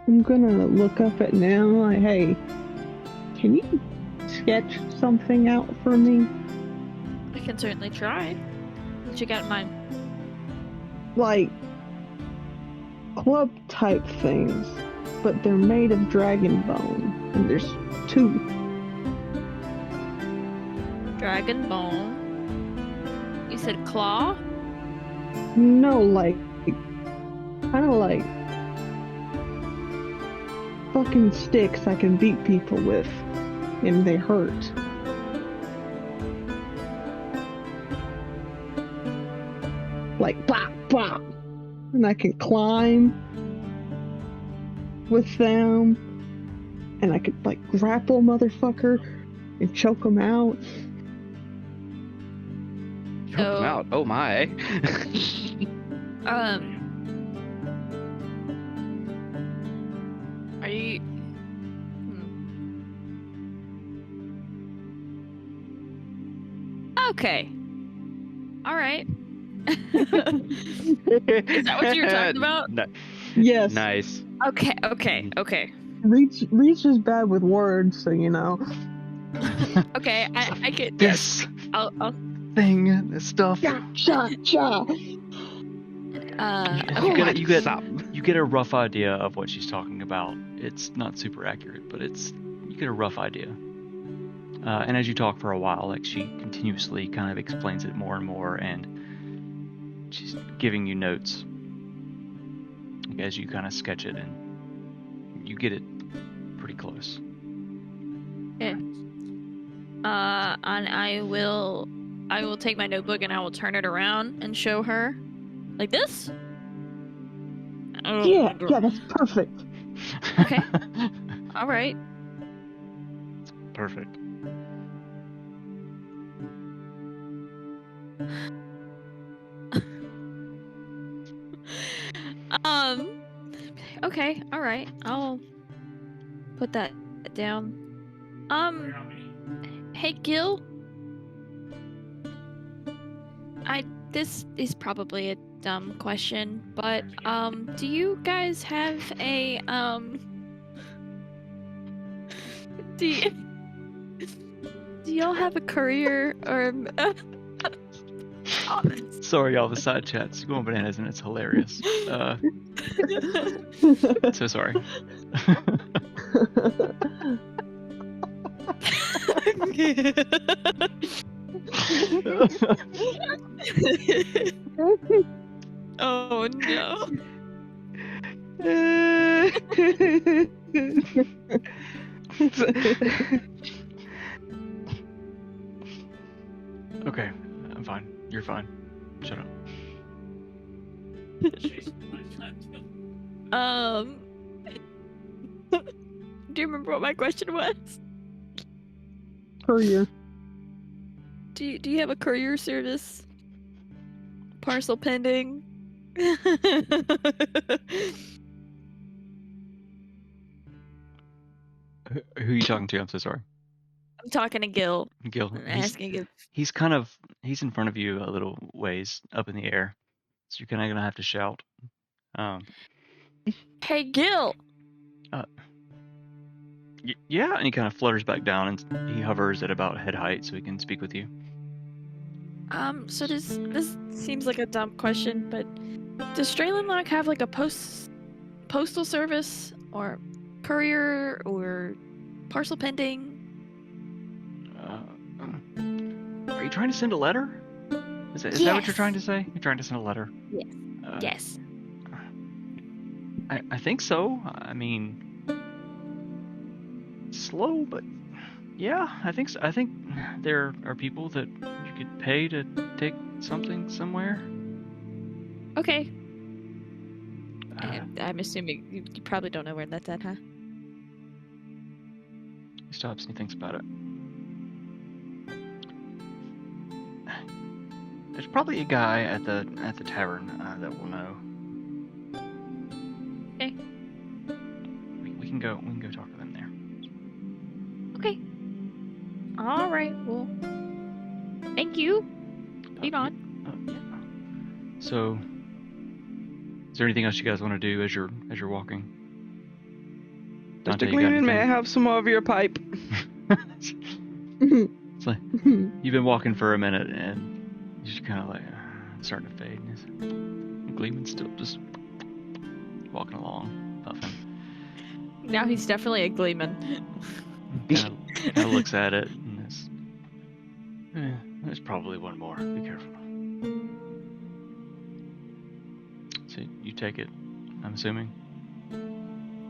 I'm gonna look up at now, like, hey, can you sketch something out for me? I can certainly try. What you got in mind? Like, club type things, but they're made of dragon bone, and there's 2. Dragon bone. You said claw? No, like, kind of like fucking sticks I can beat people with, and they hurt. like pop, pop, and I can climb with them, and I could like grapple motherfucker and choke him out. Choke him out. Oh my. Are you? Okay. All right. Is that what you were talking about? Yes. Nice. Okay. Reach is bad with words, so you know. Okay, I get this. I'll thing, this stuff. Cha. You get a rough idea of what she's talking about. It's not super accurate, but you get a rough idea. And as you talk for a while, like she continuously kind of explains it more and more, and she's giving you notes as you kind of sketch it, and you get it pretty close. Okay. And I will take my notebook and I will turn it around and show her, like this. Yeah, that's perfect. Okay. All right. Perfect. Okay. All right. I'll put that down. Hey, Gil. This is probably a dumb question, but do you guys have a do y'all have a courier or Sorry, all the side chats going bananas, and it's hilarious. So sorry. Oh no. Okay, I'm fine. You're fine. Shut up. Do you remember what my question was? Courier. Do you have a courier service? Parcel pending? Who are you talking to? I'm so sorry. I'm talking to Gil. Gil. I'm asking if He's in front of you a little ways up in the air, so you're kind of gonna have to shout. Hey, Gil. Yeah, and he kind of flutters back down, and he hovers at about head height so he can speak with you. So this seems like a dumb question, but does Stralenloch have like a postal service or courier or parcel pending? Are you trying to send a letter? Is that what you're trying to say? You're trying to send a letter? Yes. Yes. I think so. I mean, slow, but yeah, I think so. I think there are people that you could pay to take something somewhere. Okay. I'm assuming you probably don't know where that's at, huh? He stops and he thinks about it. There's probably a guy at the tavern that will know. Okay. We can go talk to them there. Okay. All right. Well, thank you. Lead on. Yeah. So, is there anything else you guys want to do as you're walking? Dante, Mr. Gleeman, may I have some more of your pipe? It's like, you've been walking for a minute and you're just kind of like it's starting to fade. And Gleeman's still just walking along, puffing. Now he's definitely a Gleeman. Kind of looks at it and there's probably one more. Be careful. So you take it, I'm assuming.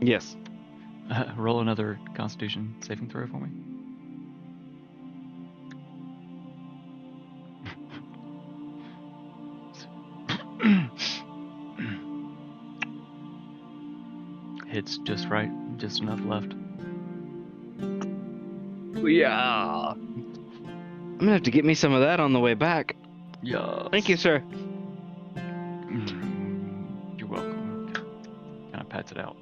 Yes. Roll another Constitution saving throw for me. hits just right, just enough left. Yeah. I'm gonna have to get me some of that on the way back. Yeah. Thank you, sir. You're welcome. Kind of pats it out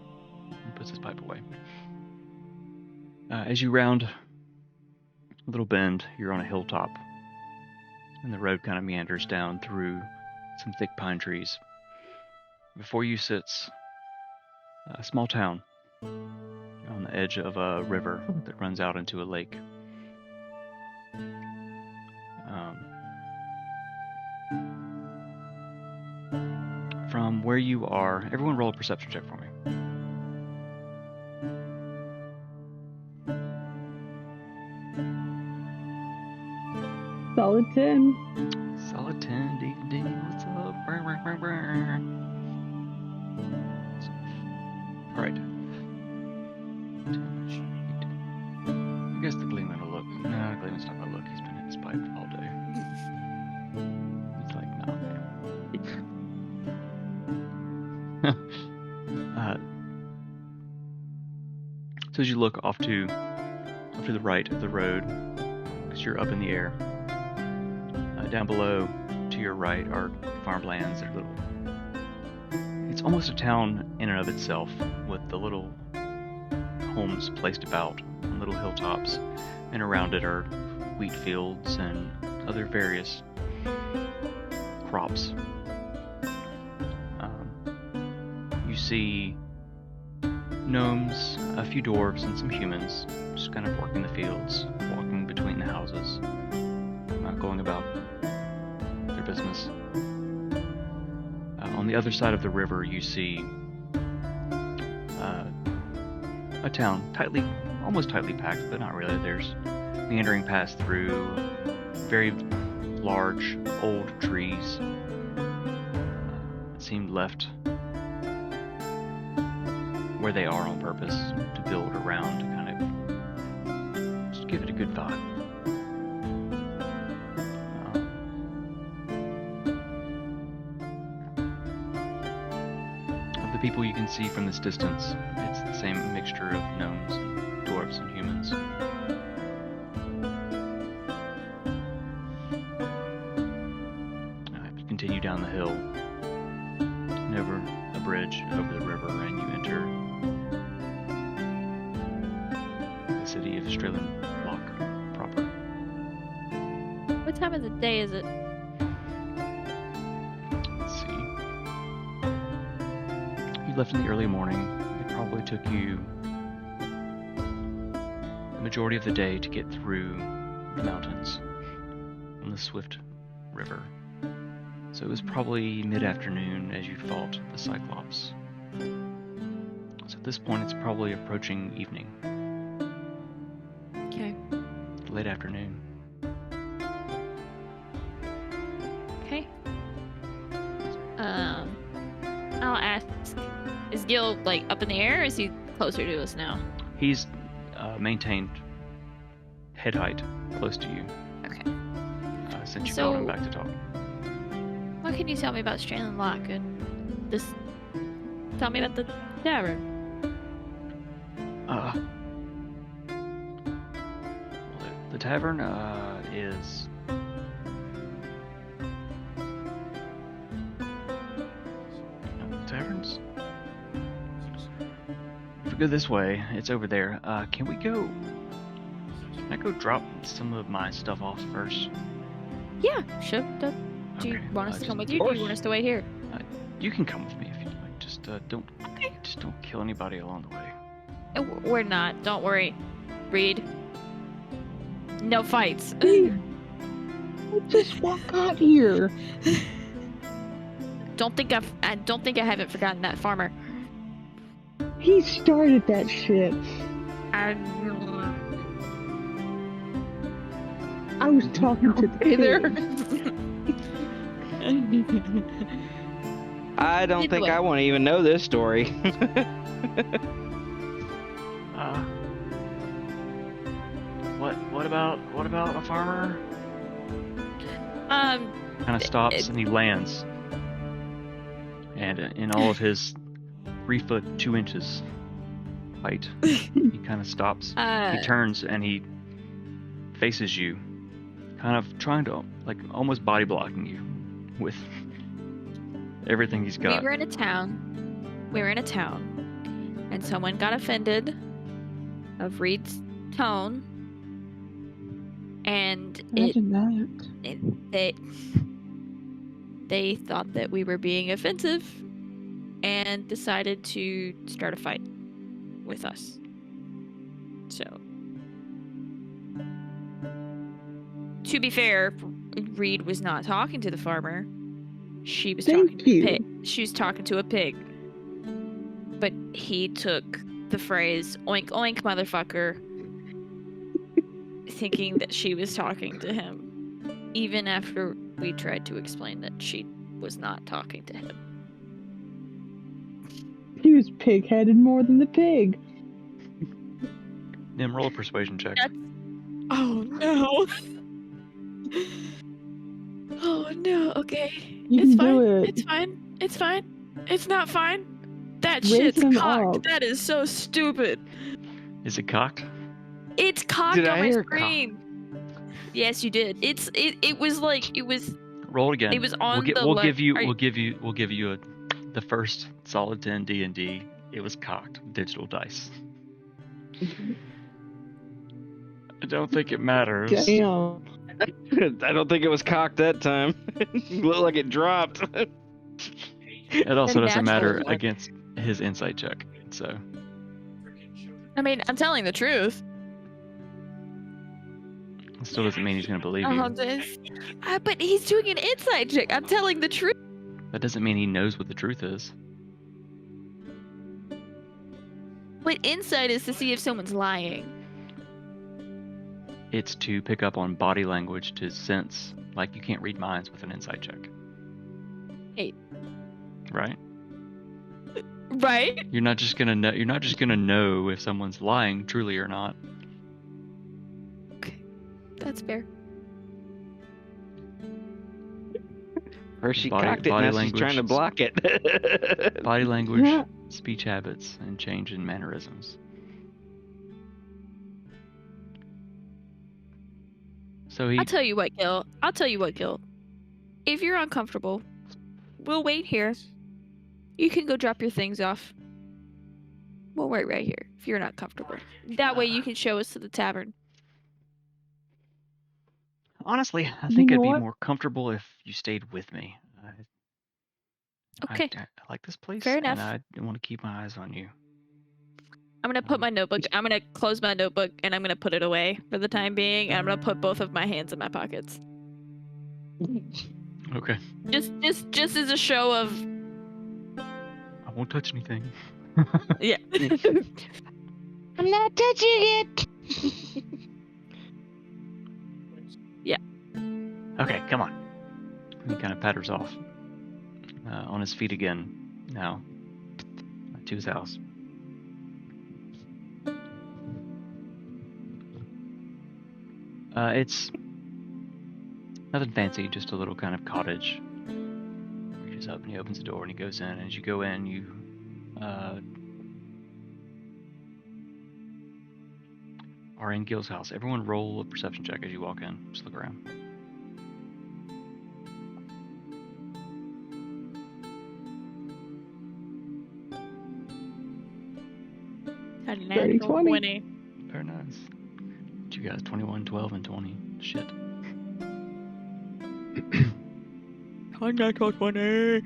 and puts his pipe away. As you round a little bend, you're on a hilltop, and the road kind of meanders down through some thick pine trees. Before you sits a small town on the edge of a river that runs out into a lake. From where you are, everyone roll a perception check for me. Solid 10. Solid 10, D&D, what's up? Brr, brr, brr, brr. Alright. I guess the Gleeman will look. No, Gleeman's not gonna look. He's been in his pipe all day. He's like, nah, man. So as you look off to the right of the road, because you're up in the air, down below to your right are farmlands. They're little. It's almost a town in and of itself, with the little homes placed about on little hilltops, and around it are wheat fields and other various crops. You see gnomes, a few dwarves, and some humans just kind of working the fields, walking between the houses, going about their business. On the other side of the river, you see a town, almost tightly packed, but not really. There's meandering paths through very large, old trees that seemed left where they are on purpose to build around, to kind of just give it a good vibe. Of the people you can see from this distance, it's the same mixture of gnomes and dwarves and humans. You continue down the hill and over a bridge over the river, and you enter the city of Stralenloch proper. What time of the day is it? Let's see. You left in the early morning. It probably took you the majority of the day to get through the mountains on the swift river. So it was probably mid-afternoon as you fought the Cyclops. So at this point, it's probably approaching evening. Okay. Late afternoon. Okay. I'll ask, is Gil, like, up in the air, or is he closer to us now? He's maintained head height close to you. Okay. Since you So- called him back to talk. What can you tell me about Stralenloch and this? Tell me about the tavern. Well, the tavern is taverns. If we go this way, it's over there. Can we go? Can I go drop some of my stuff off first? Yeah, sure. Do you Okay, want us to just- come with of you? Do course. you want us to wait here? You can come with me if you'd like. Just don't kill anybody along the way. We're not. Don't worry. Reed. No fights. I just got here. I don't think I haven't forgotten that farmer. He started that shit. I was talking to the kid. I don't Either think way. I want to even know this story. What about a farmer? Um, Kind of stops and he lands, and in all of his 3 foot 2 inches, fight. He kind of stops. He turns and he faces you, kind of trying to, like, almost body blocking you with everything he's got. We were in a town, and someone got offended of Reed's tone, and they thought that we were being offensive and decided to start a fight with us. So, to be fair, Reed was not talking to the farmer. She was talking to a pig. She was talking to a pig. But he took the phrase "oink oink, motherfucker," thinking that she was talking to him, even after we tried to explain that she was not talking to him. He was pig-headed more than the pig. Nim, roll a persuasion check. Oh no. Oh no, okay. You can do it. It's fine. It's fine. It's not fine. That Raise shit's them cocked. up. That is so stupid. Is it cocked? It's cocked Did on I my hear screen. Yes, you did. It was like it was Roll again. It was on the we'll left- give you are we'll give you the first solid 10 D&D. It was cocked digital dice. I don't think it matters. Damn. I don't think it was cocked that time. It looked like it dropped. It also The doesn't natural matter one. against his insight check. So I mean, I'm telling the truth. it still doesn't mean he's going to believe you. But he's doing an inside check. I'm telling the truth. That doesn't mean he knows what the truth is. But insight is to see if someone's lying. It's to pick up on body language to sense, like, you can't read minds with an insight check. Hey. Right? Right? You're not just gonna know. You're not just gonna know if someone's lying truly or not. Okay. That's fair. Or she Body- cocked it, body now she's trying to language. block it. Body language, Yeah. speech habits, and change in mannerisms. So he I'll tell you what, Gil. If you're uncomfortable, we'll wait here. You can go drop your things off. We'll wait right here if you're not comfortable. That way you can show us to the tavern. honestly, I You think know I'd be what? more comfortable if you stayed with me. Okay. I like this place, Fair enough. and I want to keep my eyes on you. I'm gonna put my notebook. I'm gonna close my notebook and I'm gonna put it away for the time being. And I'm gonna put both of my hands in my pockets, Okay. just as a show of I won't touch anything. yeah. I'm not touching it. Okay, come on. He kind of patters off. On his feet again, now. To his house. It's nothing fancy, just a little kind of cottage. He reaches up and he opens the door and he goes in. And as you go in, you are in Gil's house. Everyone roll a perception check as you walk in. Just look around. A Dirty natural 20. 20. Very nice. But you guys, 21, 12, and 20. Shit. A natural 20.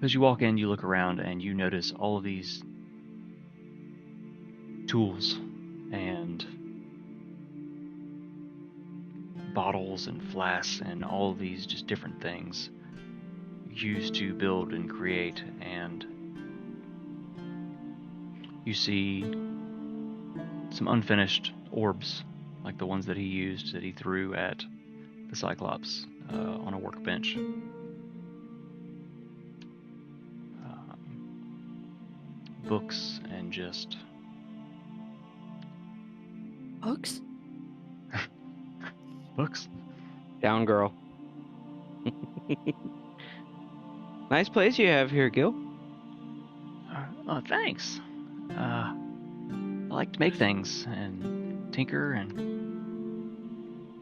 As you walk in, you look around and you notice all of these tools and bottles and flasks and all of these just different things used to build and create, and you see some unfinished orbs like the ones that he used that he threw at the Cyclops on a workbench. Books and just Books? books. Down, girl. Nice place you have here, Gil. Oh, thanks. like to make things and tinker and.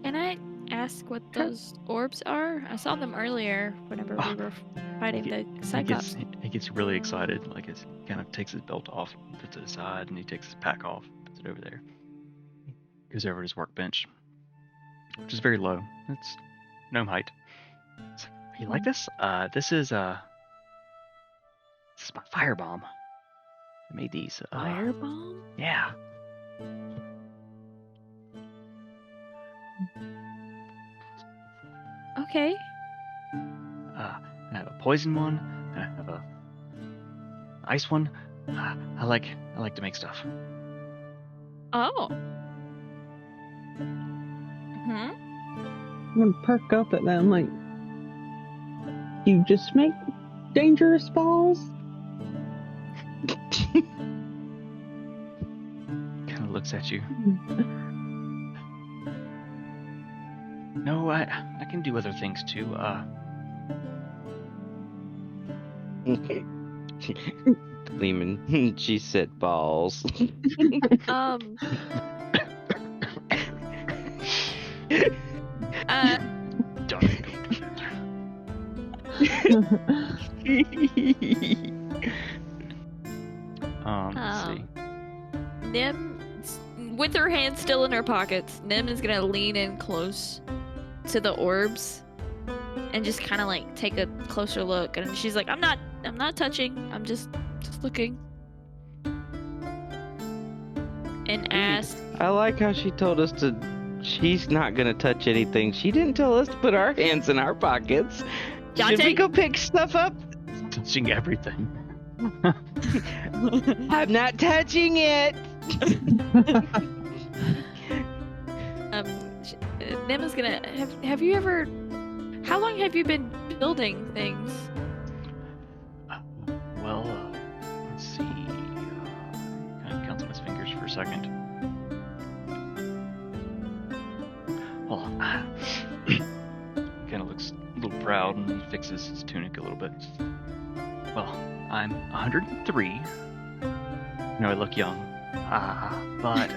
Can I ask what those orbs are? I saw them earlier whenever we were fighting the Cyclops. He gets really excited. Like he kind of takes his belt off, puts it aside, and he takes his pack off, puts it over there. Goes over to his workbench, which is very low. It's gnome height. So, you like this? This is my firebomb. I made these. Firebomb? Yeah. Okay. I have a poison one. I have a ice one. I like to make stuff. Oh. I'm gonna perk up at that. I'm like, you just make dangerous balls? Kind of looks at you. No, I can do other things too. Gleeman, she said balls. Don't. Let's see. Nim, with her hands still in her pockets, Nim is gonna lean in close to the orbs and just kind of like take a closer look. And she's like, I'm not touching. I'm just looking. And ask. I like how she told us she's not gonna touch anything. She didn't tell us to put our hands in our pockets. Dante? Should we go pick stuff up? Touching everything. I'm not touching it. Nim is gonna have you ever? How long have you been building things? Well, let's see. Kind of counts on his fingers for a second. Well, kind of looks a little proud and he fixes his tunic a little bit. Well, I'm 103. No, I look young. But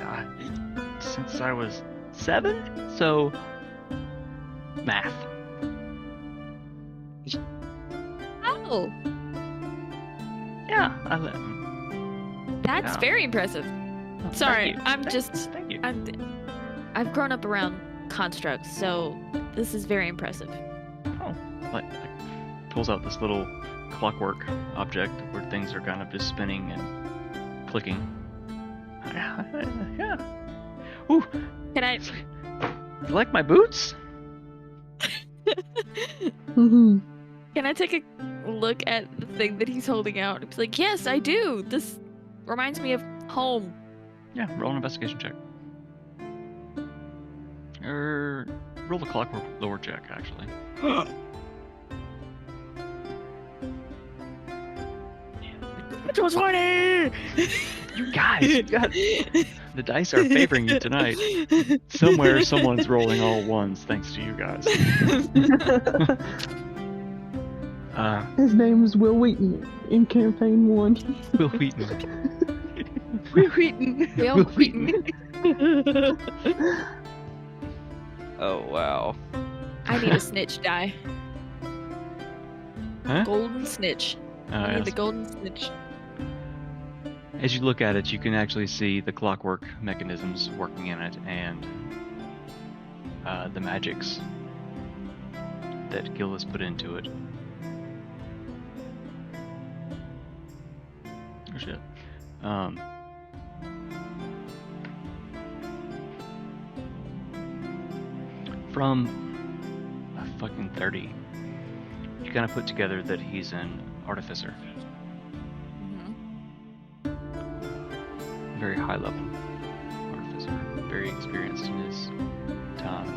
since I was 7, so math. Oh, Yeah, that's Yeah. very impressive. Oh, Sorry, thank you. Thank you. I've grown up around constructs, so this is very impressive. Oh, like pulls out this little clockwork object where things are kind of just spinning and clicking. Yeah. Ooh, Can I? you like my boots? Mhm. Can I take a look at the thing that he's holding out? It's like, yes, I do. This reminds me of home. Yeah, roll an investigation check. Or roll the clockwork lower check, actually. It was 20! You guys, the dice are favoring you tonight. Somewhere, someone's rolling all ones, thanks to you guys. His name is Will Wheaton in campaign 1. Will Wheaton. Will Wheaton. Will Wheaton. Oh wow. I need a snitch die. Huh? Golden snitch. I need Yes. the golden snitch. As you look at it, you can actually see the clockwork mechanisms working in it and the magics that Gil has put into it. Oh shit. From a fucking 30, you kind of put together that he's an artificer. Very high level artificer, very experienced in his time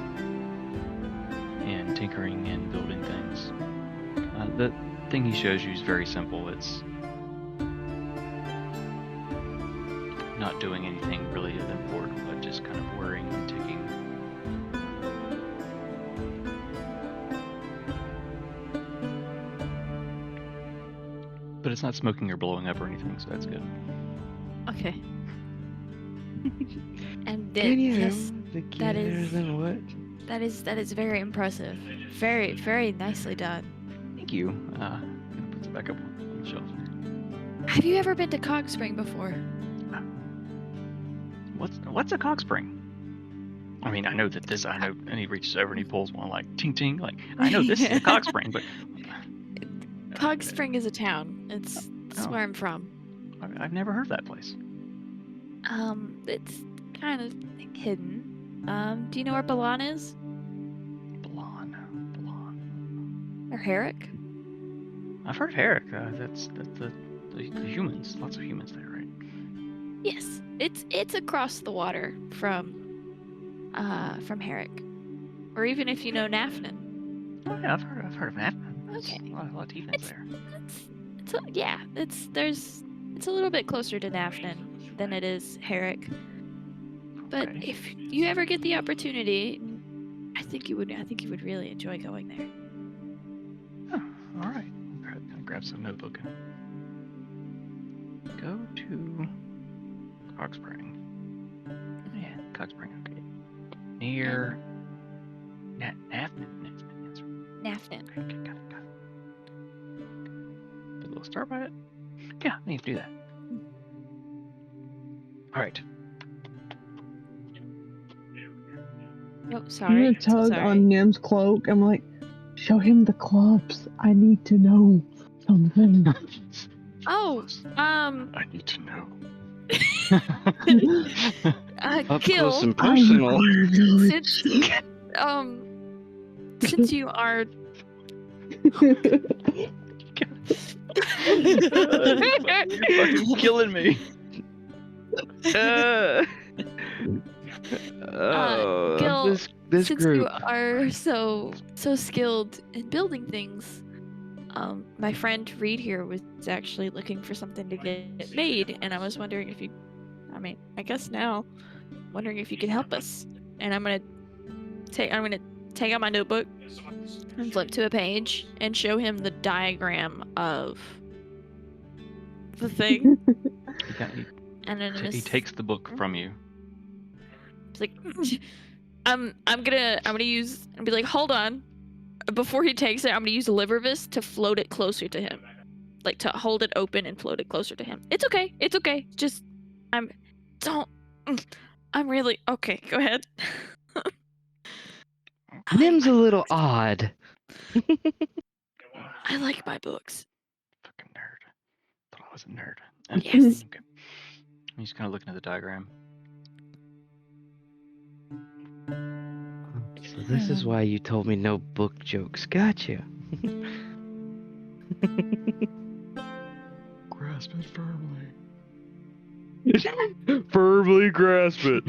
in tinkering and building things. The thing he shows you is very simple. It's not doing anything really important, but just kind of whirring and ticking. But it's not smoking or blowing up or anything, so that's good. Okay. And Can you yes, the that is- killers and what? that is very impressive. Very, very nicely done. Thank you. Gonna put it back up on the shelf. Have you ever been to Cog Spring before? What's a cock spring? I mean, I know that this. I know, and he reaches over and he pulls one like ting ting. Like I know this is a cock spring, but Cog Spring is a town. It's Oh. where I'm from. I've never heard of that place. It's kind of hidden. Do you know where Balan is? Blonde. Or Herrick? I've heard of Herrick. That's the humans. Lots of humans there, right? Yes. It's across the water from Herrick. Or even if you know Nafnin. Oh yeah, I've heard of that. Okay. A lot of defense there. It's a little bit closer to Nafnin than it is Herrick. But Okay. if you ever get the opportunity, I think you would really enjoy going there. Oh, all right. I'll grab some notebook and go to Cock Spring. Yeah, Cock Spring. Okay. Near Nafnin. Nafnin. Okay, got it. Put a little star by it. Yeah, I need to do that. All right. Oh, I'm sorry. gonna tug Sorry. on Nim's cloak. I'm like, show him the clubs. I need to know something. Oh, I need to know. Up Gil, close and I personal. require knowledge. since you are You're fucking killing me. Oh, Gil, this since group. you are so skilled in building things, my friend Reed here was actually looking for something to get made, and I was wondering if you, I guess now, wondering if you could help us. And I'm gonna take out my notebook and flip to a page and show him the diagram of the thing. And then He takes the book from you. It's like, I'm gonna use and be like, hold on. Before he takes it, I'm gonna use Livervis to float it closer to him, like to hold it open and float it closer to him. It's okay. Just, I'm really okay. Go ahead. Nim's a little odd. I like my books. Fucking nerd. Thought I was a nerd. Yes. Okay. I'm just kind of looking at the diagram. So this is why you told me no book jokes. Gotcha. Grasp it firmly. Firmly grasp it.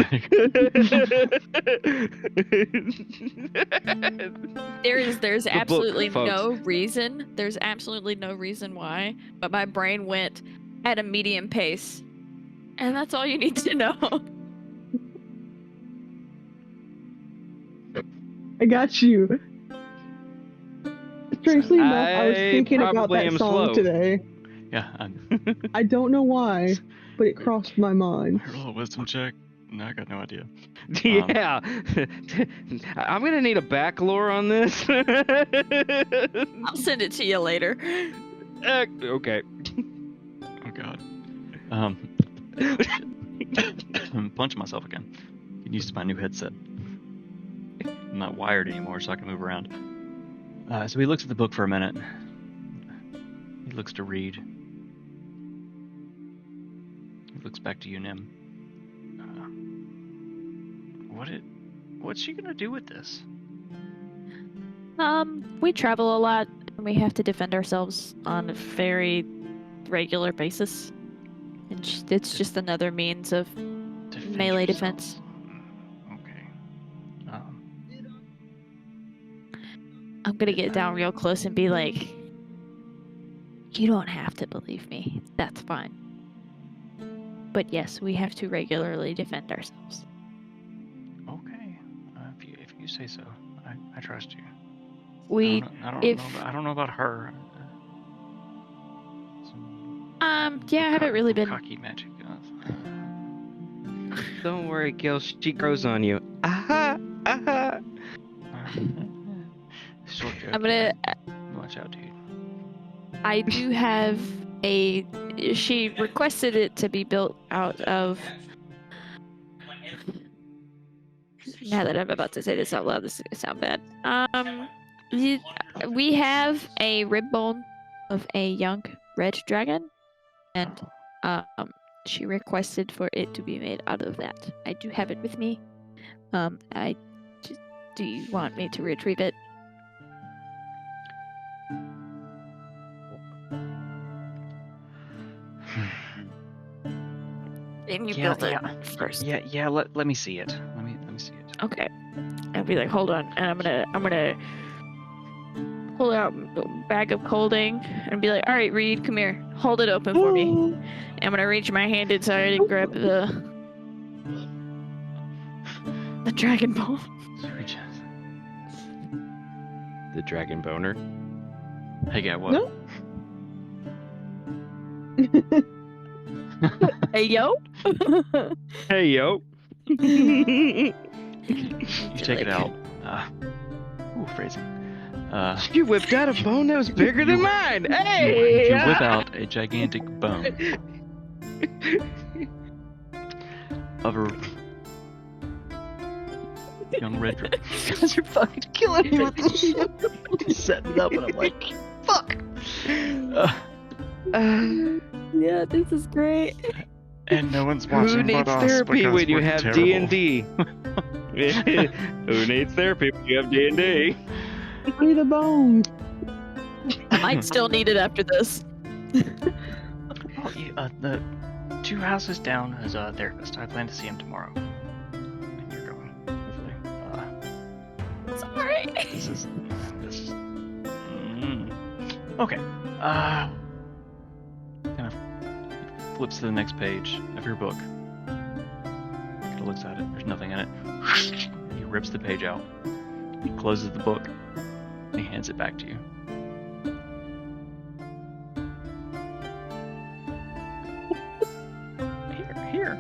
There's book, absolutely folks. no reason. There's absolutely no reason why, but my brain went at a medium pace. And that's all you need to know. I got you. Strangely enough, I was I thinking about probably that am song slow. today. Yeah. I don't know why, but it crossed my mind. Roll a wisdom check. No, I got no idea. Yeah. I'm gonna need a back lore on this. I'll send it to you later. Okay. Oh god. I'm punching myself again. Getting used to my new headset. I'm not wired anymore, so I can move around. So he looks at the book for a minute. He looks to read. He looks back to you, Nim. What's she gonna do with this? We travel a lot, and we have to defend ourselves on a very regular basis. And it's just another means of Defend melee yourself. defense. Okay. I'm gonna get down real close and be like, you don't have to believe me. That's fine. But yes, we have to regularly defend ourselves. Okay. If you say so, I trust you. We, I don't know about her. yeah, I haven't really been. Cocky magic. Don't worry, Gil. She grows on you. Aha! Aha! Short joke. I'm gonna. Watch out, dude. I do have a. She requested it to be built out of. Now that I'm about to say this out loud, this is gonna sound bad. We have a rib bone of a young red dragon, and she requested for it to be made out of that. I do have it with me. Do you want me to retrieve it? And you built it first. Yeah. Let me see it. Let me see it. Okay. I'll be like, hold on, and I'm gonna pull out a bag of colding and be like, all right, Reed, come here, hold it open for me. And I'm gonna reach my hand inside and grab the dragon bone. The dragon boner. Hey, guy, what? No. Hey, yo. Hey, yo. You take it out. Ooh, phrasing. You whipped out a bone that was bigger than mine. Hey! You whip out a gigantic bone of a young red dragon. Because you're fucking killing me with this shit. He's setting it up, and I'm like, fuck. Yeah, this is great. And no one's watching. Who needs but us therapy because when you we're have terrible. D&D? Who needs therapy when you have D&D? Free the bone. I might still need it after this. Oh, yeah, the 2 houses down is a therapist. I plan to see him tomorrow. And you're going, hopefully. It's alright. This is. Okay. Kind of flips to the next page of your book. Kind of looks at it. There's nothing in it. He rips the page out. He closes the book. And he hands it back to you. Here.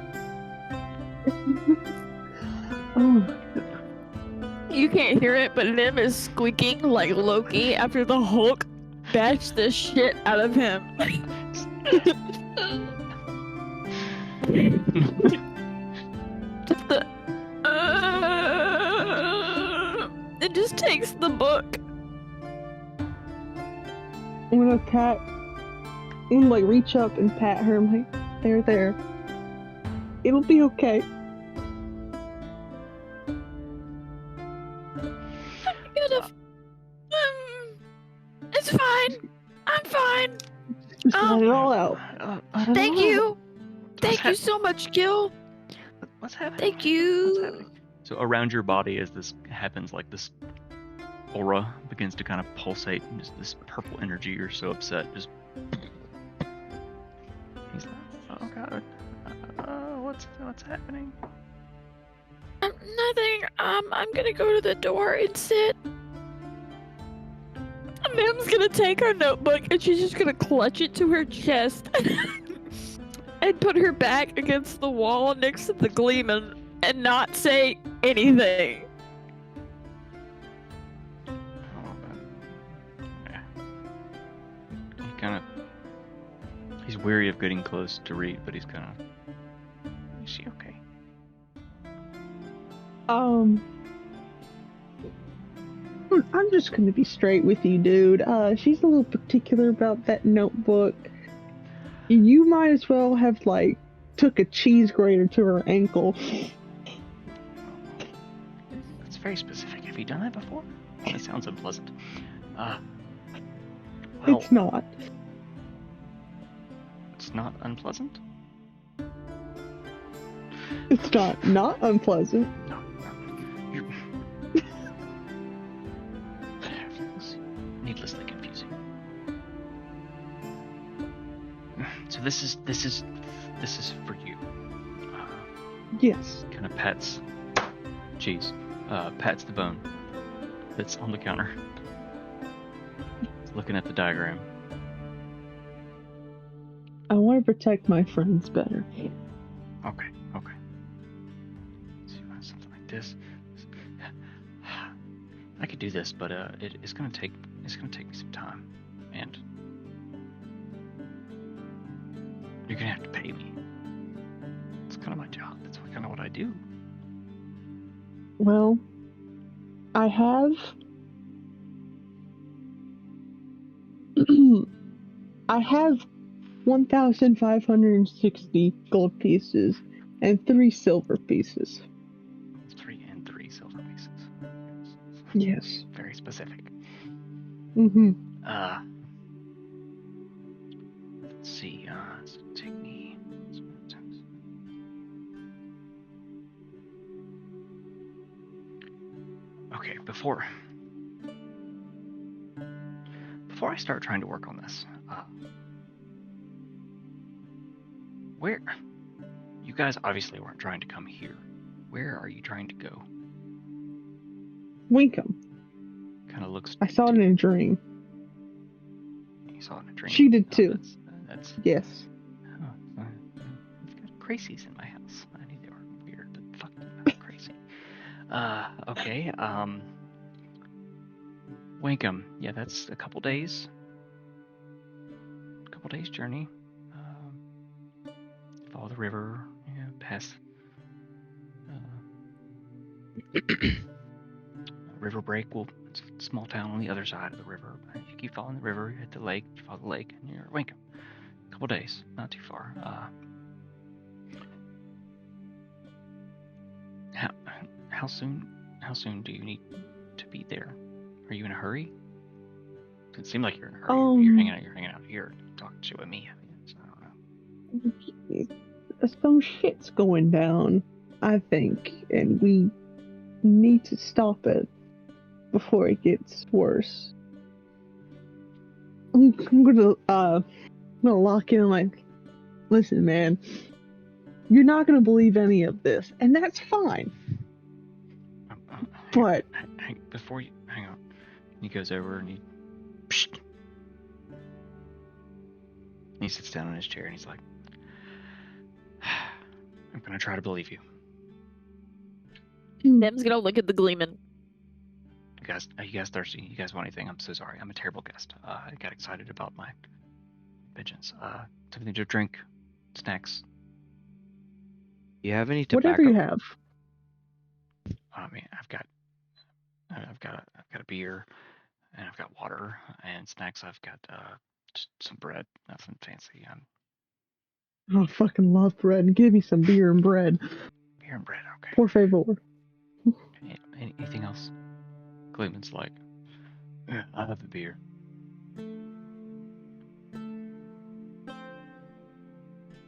Oh, You can't hear it, but Nim is squeaking like Loki after the Hulk bashed the shit out of him. Just the. It just takes the book. I'm gonna pat. I'm gonna like reach up and pat her. I'm like, there. It'll be okay. It's fine. I'm fine. Just let it all out. Thank you. Thank you so much, Gil. What's happening? Thank What's you. happening? So around your body, as this happens, like this aura begins to kind of pulsate, and just this purple energy. You're so upset. Just. He's like, oh god, what's happening? Nothing. I'm gonna go to the door and sit. Mim's gonna take her notebook and she's just gonna clutch it to her chest and put her back against the wall next to the Gleeman and not say anything. He's weary of getting close to Reed, but he's kind of. Is she okay? I'm just gonna be straight with you, dude. She's a little particular about that notebook. You might as well have, like, took a cheese grater to her ankle. That's very specific. Have you done that before? That sounds unpleasant. Well, It's not. it's not unpleasant? It's not unpleasant. No. You're... needlessly confusing. So this is for you. Yes. Kind of pats the bone that's on the counter. Looking at the diagram. I want to protect my friends better. Okay. this. I could do this, but it's gonna take me some time, and you're gonna have to pay me. It's kind of my job. That's kind of what I do. Well, I have I have 1,560 gold pieces and 3 silver pieces. 3 silver pieces. Yes. Very specific. Mm-hmm. Let's see. It's gonna take me. Okay, before I start trying to work on this, where you guys obviously weren't trying to come here. Where are you trying to go? Wenkam. Kind of looks. I saw it in a dream. You saw it in a dream. She did Oh, too. That's Yes. oh, I've got crazies in my house. I knew they were weird, but fuck, they're not crazy. Okay. Wenkam. Yeah, that's a couple days. Journey. Follow the river. Yeah, past. River break. It's a small town on the other side of the river. If you keep following the river, you hit the lake. You follow the lake, and you're at Wenkam. A couple days, not too far. How soon do you need to be there? Are you in a hurry? It seemed like you're in a hurry. You're hanging out here, talking shit with me. So I don't know. Some shit's going down, I think, and we need to stop it before it gets worse. I'm gonna lock in like, listen, man, you're not gonna believe any of this, and that's fine. But before you hang on, he goes over and he sits down in his chair and he's like, I'm gonna try to believe you. Tim's gonna look at the Gleeman. Are you guys thirsty? You guys want anything? I'm so sorry. I'm a terrible guest. I got excited about my pigeons. Something to drink, snacks. You have any tobacco? whatever you have. I mean, I've got a beer, and I've got water and snacks. I've got just some bread. Nothing fancy. I fucking love bread. Give me some beer and bread. Beer and bread. Okay. Por favor. Anything else? Gleeman's like, yeah, I'll have the beer.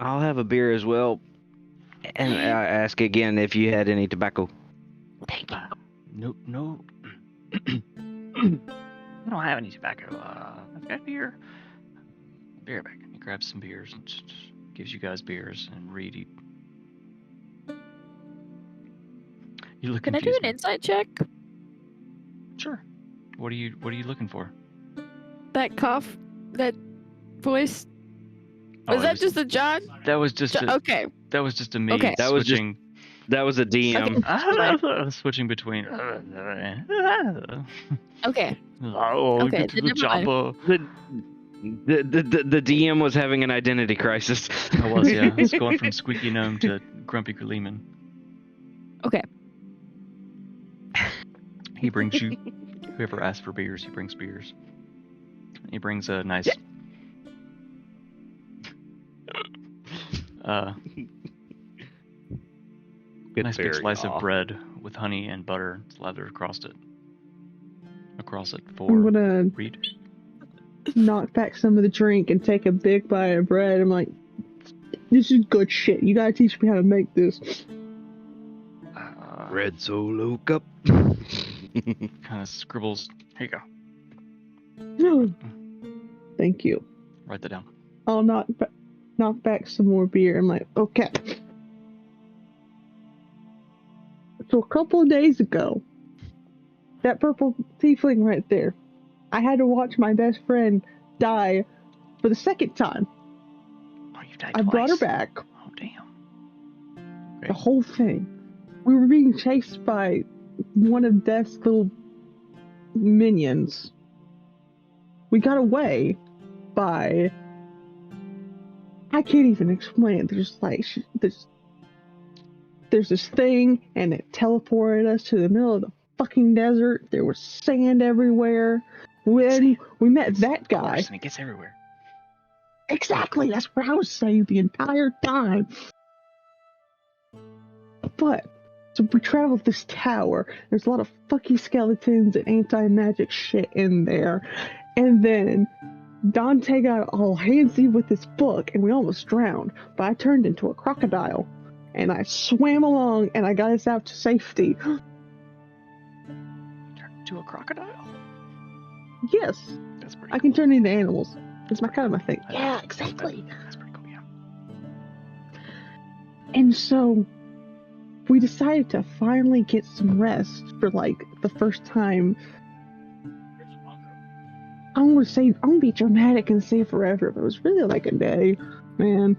I'll have a beer as well. And I ask again if you had any tobacco. No. I don't have any tobacco. I've got beer. Beer back. He grabs some beers and just gives you guys beers and Reed. You look Can I confused. do an insight check? Sure. What are you looking for? That cough, that voice. Oh, Was that just a John? That was just a, Okay. That was just a me Okay. That was just- switching. That was a DM. Switching between. Okay. Oh, Okay, get to the then never mind. chopper. The DM was having an identity crisis. I was, yeah. I was going from Squeaky Gnome to Grumpy Gleeman. Okay. He brings you. Whoever asks for beers, he brings beers. He brings a nice. Nice big slice of bread with honey and butter slathered across it for I'm gonna Reed. knock back some of the drink and take a big bite of bread. I'm like, this is good shit. You gotta teach me how to make this. Red Solo Cup. Kind of scribbles. Here you go. Thank you. Write that down. I'll knock back some more beer. I'm like, okay. So a couple of days ago, that purple tiefling right there, I had to watch my best friend die for the second time. Oh, you died I twice. brought her back. Oh, damn. The whole thing. we were being chased by one of Death's little minions. We got away by... I can't even explain it. There's like... There's this thing, and it teleported us to the middle of the fucking desert. There was sand everywhere. When we met that guy... Of course, and it gets everywhere. Exactly, that's what I was saying the entire time. But, so we traveled this tower. There's a lot of fucking skeletons and anti-magic shit in there. And then Dante got all handsy with his book, and we almost drowned. But I turned into a crocodile. And I swam along, and I got us out to safety. Turn into a crocodile? Yes, That's pretty I cool. can turn into animals. It's my kind of my thing. Yeah, exactly. That's pretty cool, yeah. And so we decided to finally get some rest for like the first time. I'm gonna be dramatic and say forever, but it was really like a day, man.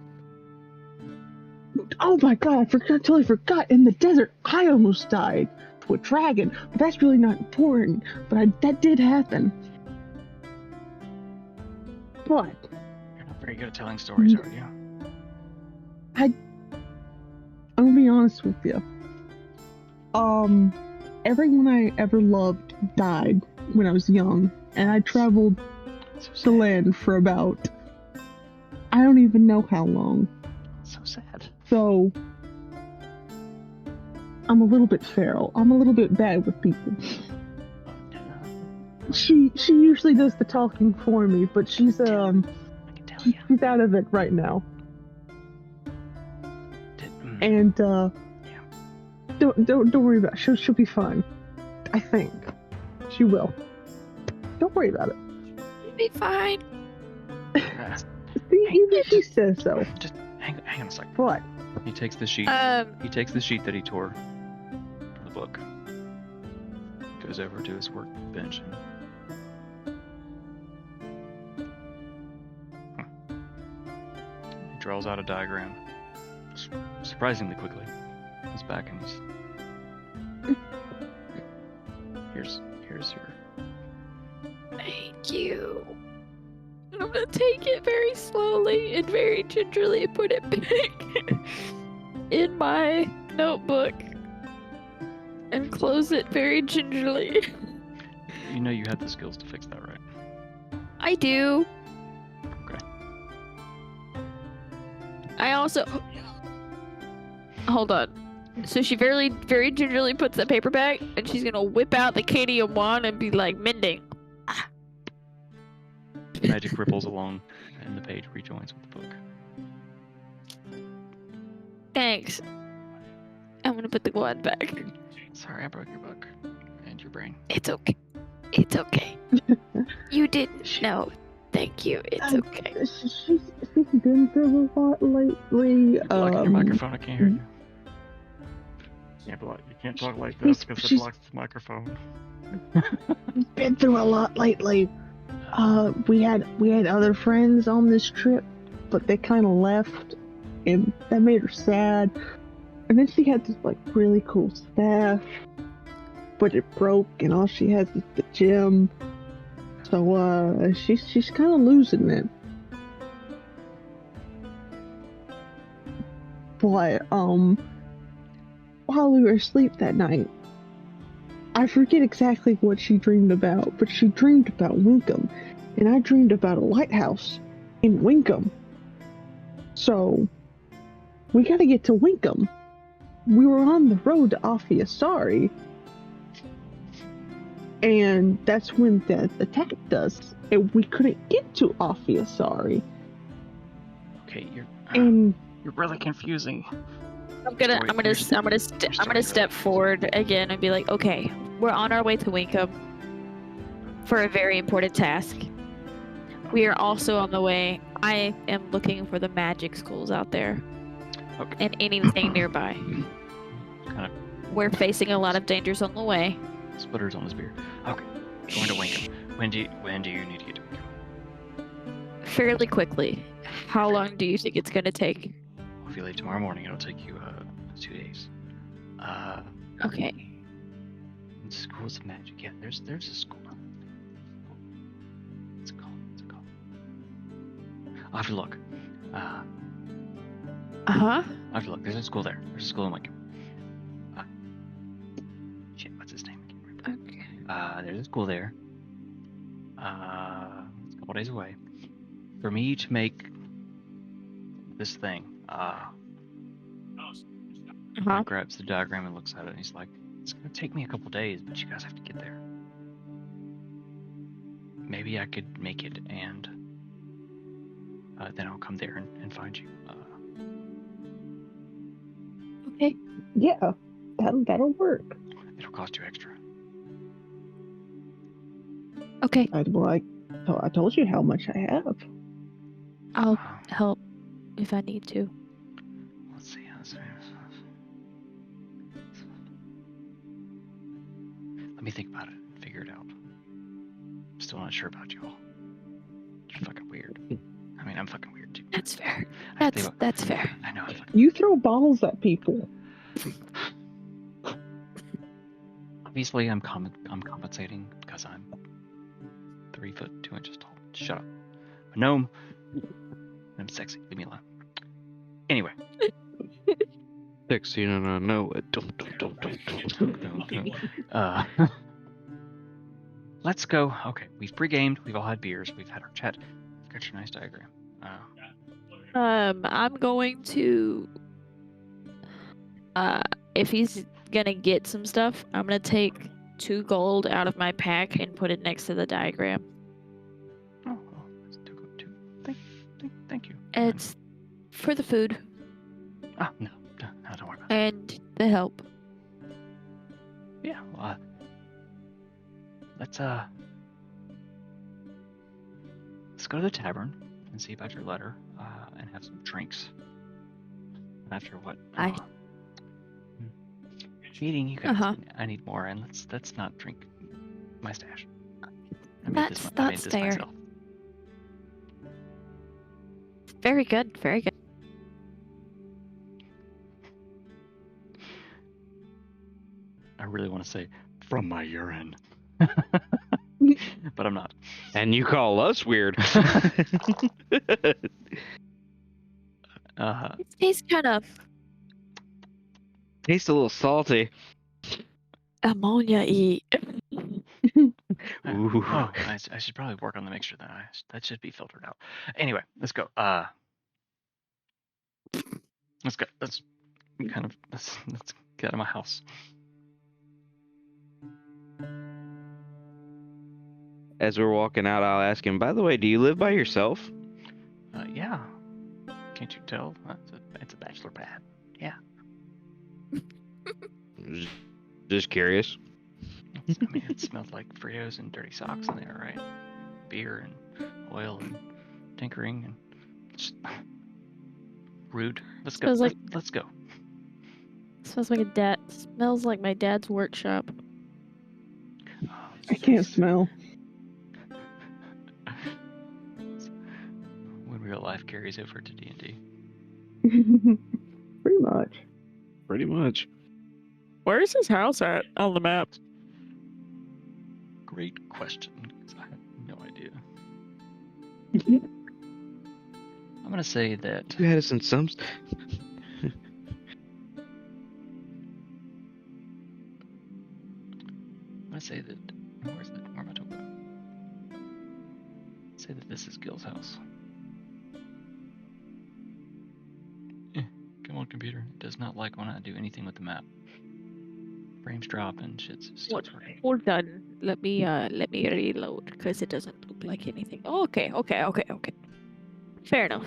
Oh my god, I totally forgot. In the desert, I almost died to a dragon, but that's really not important. But that did happen. But You're not very good at telling stories, are you? I'm gonna be honest with you. Everyone I ever loved died when I was young, and I traveled the land for about, I don't even know how long. So sad. So I'm a little bit feral. I'm a little bit bad with people. She usually does the talking for me, but she's I can tell you. she's out of it right now. Mm. And don't worry about it. She'll be fine. I think she will. Don't worry about it. Be fine. See, even she says so. Just hang on a second. What? He takes the sheet. He takes the sheet that he tore from the book. Goes over to his workbench. He draws out a diagram. Surprisingly quickly. He's back and he's... Here's your... Thank you. And I'm gonna take it very slowly and very gingerly and put it back in my notebook and close it very gingerly. You know you had the skills to fix that, right? I do. Okay. I also... Hold on. So she very gingerly puts the paper back, and she's gonna whip out the Cadium wand and be like, mending. Magic ripples along, and the page rejoins with the book. Thanks. I'm gonna put the wand back. Sorry, I broke your book and your brain. It's okay. It's okay. You didn't know. Thank you. It's okay. She's been through a lot lately. You're blocking your microphone. I can't hear you. You can't talk like this because it blocks the microphone. She's been through a lot lately. We had other friends on this trip, but they kind of left, and that made her sad. And then she had this like really cool staff, but it broke, and all she has is the gem. So she's kind of losing it. But while we were asleep that night, I forget exactly what she dreamed about, but she dreamed about Wenkam, and I dreamed about a lighthouse in Wenkam. So, we gotta get to Wenkam. We were on the road to Affiasari, and that's when Death attacked us, and we couldn't get to Affiasari. Okay, you're really confusing. I'm gonna step forward again and be like, okay, we're on our way to Wenkam for a very important task. We are also on the way. I am looking for the magic schools out there. Okay. And anything nearby. Kind of We're facing a lot of dangers on the way. sputters on his beard. Okay, going to Wenkam. When do you need to get to Wenkam? Fairly quickly. How long do you think it's gonna take? If you leave tomorrow morning, it'll take you 2 days. Okay. Schools of Magic. Yeah, there's a school. What's it called? I'll have to look. Uh-huh. I'll have to look. There's a school there. There's a school in Wenkam. Shit, what's his name? I can't remember. Okay. There's a school there. It's a couple days away. For me to make this thing, he grabs the diagram and looks at it, and he's like, "It's gonna take me a couple days, but you guys have to get there. Maybe I could make it, and then I'll come there and find you." Okay. Yeah, that'll work. It'll cost you extra. Okay. I told you how much I have. I'll help if I need to. Let's see. Let me think about it and figure it out. I'm still not sure about you all. You're fucking weird. I mean, I'm fucking weird too. That's fair. I That's fair. I know. You throw balls at people. Obviously, I'm compensating because I'm 3 foot 2 inches tall. Shut up. A gnome. I'm sexy. Leave me alone. Anyway. Sexy, no. Let's go. Okay, we've pre-gamed. We've all had beers. We've had our chat. I've got your nice diagram. I'm going to. If he's gonna get some stuff, I'm gonna take 2 gold out of my pack and put it next to the diagram. Oh, that's too. Thank you. It's for the food No, don't worry about it. and the help. Yeah, well, let's go to the tavern and see about your letter, and have some drinks. After what? Feeding you guys, I need more, and let's not drink my stash. I made this fair. myself. Very good. Very good. I really want to say from my urine, but I'm not. And you call us weird. It tastes kind of Tastes a little salty. ammonia-y. Ooh. Oh, I should probably work on the mixture then. That should be filtered out. Anyway, let's go. Let's go. Let's get out of my house. As we're walking out, I'll ask him, by the way, do you live by yourself? Yeah. Can't you tell? It's a bachelor pad. Yeah. Just curious. I mean, it smells like Fritos and dirty socks in there, right? Beer and oil and tinkering and just rude. Let's go. Let's go. Smells like my dad's workshop. I can't smell. When real life carries over to D&D. Pretty much. Pretty much. Where's his house at on the map? Great question, because I have no idea. I'm gonna say that. You had us in some. I'm gonna say that. Where am I talking about? Say that this is Gil's house. Come on, computer. It does not like when I do anything with the map. Frames drop and shit's still sorting. Hold on. Let me reload because it doesn't look like anything. Okay. Fair enough.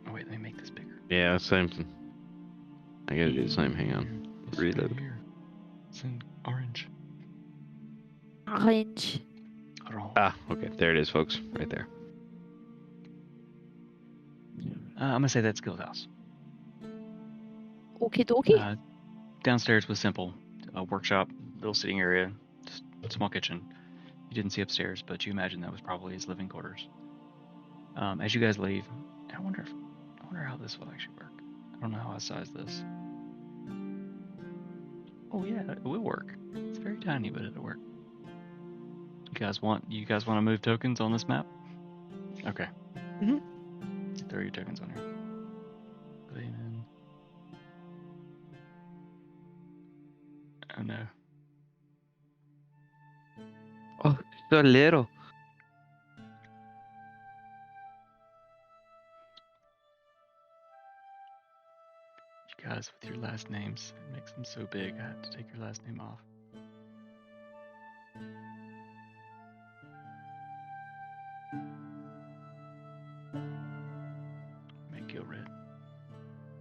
Oh wait, let me make this bigger. Yeah, same. I gotta do the same. Hang on. It's Reload. right here. It's in orange. Orange. Ah, okay. There it is, folks. Right there. I'm gonna say that's Gil's house. Okie dokie. Downstairs was simple. A workshop, little sitting area, just a small kitchen. You didn't see upstairs, but you imagine that was probably his living quarters. As you guys leave, I wonder how this will actually work. I don't know how I size this. Oh yeah, it will work. It's very tiny, but it'll work. You guys want to move tokens on this map? Okay. Mhm. Throw your tokens on here. Gleeman. Oh no. Oh, so little. You guys with your last names, it makes them so big. I have to take your last name off. Make Gil red.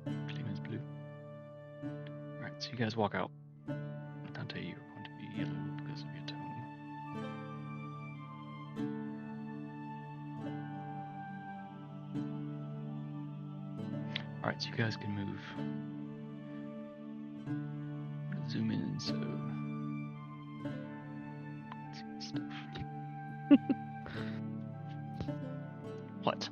Gleeman's blue. Alright, so you guys walk out. Dante, you're going to be yellow because of your tone. Alright, so you guys can move. Zoom in, so stuff. What?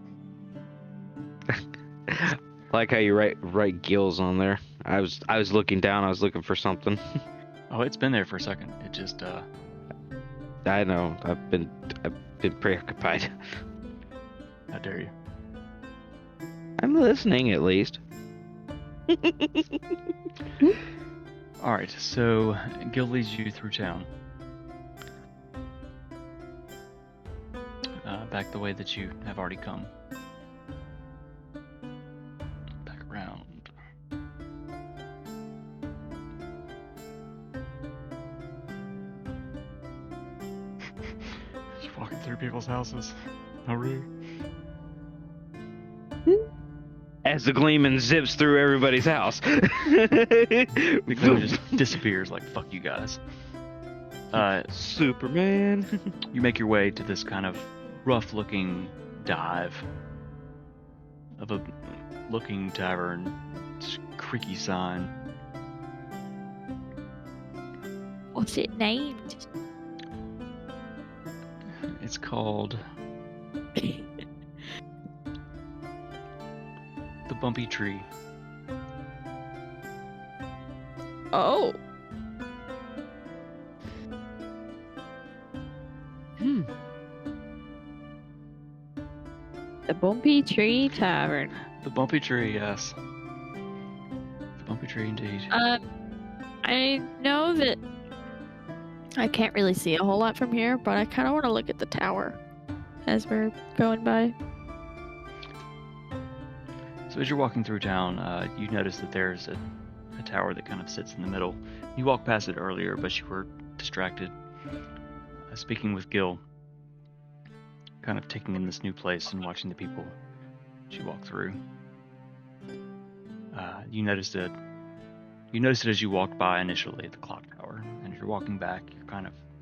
Like how you write Gills on there. I was looking down. I was looking for something. Oh, it's been there for a second. It just I know. I've been preoccupied. how dare you? I'm listening at least. Alright, so Gil leads you through town. Back the way that you have already come. Back around. You're walking through people's houses. How rude. As the Gleeman zips through everybody's house. The Gleeman just disappears like, fuck you guys. Superman. You make your way to this kind of rough-looking dive of a looking tavern. It's a creaky sign. What's it named? It's called the Bumpy Tree. Oh. The Bumpy Tree Tavern. The Bumpy Tree, yes. The Bumpy Tree, indeed. I know that I can't really see a whole lot from here, but I kind of want to look at the tower as we're going by. So as you're walking through town, you notice that there's a tower that kind of sits in the middle. You walked past it earlier, but you were distracted. Speaking with Gil, kind of taking in this new place and watching the people as you walk through. You noticed it as you walked by initially at the clock tower, and as you're walking back,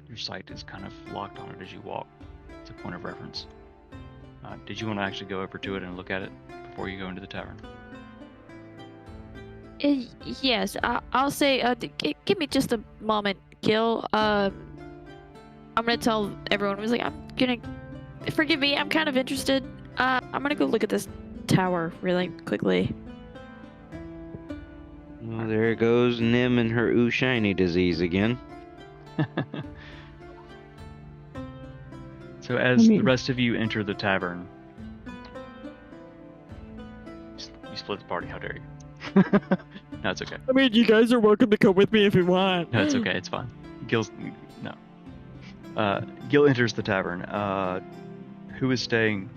your sight is kind of locked on it as you walk. It's a point of reference. Did you want to actually go over to it and look at it before you go into the tavern? Yes, I'll say, give me just a moment, Gil. I'm gonna tell everyone, forgive me, I'm kind of interested. I'm gonna go look at this tower really quickly. Well, there goes Nim and her ooh shiny disease again. So as the rest of you enter the tavern, you split the party, how dare you? No, it's okay. I mean, you guys are welcome to come with me if you want. No, it's okay, it's fine. Gil enters the tavern. Who is staying?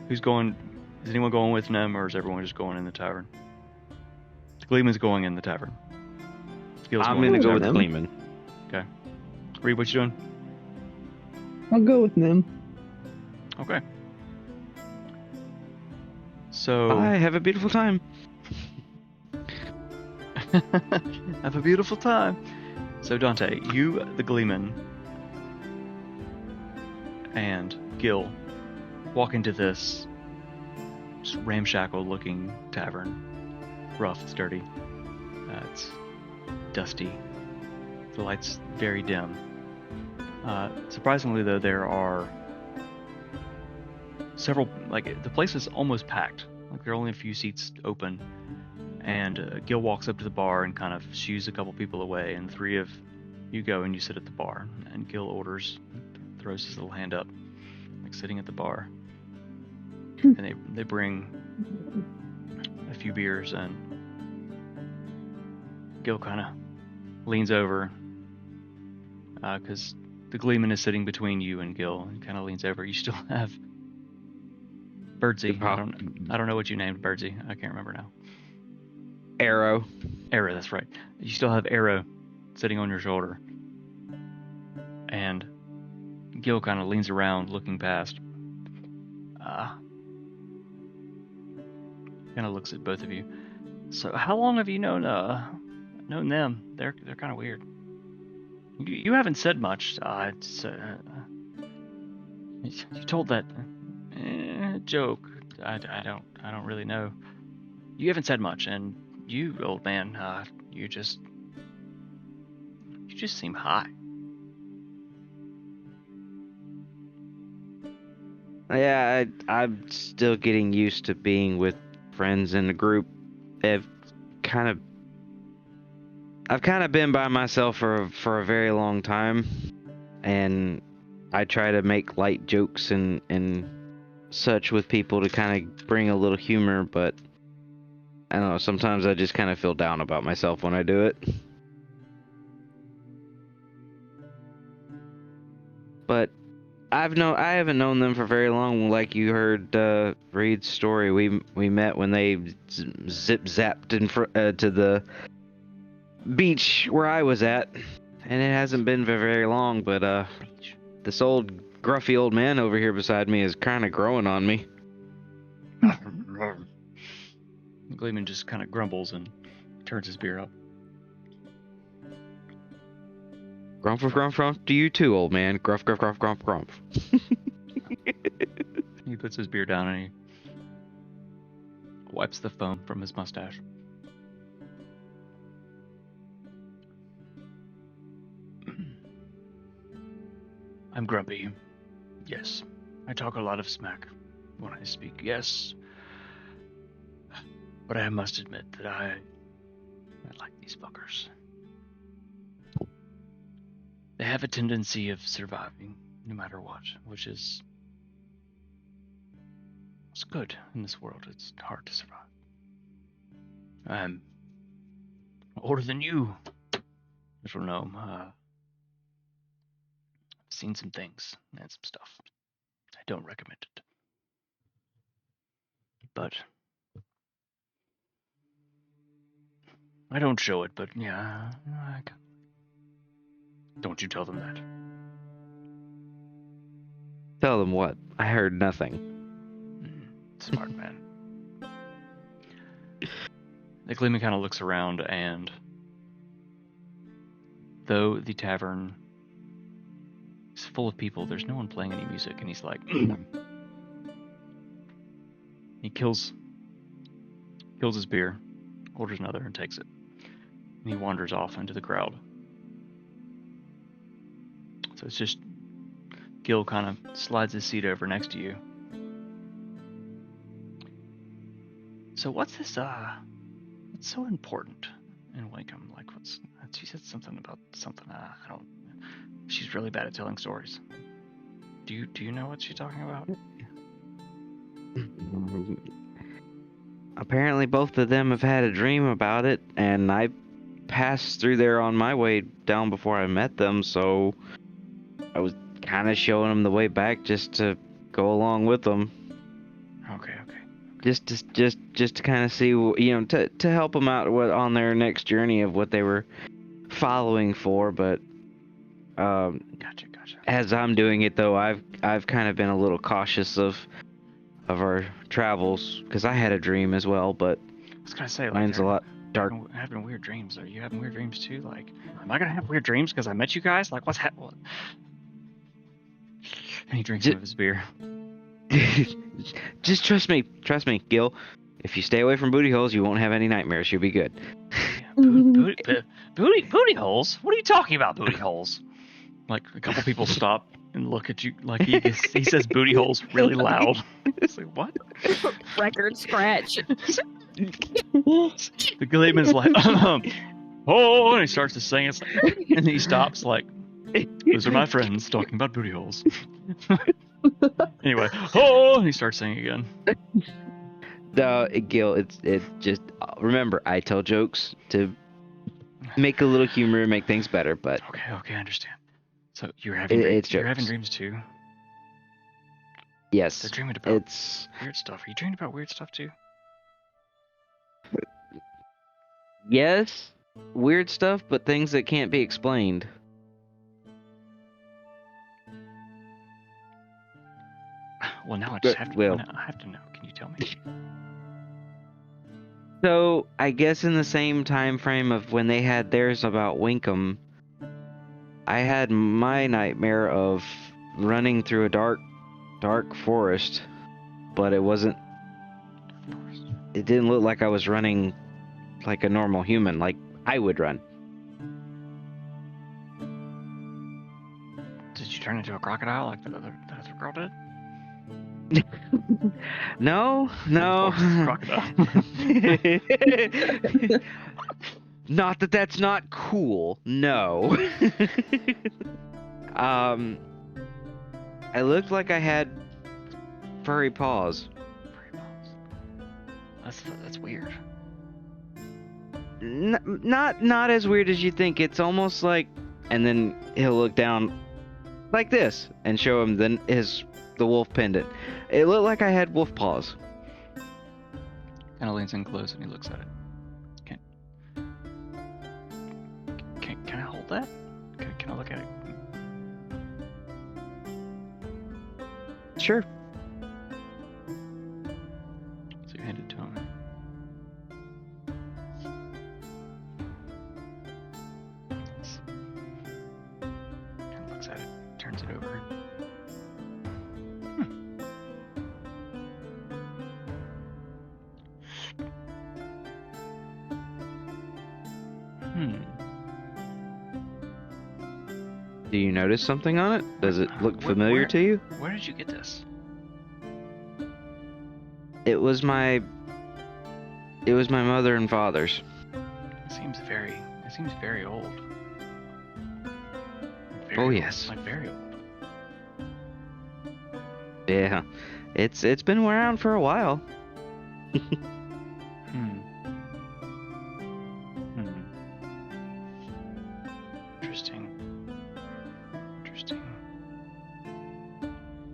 Who's going? Is anyone going with them, or is everyone just going in the tavern? Gleeman's going in the tavern. Gil's I'm going gonna in the go with tavern. Gleeman. Okay. Reed, what you doing? I'll go with them. Okay. So Bye, have a beautiful time. have a beautiful time. So Dante, you, the Gleeman, and Gil walk into this just ramshackle-looking tavern. Rough, it's dirty. It's dusty. The light's very dim. Surprisingly, though, there are several. The place is almost packed. There are only a few seats open, And Gil walks up to the bar and kind of shoos a couple people away, and 3 of you go and you sit at the bar. And Gil orders, throws his little hand up, like sitting at the bar. And they bring a few beers, and Gil kind of leans over, because the Gleeman is sitting between you and Gil, and kind of leans over. You still have Birdsey. I don't know what you named Birdsey. I can't remember now. Arrow. Arrow, that's right. You still have Arrow sitting on your shoulder. And Gil kind of leans around, looking past. Kind of looks at both of you. So, how long have you known them? They're kind of weird. You haven't said much. You told that joke. I don't really know. You haven't said much, and you, old man, you just seem high. Yeah, I'm still getting used to being with friends in the group. I've kind of been by myself for a very long time, and I try to make light jokes and such with people to kind of bring a little humor, but I don't know, sometimes I just kind of feel down about myself when I do it. But I haven't known them for very long. Like you heard Reed's story, we met when they zip-zapped to the beach where I was at, and it hasn't been very long, but this gruffy old man over here beside me is kind of growing on me. Gleeman just kind of grumbles and turns his beer up. Grumph, grumph, grumph to you too, old man. Gruff, gruff, gruff, grumph, grumph. He puts his beer down and he wipes the foam from his mustache. I'm grumpy. Yes. I talk a lot of smack when I speak. Yes. But I must admit that I like these fuckers. They have a tendency of surviving no matter what, which is it's good in this world. It's hard to survive. I'm older than you, little gnome. I've seen some things and some stuff. I don't recommend it. But I don't show it, but yeah, don't you tell them that. Tell them what? I heard nothing. Smart man. The Gleeman kind of looks around, and though the tavern is full of people, there's no one playing any music, and he's like, he kills his beer, orders another, and takes it. And he wanders off into the crowd. So it's just Gil kind of slides his seat over next to you. So what's this, what's so important in Wenkam? Like, she said something about something, I don't, she's really bad at telling stories. Do you know what she's talking about? Apparently both of them have had a dream about it, and I passed through there on my way down before I met them, so I was kind of showing them the way back just to go along with them. Okay. Just to kind of see, to help them out on their next journey of what they were following for. But Gotcha. as I'm doing it though, I've kind of been a little cautious of our travels because I had a dream as well. But I was gonna say, like, mine's a lot dark. Having weird dreams. Are you having weird dreams too? Like, am I gonna have weird dreams because I met you guys? Like, what's happening? And he drinks some of his beer. Just trust me, Gil. If you stay away from booty holes, you won't have any nightmares. You'll be good. Booty holes? What are you talking about, booty holes? Like, a couple people stop and look at you. Like, he says booty holes really loud. It's like, what? Record scratch. The Gleeman's like, oh, and he starts to sing. It's like, and he stops like, those are my friends talking about booty holes. Anyway, oh, and he starts singing again. No, Gil, it's just remember I tell jokes to make a little humor and make things better, but Okay, I understand. So you're having dreams. You're having dreams too. yes, They're dreaming about it's weird stuff. Are you dreaming about weird stuff too? yes, weird stuff, but things that can't be explained. Well, now I just have to. Well. I have to know. Can you tell me? So I guess in the same time frame of when they had theirs about Wenkam, I had my nightmare of running through a dark forest, but it wasn't. It didn't look like I was running like a normal human, like I would run. Did you turn into a crocodile like the other girl did? No. Crocodile. Not that that's not cool. No. I looked like I had furry paws. That's weird. Not as weird as you think. It's almost like, and then he'll look down like this and show him the wolf pendant. It looked like I had wolf paws. Kind of leans in close and he looks at it. Can I hold that? Can I look at it? Sure. So you hand it to him. Kind of looks at it, turns it over. Do you notice something on it? Does it look familiar where- to you? Where did you get this? It was my mother and father's. It seems very old. Oh, yes. Like very old. Yeah. It's been around for a while. Interesting.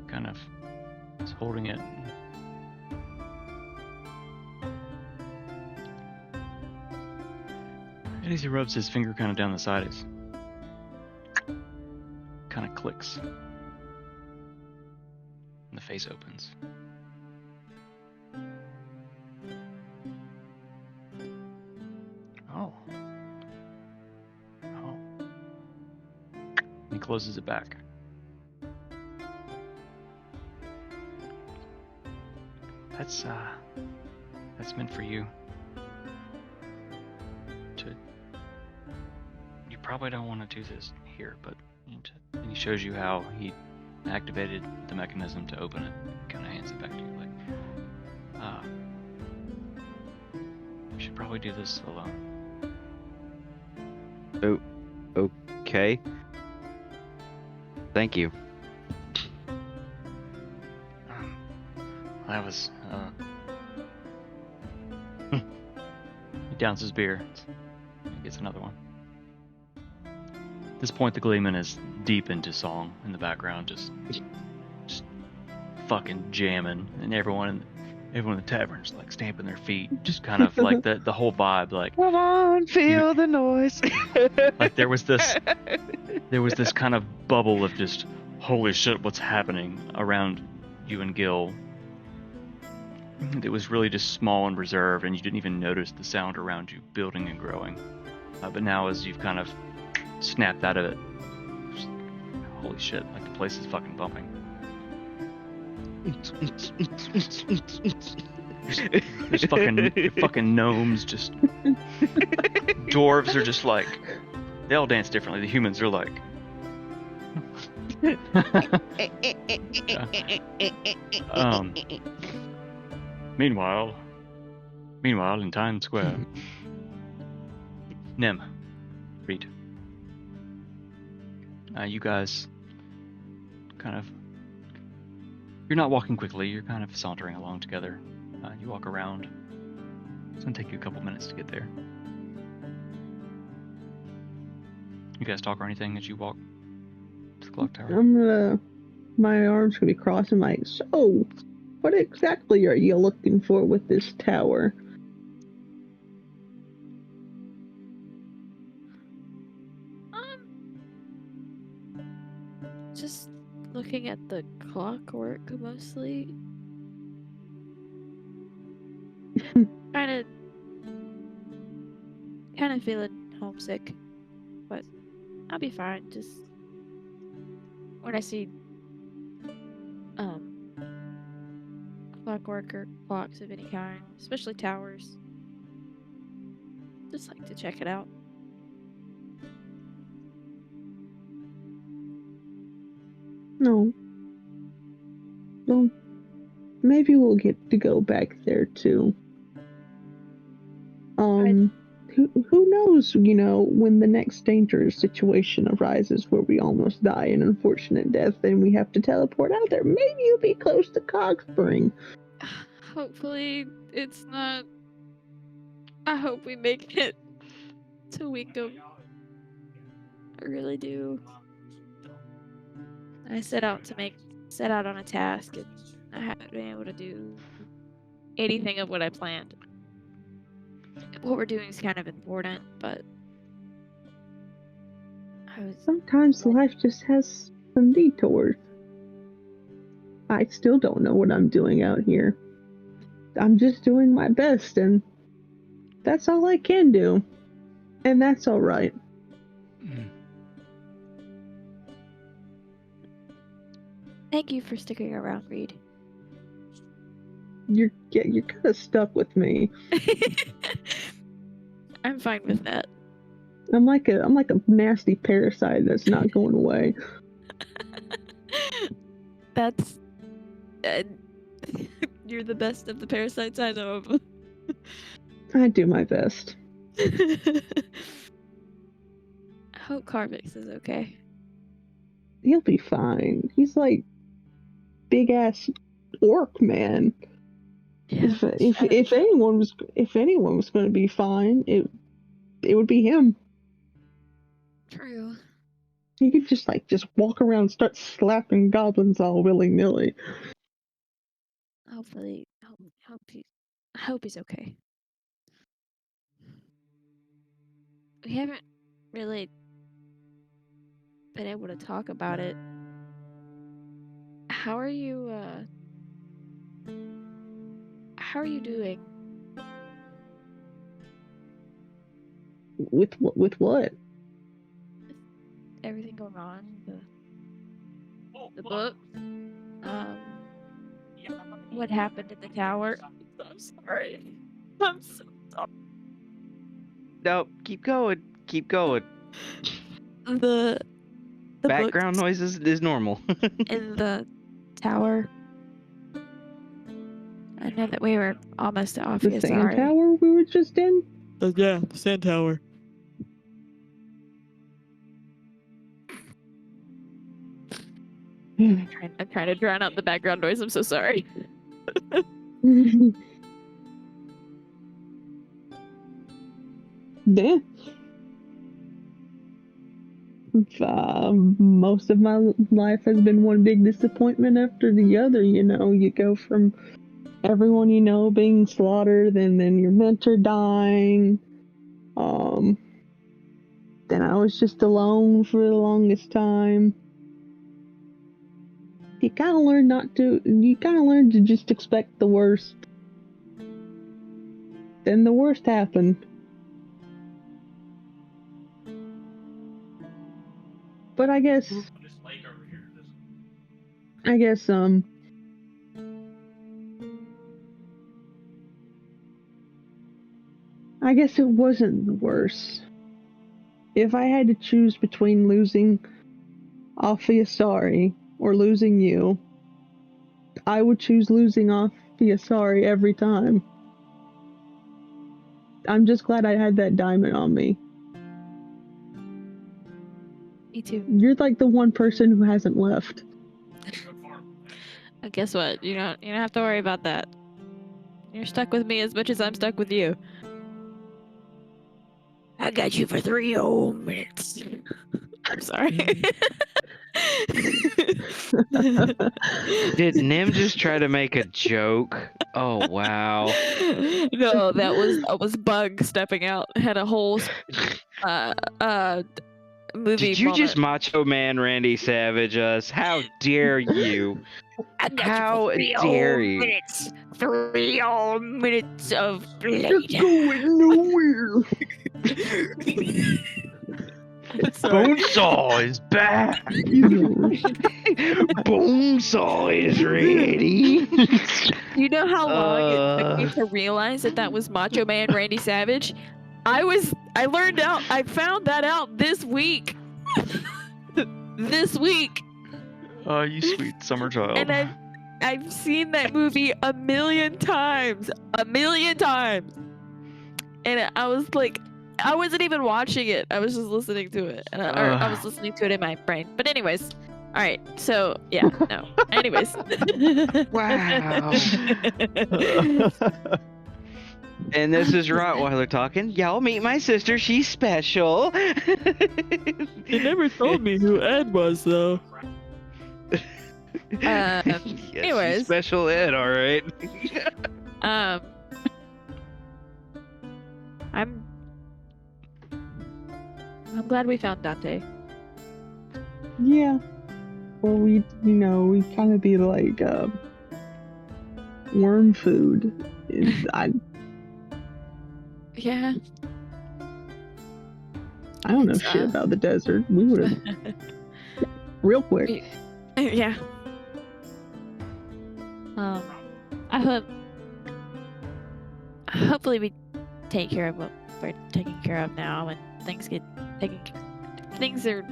Kind of is holding it. And as he rubs his finger kind of down the side, it kind of clicks. And the face opens. Oh. He closes it back. That's meant for you. You probably don't want to do this here, but and he shows you how he activated the mechanism to open it. Kind of hands it back to you, like, you should probably do this alone. Oh, okay. Thank you. That was, he downs his beer. He gets another one. At this point, the Gleeman is deep into song in the background, just fucking jamming, and everyone in the tavern's like stamping their feet, just kind of like the whole vibe, like, Come on, feel the noise. like there was this kind of bubble of just, holy shit, what's happening around you and Gil. It was really just small and reserved, and you didn't even notice the sound around you building and growing. But now, as you've kind of snapped out of it, just, holy shit, like the place is fucking bumping. There's fucking gnomes, just dwarves are just like, they all dance differently. The humans are like, Meanwhile, Meanwhile, in Times Square, Nim, Reed, you guys kind of, you're not walking quickly, you're kind of sauntering along together. You walk around. It's gonna take you a couple minutes to get there. You guys talk or anything as you walk to the clock tower? My arms gonna be crossed and like, so, what exactly are you looking for with this tower? Just looking at the clockwork mostly. kind of feeling homesick, but I'll be fine. Just when I see clockwork or clocks of any kind, especially towers, just like to check it out. No. Well, maybe we'll get to go back there too. Who knows, when the next dangerous situation arises where we almost die an unfortunate death and we have to teleport out there. Maybe you'll be close to Cog Spring. Hopefully it's not. I hope we make it to Wenkam. I really do. I set out on a task and I haven't been able to do anything of what I planned. What we're doing is kind of important, but sometimes life just has some detours. I still don't know what I'm doing out here. I'm just doing my best, and that's all I can do. And that's all right. Thank you for sticking around, Reed. You're kind of stuck with me. I'm fine with that. I'm like a nasty parasite that's not going away. That's you're the best of the parasites I know of. I do my best. I hope Carvix is okay. He'll be fine. He's like big ass orc man. Yeah, if anyone was going to be fine, it would be him. True. He could just walk around and start slapping goblins all willy-nilly. Hopefully, I hope he's okay. We haven't really been able to talk about it. How are you doing? With what? Everything going on, the book, what happened in the tower. I'm so sorry. I'm so sorry. No, keep going. Keep going. The background noises is normal. in the tower. I know that we were almost off. The sand tower we were just in? Yeah, the sand tower. I'm trying to drown out the background noise. I'm so sorry. Yeah. Most of my life has been one big disappointment after the other. You go from everyone being slaughtered, and then your mentor dying. Then I was just alone for the longest time. You kind of learn to just expect the worst. Then the worst happened. But I guess it wasn't the worst. If I had to choose between losing Alfiasari or losing you, I would choose losing Alfiasari every time. I'm just glad I had that diamond on me. Me too. You're like the one person who hasn't left. Guess what? You don't have to worry about that. You're stuck with me as much as I'm stuck with you. I got you for 3 whole minutes. I'm sorry. Did Nim just try to make a joke? Oh wow. No, that was Bug stepping out. Had a whole movie Did you moment. just Macho Man Randy Savage us? How dare you? How dare you? Minutes. 3 whole minutes of You're later. going nowhere. Bonesaw is back. Bonesaw is ready. You know how long it took me to realize that was Macho Man Randy Savage? I found that out this week. This week. Oh, you sweet summer child. And I've seen that movie a million times. And I was like, I wasn't even watching it. I was just listening to it. And I was listening to it in my brain. But anyways. All right. So, yeah. No. Anyways. Wow. And this is Rottweiler talking. Y'all meet my sister. She's special. They never told me who Ed was, though. Yes, anyways. she's special Ed, all right. I'm glad we found Dante. Yeah. Well, we kind of be like worm food. Yeah. I don't know shit about the desert. We would have real quick. Yeah. Hopefully we take care of what we're taking care of now, and things are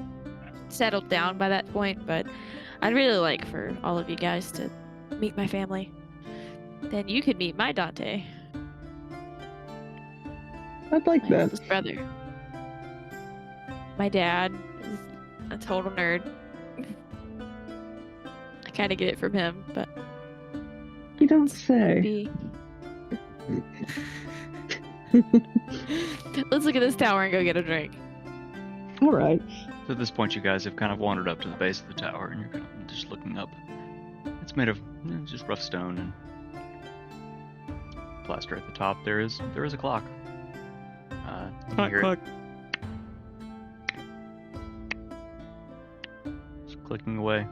settled down by that point. But I'd really like for all of you guys to meet my family. Then you could meet my Dante. I'd like My that. oldest brother. My dad is a total nerd. I kind of get it from him, but You don't say. be... Let's look at this tower and go get a drink. All right. So at this point, you guys have kind of wandered up to the base of the tower, and you're kind of just looking up. It's made of just rough stone and plaster at the top. There is a clock. You hear it just clicking away.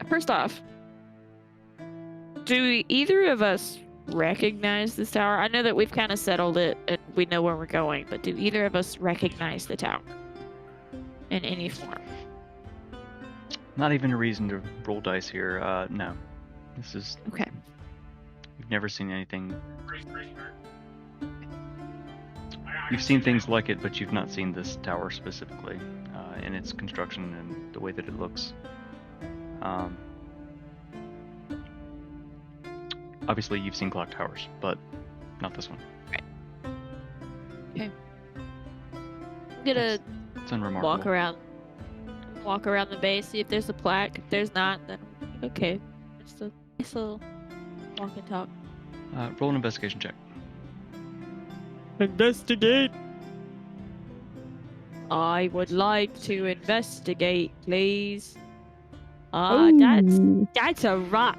First off, do either of us recognize this tower? I know that we've kind of settled it and we know where we're going, but do either of us recognize the tower in any form? Not even a reason to roll dice here. No. This is... Okay. You've never seen anything... You've seen things like it, but you've not seen this tower specifically, in its construction and the way that it looks. Obviously, you've seen clock towers, but not this one. Right. Okay. I'm gonna It's unremarkable. walk around the base, see if there's a plaque. If there's not, then okay. Just a nice little walk and talk. Roll an investigation check. Investigate. I would like to investigate, please. That's a rock.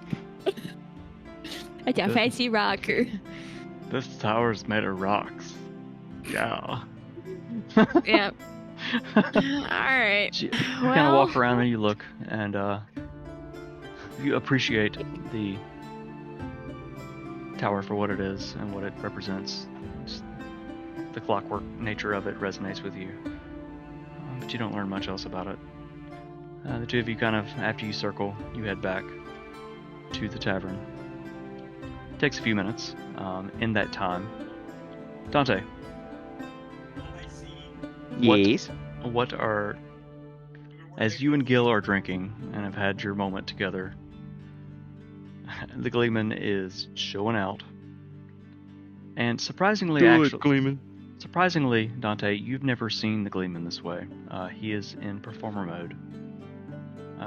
That's a fancy rocker. This tower's made of rocks. Yeah. Yeah. Alright. You kind of walk around and you look, and you appreciate the tower for what it is and what it represents. Just the clockwork nature of it resonates with you, but you don't learn much else about it. The two of you kind of, after you circle, you head back to the tavern. It takes a few minutes. In that time, Dante. Yes. What are as you and Gil are drinking and have had your moment together, the Gleeman is showing out. And surprisingly, Gleeman. surprisingly, Dante, you've never seen the Gleeman this way. He is in performer mode.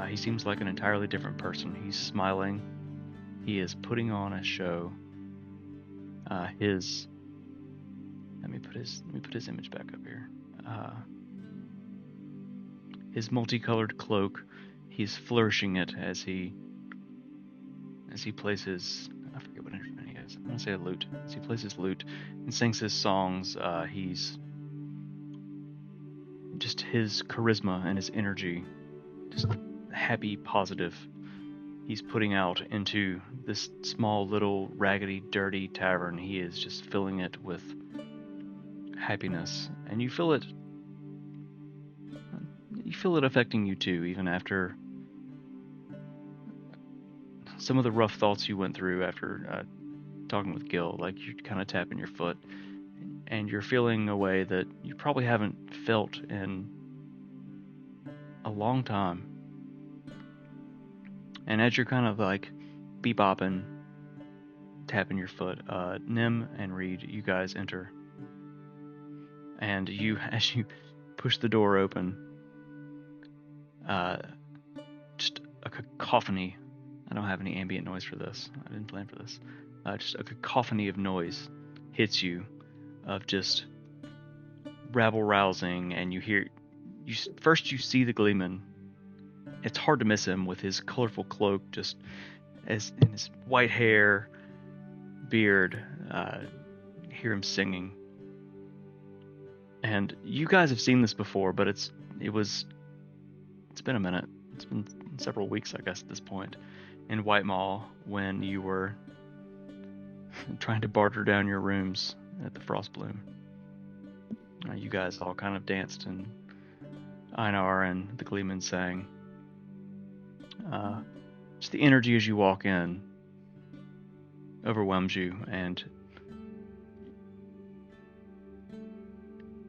He seems like an entirely different person. He's smiling. He is putting on a show. Let me put his image back up here. His multicolored cloak, he's flourishing it as he plays his, I forget what instrument he has. I'm gonna say a lute. As he plays his lute and sings his songs, he's just his charisma and his energy, just happy, positive. He's putting out into this small, little, raggedy, dirty tavern. He is just filling it with happiness, and you feel it. You feel it affecting you too, even after some of the rough thoughts you went through after talking with Gil. Like, you're kind of tapping your foot, and you're feeling a way that you probably haven't felt in a long time. And as you're kind of like bebopping, tapping your foot, Nim and Reed, you guys enter. And as you push the door open, just a cacophony. I don't have any ambient noise for this. I didn't plan for this. Just a cacophony of noise hits you, of just rabble-rousing, and you first you see the Gleeman. It's hard to miss him with his colorful cloak, just in his white hair, beard. Hear him singing, and you guys have seen this before, but it's been a minute. It's been several weeks, I guess, at this point, in White Mall, when you were trying to barter down your rooms at the Frostbloom. You guys all kind of danced, and Einar and the Gleeman sang. Just the energy as you walk in overwhelms you, and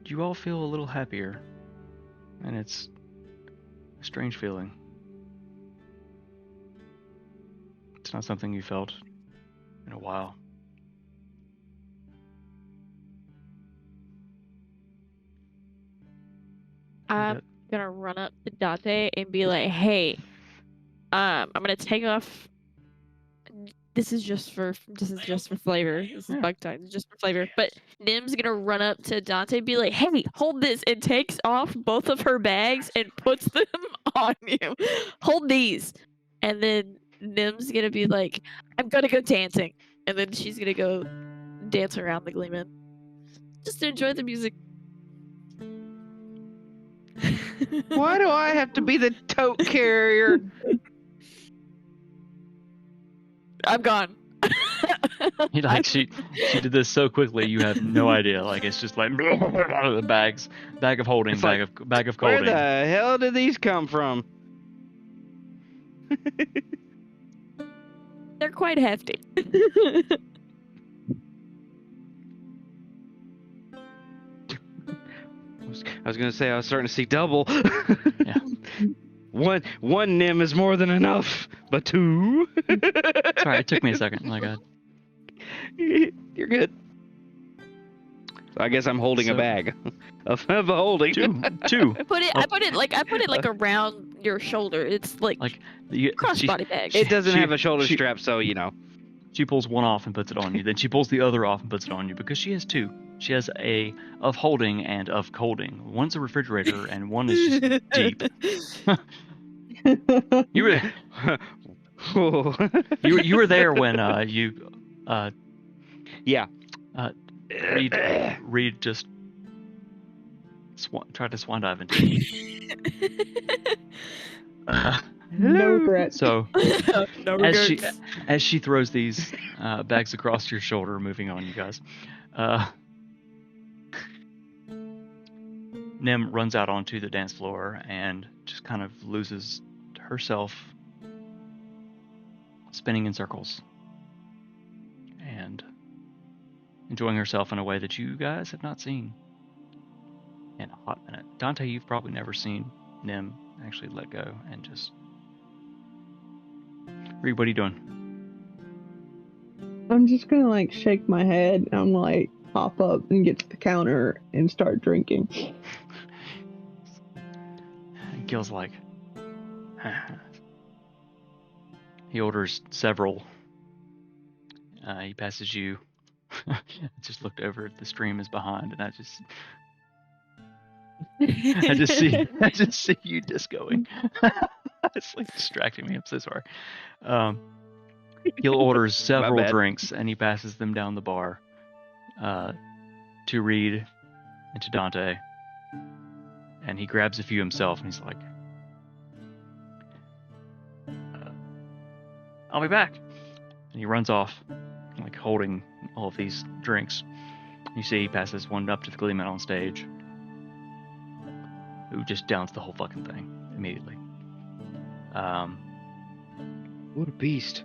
you all feel a little happier, and it's a strange feeling. It's not something you felt in a while. I'm gonna run up to Dante and be like, "Hey, I'm gonna take off. This is just for flavor. This is bug time. It's just for flavor." But Nim's gonna run up to Dante and be like, "Hey, hold this," and takes off both of her bags and puts them on you. Hold these, and then Nim's gonna be like, "I'm gonna go dancing," and then she's gonna go dance around the Gleeman, just to enjoy the music. Why do I have to be the tote carrier? I'm gone. She did this so quickly, you have no idea. Like, it's just like the bag of holding, It's bag of Where colding. the hell did these come from? They're quite hefty. I was gonna say I was starting to see double. Yeah. One Nim is more than enough, but two. Sorry, it took me a second. My God. You're good. So I guess I'm holding a bag of a holding. Two. I put it like around your shoulder. It's like crossbody bag. It doesn't have a shoulder strap, so you know. She pulls one off and puts it on you. Then she pulls the other off and puts it on you, because she has two. She has a of holding and of colding. One's a refrigerator and one is just deep. You were there when yeah. Reed just tried to swan dive into you. No regrets. So No regrets. as she throws these bags across your shoulder, moving on, you guys. Nim runs out onto the dance floor and just kind of loses herself, spinning in circles and enjoying herself in a way that you guys have not seen in a hot minute. Dante, you've probably never seen Nim actually let go and just read. What are you doing? I'm just gonna like shake my head and I'm like hop up and get to the counter and start drinking. And Gil's like, he orders several. He passes you. I just looked over at the stream is behind, and I just see you discoing. It's like distracting me. I'm so sorry. Gil orders several bad. drinks, and he passes them down the bar to Reed and to Dante. And he grabs a few himself, and he's like, "I'll be back." And he runs off, like holding all of these drinks. You see he passes one up to the Gleeman on stage, who just downs the whole fucking thing immediately. What a beast.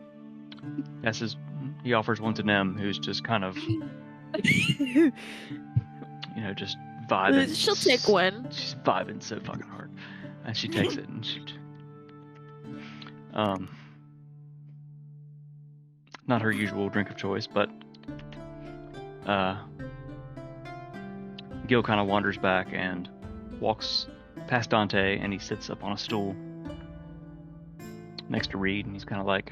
He offers one to Nem, who's just kind of, just vibing. She'll take one. She's vibing so fucking hard, and she takes it, and not her usual drink of choice, but Gil kind of wanders back and walks past Dante, and he sits up on a stool next to Reed, and he's kind of like,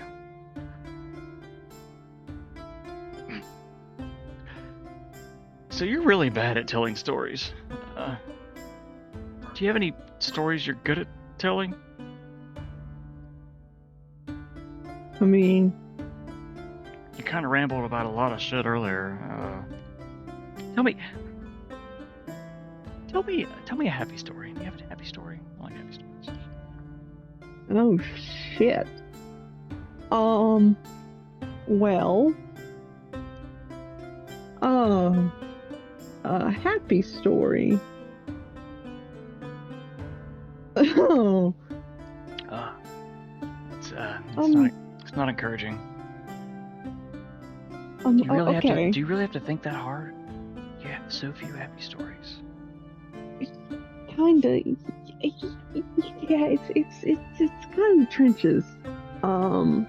"So you're really bad at telling stories. Do you have any stories you're good at telling?" I mean, You kind of rambled about a lot of shit earlier. Tell me a happy story. Do you have a happy story? I like happy stories. oh shit. Well, a happy story. Oh, It's not encouraging. Do you really okay. have to think that hard? You have so few happy stories. Kinda. Yeah, it's kind of trenches. I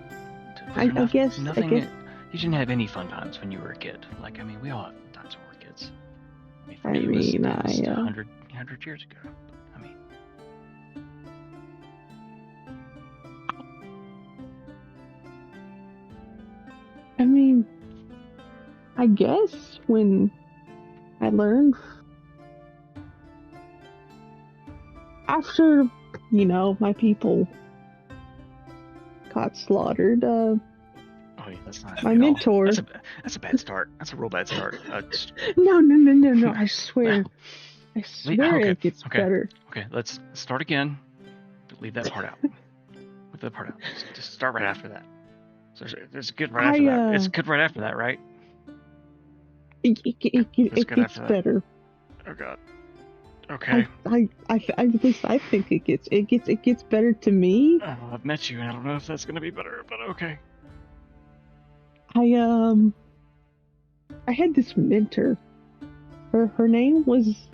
guess. You didn't have any fun times when you were a kid. Like, I mean, we all have fun times when we're kids. For me, it was 100 years ago. I mean, I guess when I learned after, my people got slaughtered, Oh, yeah, that's not my mentor. That's a bad start. That's a real bad start. No, I swear. Okay, it gets better. Okay, let's start again. Leave that part out. Leave that part out. Just start right after that. So it's good right after that. It's good right after that, right? It gets better. Oh God. Okay. At least I think it gets better to me. Oh, I've met you, and I don't know if that's gonna be better, but okay. I had this mentor. Her name was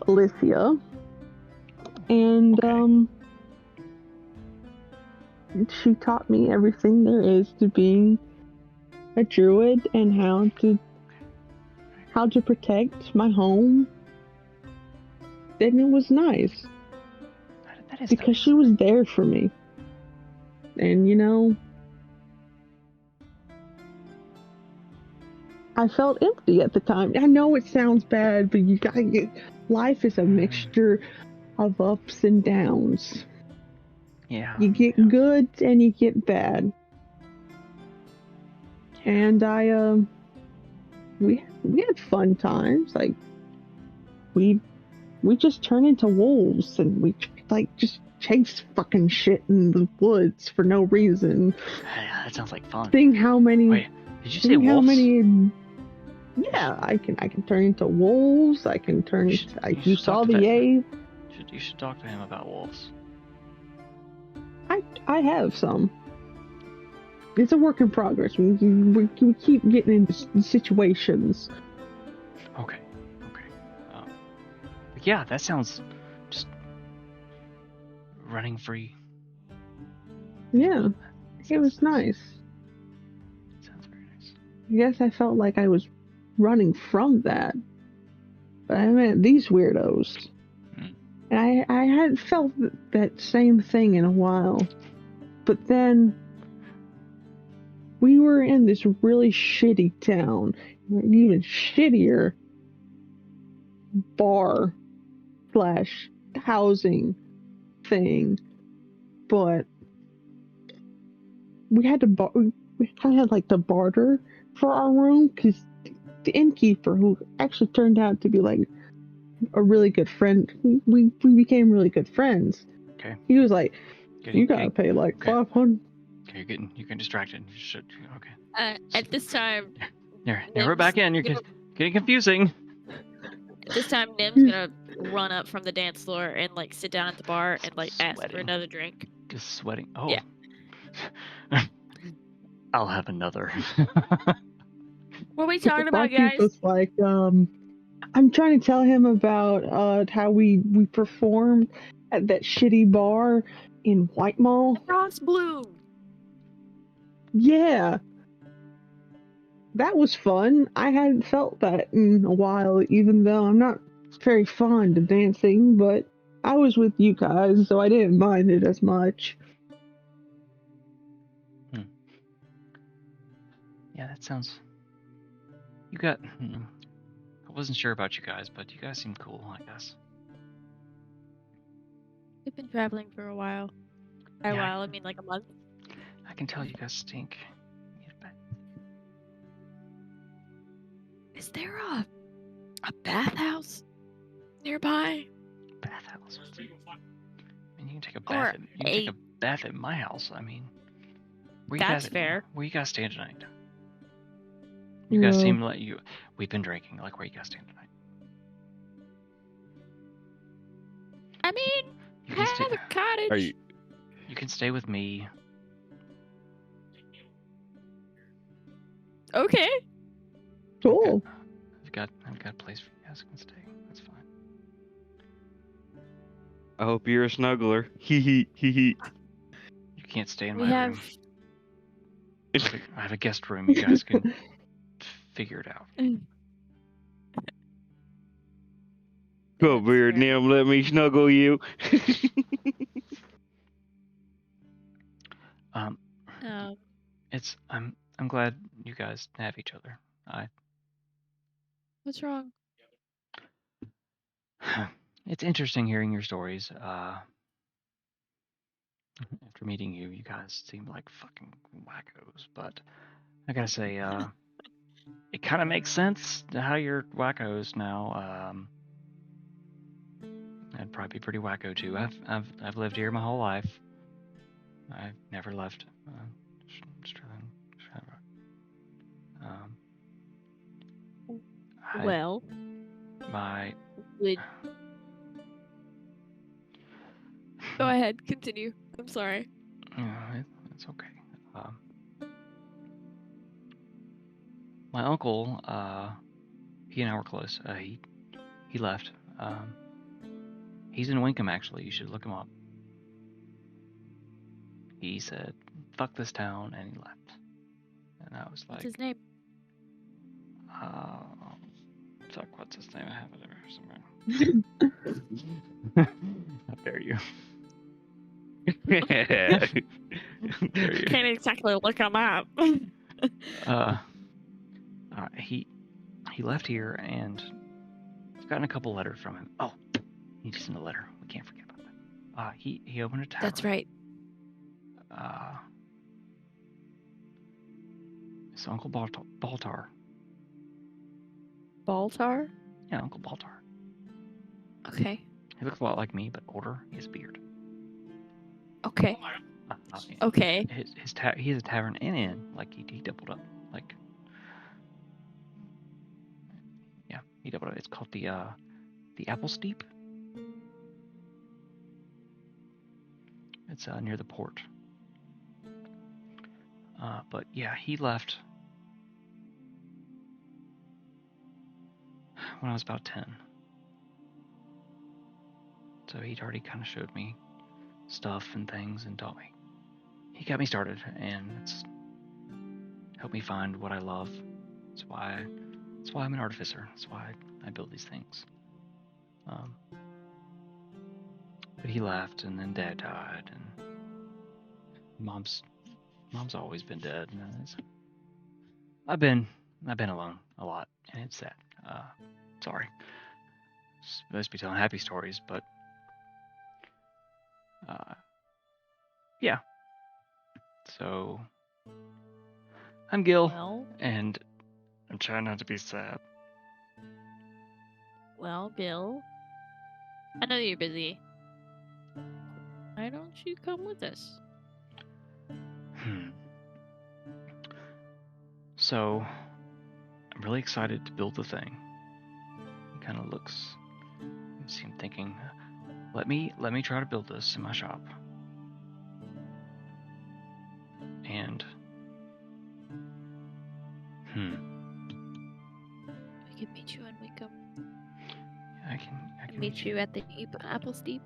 Alicia, and she taught me everything there is to being a druid and how to protect my home. And it was nice That is because nice. she was there for me. And I felt empty at the time. I know it sounds bad, but life is a mixture of ups and downs. Yeah. You get good and you get bad. And we had fun times. Like we just turn into wolves and we just chase fucking shit in the woods for no reason. Yeah, that sounds like fun. Seeing how many. Wait, did you say wolves? How many? Yeah, I can turn into wolves. I can turn into. You saw the ape. You should talk to him about wolves. I have some. It's a work in progress. We keep getting into situations. Okay. Yeah, that sounds just running free. Yeah, it was nice. Sounds very nice. I guess I felt like I was running from that. But I meant these weirdos. And I hadn't felt that same thing in a while. But then we were in this really shitty town, an even shittier bar slash housing thing. But we had to we kind of had like to barter for our room because the innkeeper, who actually turned out to be like a really good friend, we became really good friends. Okay. He was like, Good, "You gotta pay like okay. 500." Okay, you're getting distracted. You should. Okay. At this time, Here, we're back in. You're getting confusing. at this time, Nim's gonna run up from the dance floor and like sit down at the bar and like ask for Sweating. another drink. Just sweating. Oh. Yeah. I'll have another. What are we talking about, Barkeep guys? was like, I'm trying to tell him about how we performed at that shitty bar in White Mall. Bronx Blue. Yeah. That was fun. I hadn't felt that in a while, even though I'm not very fond of dancing, but I was with you guys, so I didn't mind it as much. Yeah, that sounds... You got... I wasn't sure about you guys, but you guys seem cool, I guess. We've been traveling for a while. By a while, I mean like a month. I can tell you guys stink. Is there a bathhouse nearby? Bathhouse? I mean, you can take a bath. Take a bath at my house. I mean, That's fair. Where you guys staying tonight? You guys seem like we've been drinking. Like, where you guys staying tonight? I mean, have a cottage. You can stay with me. Okay. Cool. I've got a place for you guys to stay. That's fine. I hope you're a snuggler. Hee hee hee hee. You can't stay in my room. I have a guest room. You guys can figure it out. Come here, Nim. Let me snuggle you. I'm glad you guys have each other. What's wrong? It's interesting hearing your stories. After meeting you, you guys seem like fucking wackos, but I gotta say, it kind of makes sense to how you're wackos now. I'd probably be pretty wacko too. I've lived here my whole life. I've never left. Well, go ahead, continue. I'm sorry. It's okay. My uncle, he and I were close. He left. He's in Wenkam, actually. You should look him up. He said, "Fuck this town," and he left. And I was like, "What's his name?" Fuck, what's his name? I have it somewhere. How dare you? Can't exactly look him up. He left here, and I've gotten a couple letters from him. Oh, he just sent a letter. We can't forget about that. He opened a tavern. That's right. It's Uncle Baltar. Baltar? Yeah, Uncle Baltar. Okay. He looks a lot like me, but older. He has a beard. Okay. Okay. He has a tavern and inn. Like he doubled up. Like, yeah, he doubled up. It's called the Apple Steep. It's near the port. But yeah, he left when I was about 10. So he'd already kind of showed me stuff and things and taught me. He got me started, and it's helped me find what I love. That's why I'm an artificer. That's why I build these things. But he left, and then Dad died, and Mom's always been dead. And I've been alone a lot, and it's sad. Sorry. Supposed to be telling happy stories, but yeah. So I'm Gil, Well, and I'm trying not to be sad. well, Gil. I know you're busy. Why don't you come with us? So I'm really excited to build the thing. It kind of looks. You see him thinking, let me try to build this in my shop. And We can meet you in Wenkam. I can Meet you at the Apple Steep.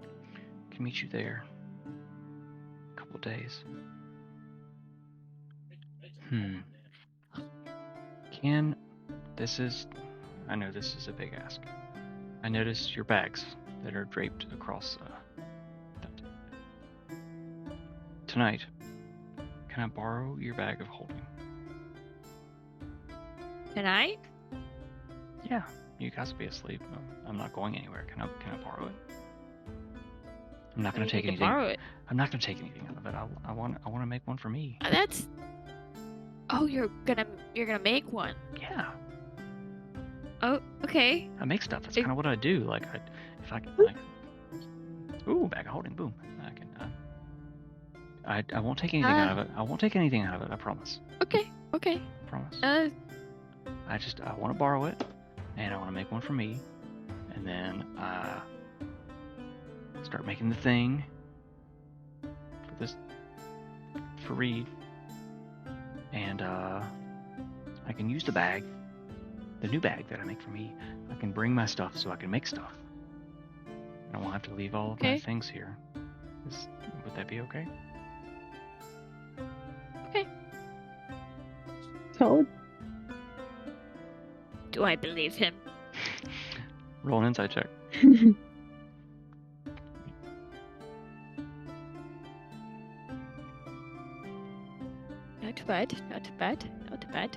Can meet you there. A couple of days. I know this is a big ask. I noticed your bags that are draped across Dante. Tonight, can I borrow your bag of holding? Tonight? Yeah, you guys will be asleep. I'm not going anywhere. Can I borrow it? I'm not gonna take anything. Borrow it. I'm not gonna take anything out of it. I want to make one for me. That's. Oh, you're gonna make one. Yeah, Oh, okay. I make stuff. That's It- kind of what I do. Like, if I can, ooh, bag of holding, boom. I won't take anything out of it. I won't take anything out of it. I promise. Okay. I promise. I want to borrow it, and I want to make one for me, and then start making the thing for Reed, and I can use the bag. The new bag that I make for me, I can bring my stuff so I can make stuff. I won't have to leave all of my Okay. things here. Would that be okay? Okay. Solid. Do I believe him? Roll an insight check. Not bad. Not bad. Not bad.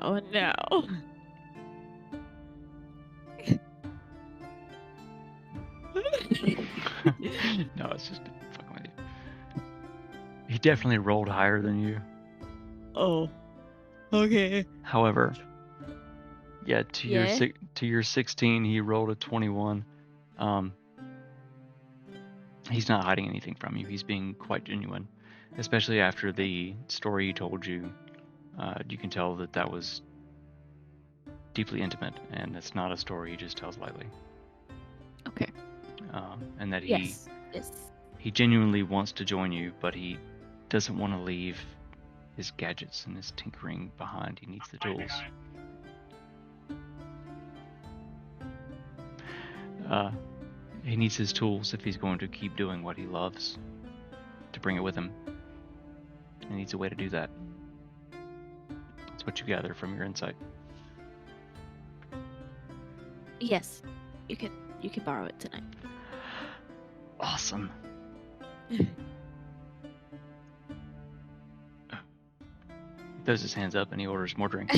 Oh no. No, it's just fucking with you. He definitely rolled higher than you. Oh. Okay. However, yeah, to Yeah? your 16, he rolled a 21. He's not hiding anything from you. He's being quite genuine, especially after the story he told you. You can tell that was deeply intimate, and it's not a story he just tells lightly. Okay. And that Yes. Yes. he genuinely wants to join you, but he doesn't want to leave his gadgets and his tinkering behind. He needs the tools. He needs his tools if he's going to keep doing what he loves, to bring it with him. He needs a way to do that. That's what you gather from your insight. Yes. You can borrow it tonight. Awesome. He throws his hands up and he orders more drinks.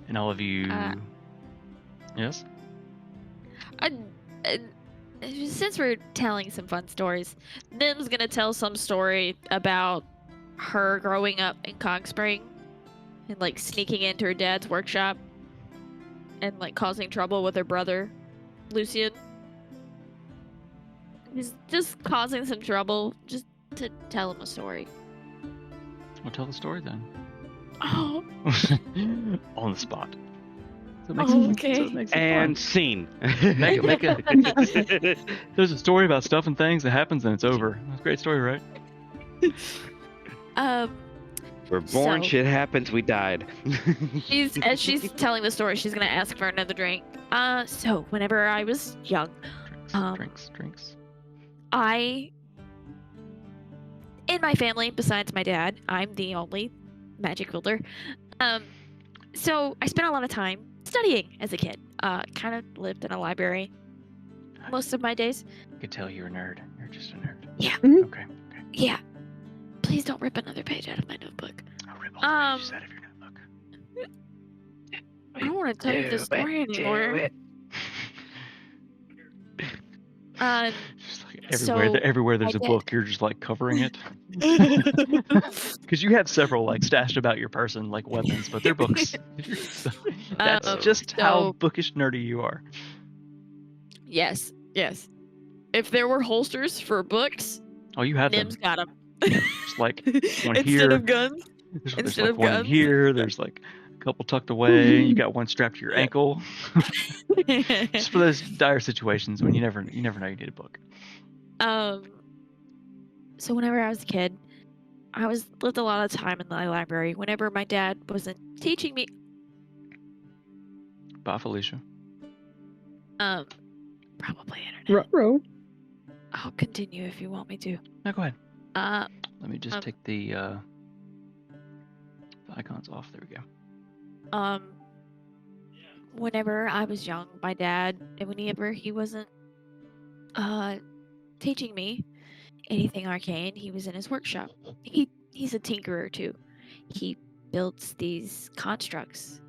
And all of you... Yes? Since we're telling some fun stories, Nim's gonna tell some story about her growing up in Cog Spring and like sneaking into her dad's workshop and like causing trouble with her brother, Lucian. He's just causing some trouble just to tell him a story. Well, tell the story then. Oh, On the spot. So okay. it makes it And fun. scene. Make it. There's a story about stuff and things that happens and it's over. That's a great story, right? We're born, So- shit happens, we died. As she's telling the story, she's gonna ask for another drink. So whenever I was young, Drinks. In my family, besides my dad, I'm the only magic wielder. So I spent a lot of time studying as a kid. Kind of lived in a library most of my days. I could tell you're a nerd. You're just a nerd. Yeah. Okay. Yeah. Please don't rip another page out of my notebook. I'll rip all the pages out of your notebook. I don't want to tell you the story anymore. Just like everywhere there's a book, you're just like covering it. Because you have several like stashed about your person, like weapons, but they're books. So that's just how bookish nerdy you are. Yes. If there were holsters for books, Oh, you have Nim's them. got them. It's like one Instead here. of guns. There's like one here. There's like a couple tucked away. You got one strapped to your ankle. Just for those dire situations when you never know you need a book. So whenever I was a kid, I lived a lot of time in the library. Whenever my dad wasn't teaching me, Bye, Felicia. probably internet. Ruh-roh. I'll continue if you want me to. No, go ahead. Let me just take the icons off. There we go. Whenever I was young, my dad, and whenever he wasn't teaching me anything arcane, he was in his workshop. He's a tinkerer too. He builds these constructs.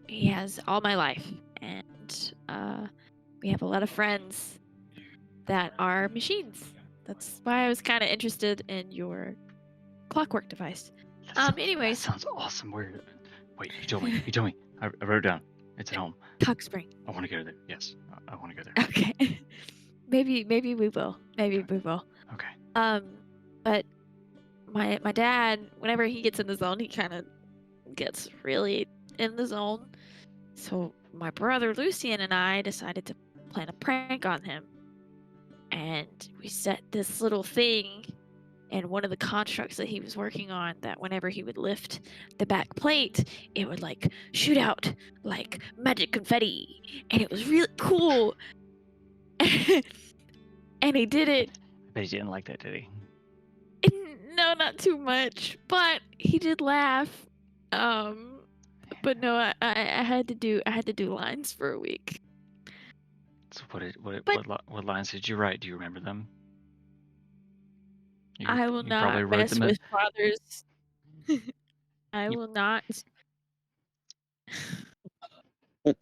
He has all my life, and we have a lot of friends that are machines. That's why I was kind of interested in your clockwork device. Anyways. That sounds awesome. Wait, you told me. I wrote it down. It's at home. Cog Spring. I want to go there. Yes, I want to go there. Okay. Maybe we will. Maybe we will. Okay. But my dad, whenever he gets in the zone, he kind of gets really in the zone. So my brother Lucian and I decided to plan a prank on him. And we set this little thing in one of the constructs that he was working on, that whenever he would lift the back plate, it would like shoot out like magic confetti. And it was really cool. And he did it. I bet he didn't like that, did he? No, not too much. But he did laugh. But no, I had to do lines for a week. So what lines did you write? Do you remember them? I will not mess with fathers. I will not. You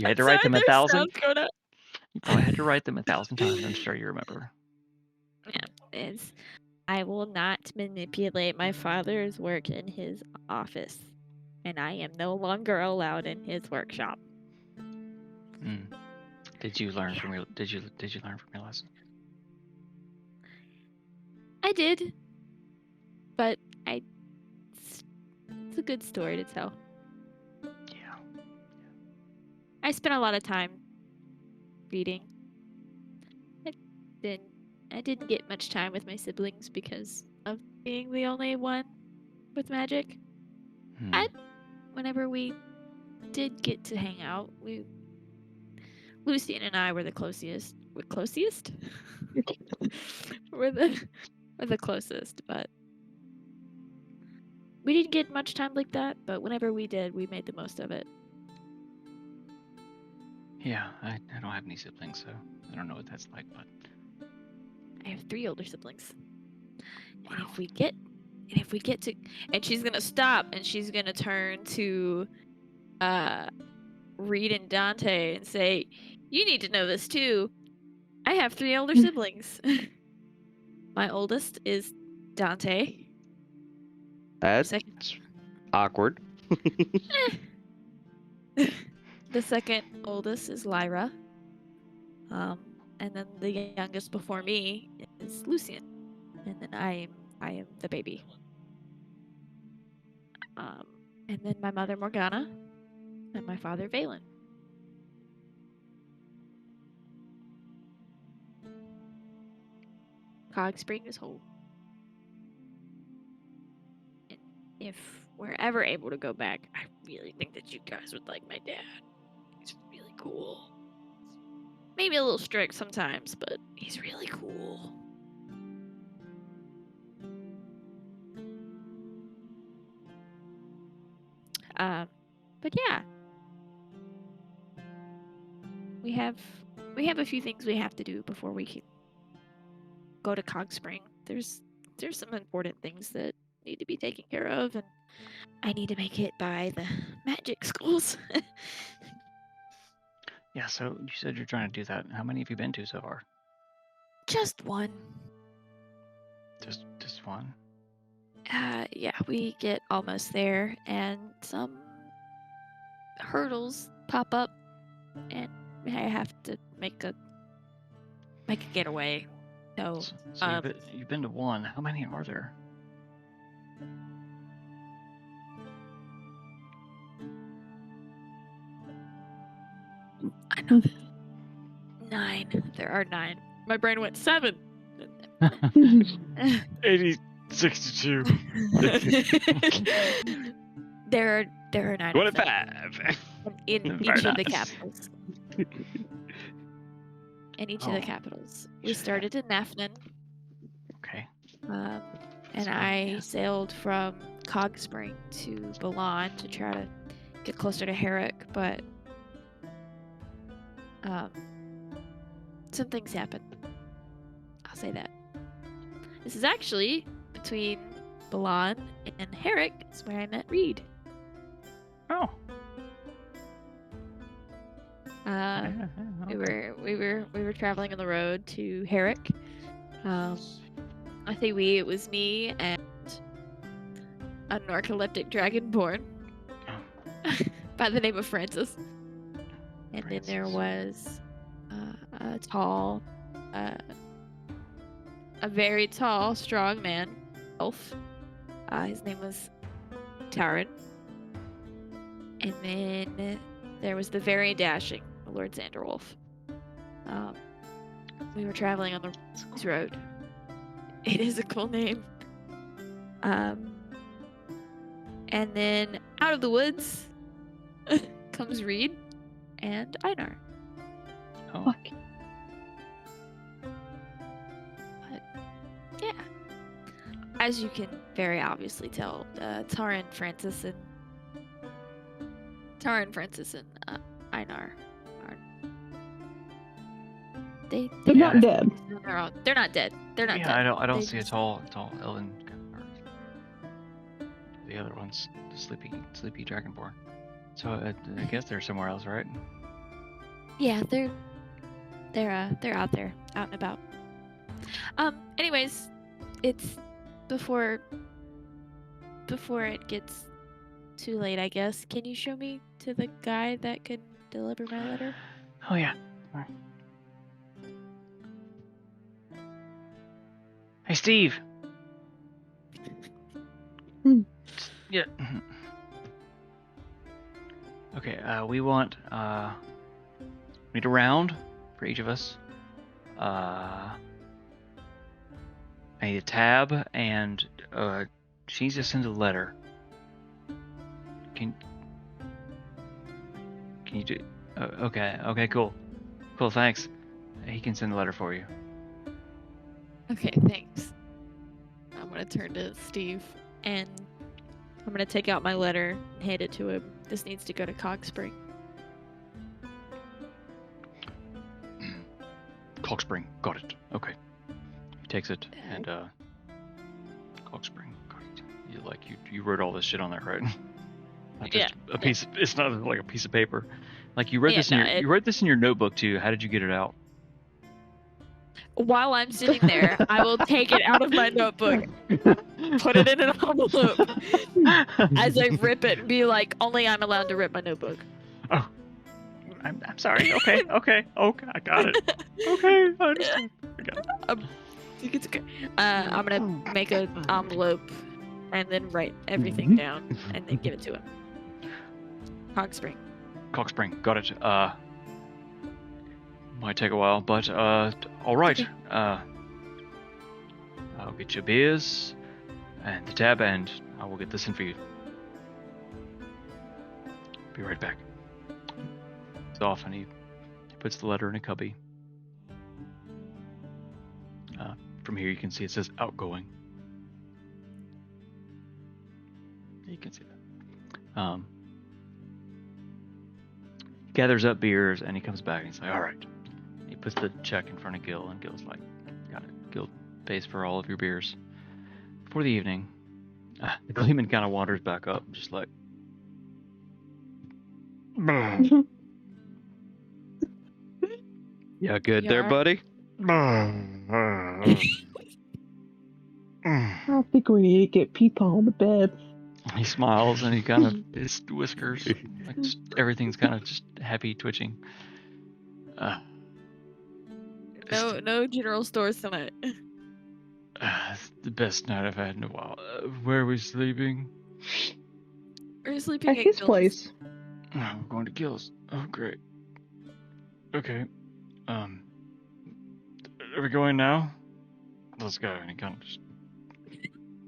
had to write them 1,000. You probably had to write them 1,000 times. I'm sure you remember. Yeah, I will not manipulate my father's work in his office, and I am no longer allowed in his workshop. Did you learn from your lesson? I did, but it's a good story to tell. Yeah. I spent a lot of time reading. I didn't get much time with my siblings because of being the only one with magic. Whenever we did get to hang out, Lucian and I were the closest. We're the closest, but we didn't get much time like that. But whenever we did, we made the most of it. Yeah, I don't have any siblings, so I don't know what that's like, but I have 3 older siblings. Wow. And if we get to, and she's gonna stop and she's gonna turn to Reed and Dante and say, "You need to know this too. I have 3 older siblings. My oldest is Dante. That's awkward. The second oldest is Lyra. And then the youngest before me is Lucian. And then I am the baby. And then my mother Morgana and my father Valen. Cog Spring is whole. And if we're ever able to go back, I really think that you guys would like my dad. He's really cool. maybe a little strict sometimes, but he's really cool. But yeah, we have a few things we have to do before we can go to Cog Spring. There's some important things that need to be taken care of, and I need to make it by the magic schools. Yeah, so you said you're trying to do that. How many have you been to so far? Just one. Just one? Yeah, we get almost there, and some hurdles pop up, and I have to make a getaway. So You've been to one. How many are there? I know that. 9. There are 9. My brain went 7. 80, 62. There are 9. 25. In each of the capitals. In each of the Oh. capitals. We started in Nafnan. Okay. And I sailed from Cog Spring to Balan to try to get closer to Herrick, but some things happened. I'll say that. This is actually between Balan and Herrick. It's where I met Reed. Oh. We were traveling on the road to Herrick. I say it was me and a narcoleptic dragonborn by the name of Francis. And then there was a very tall, strong man, elf. His name was Taran. And then there was the very dashing Lord Xanderwolf. We were traveling on the road. It is a cool name. And then out of the woods comes Reed and Einar. Oh. Fuck. But yeah, as you can very obviously tell, Taran, Francis, and Einar are They're not dead. They're not dead. They're not dead. I don't They see a just- tall elven. Or the other one's the sleepy dragonborn. So I guess they're somewhere else, right? Yeah, they're out there, out and about. Anyways, it's before it gets too late, I guess. Can you show me to the guy that could deliver my letter? Oh yeah. All right. Hey Steve. Yeah. Okay. We want we need a round for each of us. I need a tab, and she needs to send a letter. Can you do? Okay. Cool. Thanks. He can send a letter for you. Okay, thanks. I'm gonna turn to Steve and I'm gonna take out my letter and hand it to him. This needs to go to Cog Spring. Cog Spring, got it. Okay. He takes it and Cog Spring, got it. You wrote all this shit on there, right? Not just a piece. It's not like a piece of paper. Like you wrote you wrote this in your notebook too. How did you get it out? While I'm sitting there, I will take it out of my notebook, put it in an envelope, as I rip it and be like, only I'm allowed to rip my notebook. Oh, I'm sorry. Okay, I got it. Okay, I understand. I got it. It's okay. I'm gonna make an envelope and then write everything down and then give it to him. Cog Spring. Cog Spring, got it. Might take a while, but all right. I'll get you beers and the tab, and I will get this in for you. Be right back. It's off, and he puts the letter in a cubby, from here you can see it says outgoing. You can see that. He gathers up beers and he comes back and he's like, all right. He puts the check in front of Gil and Gil's like, got it. Gil pays for all of your beers for the evening. The Gleeman kind of wanders back up, just like, Yeah, good You there, alright? buddy. I think we need to get Peepaw on the bed. he smiles and he kind of, his whiskers, like just, everything's kind of just happy twitching. No general stores tonight. It's the best night I've had in a while. Where are we sleeping? We're sleeping At his Gil's. place. Oh, we're going to Gil's. Oh, great. Okay. Are we going now? Let's go. And he kind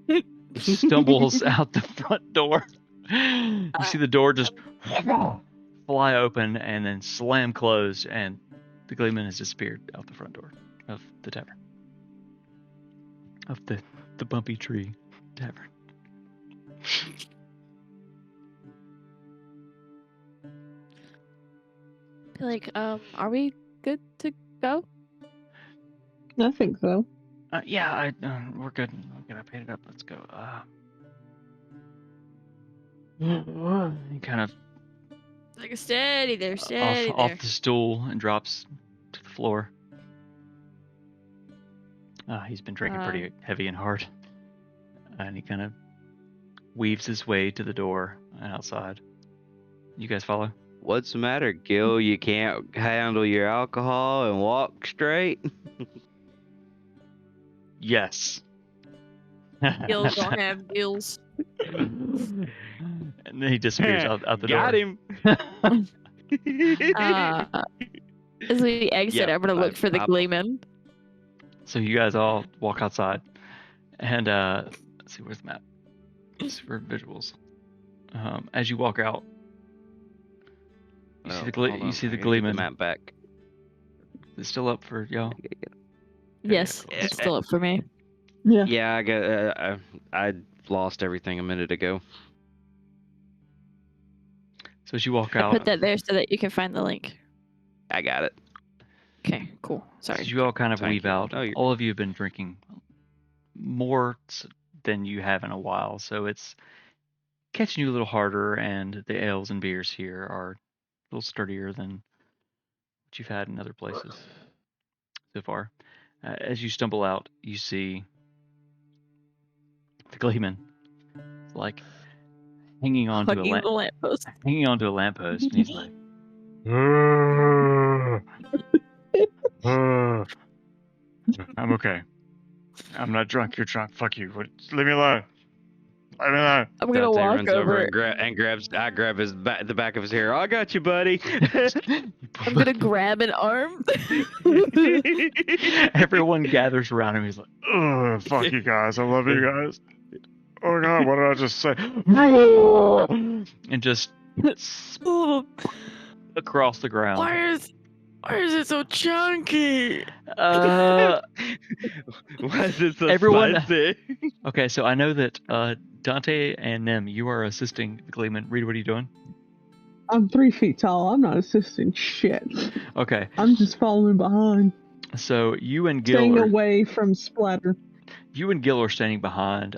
of just stumbles out the front door. You see the door just fly open and then slam closed, and the Gleeman has disappeared out the front door of the tavern. Of the Bumpy Tree Tavern. Be like, are we good to go? I think so. Yeah, we're good. I paid it up. Let's go. He kind of Like, steady there, steady there. off the stool and drops to the floor. He's been drinking pretty heavy and hard. And he kind of weaves his way to the door and outside. You guys follow? What's the matter, Gil? You can't handle your alcohol and walk straight? Yes. Gills don't have gills. And then he disappears out the door. Got him. As we exit, Yeah, I'm gonna look for the Gleeman. So you guys all walk outside, and let's see, where's the map? Let's see for visuals. As you walk out, you see the The Gleeman. map back. It's still up for y'all. Yes, Yeah, it's still up for me. Yeah. Yeah, I got. I lost everything a minute ago. So as you walk I out, put that there so that you can find the link. I got it. Okay, cool. Sorry. as you all kind of Thank weave you. out, No, you're- all of you have been drinking more than you have in a while, so it's catching you a little harder, and the ales and beers here are a little sturdier than what you've had in other places so far. As you stumble out, you see the Gleeman, like hanging onto a Hugging the lamppost. lamppost, and he's like, I'm okay. I'm not drunk. You're drunk. Fuck you. Leave me alone. Leave me alone. I'm gonna Dante walk runs over. and grabs. I grab the back of his hair. I got you, buddy. I'm gonna grab an arm. Everyone gathers around him. He's like, "Ugh, fuck you guys. I love you guys." Oh god, what did I just say? And just across the ground. Why is it so chunky? Why is it so Everyone- spicy? Okay, so I know that Dante and Nim, you are assisting the Gleeman. Reed, what are you doing? I'm 3 feet tall. I'm not assisting shit. Okay, I'm just following behind, so you and Gil staying are, away from splatter. standing behind.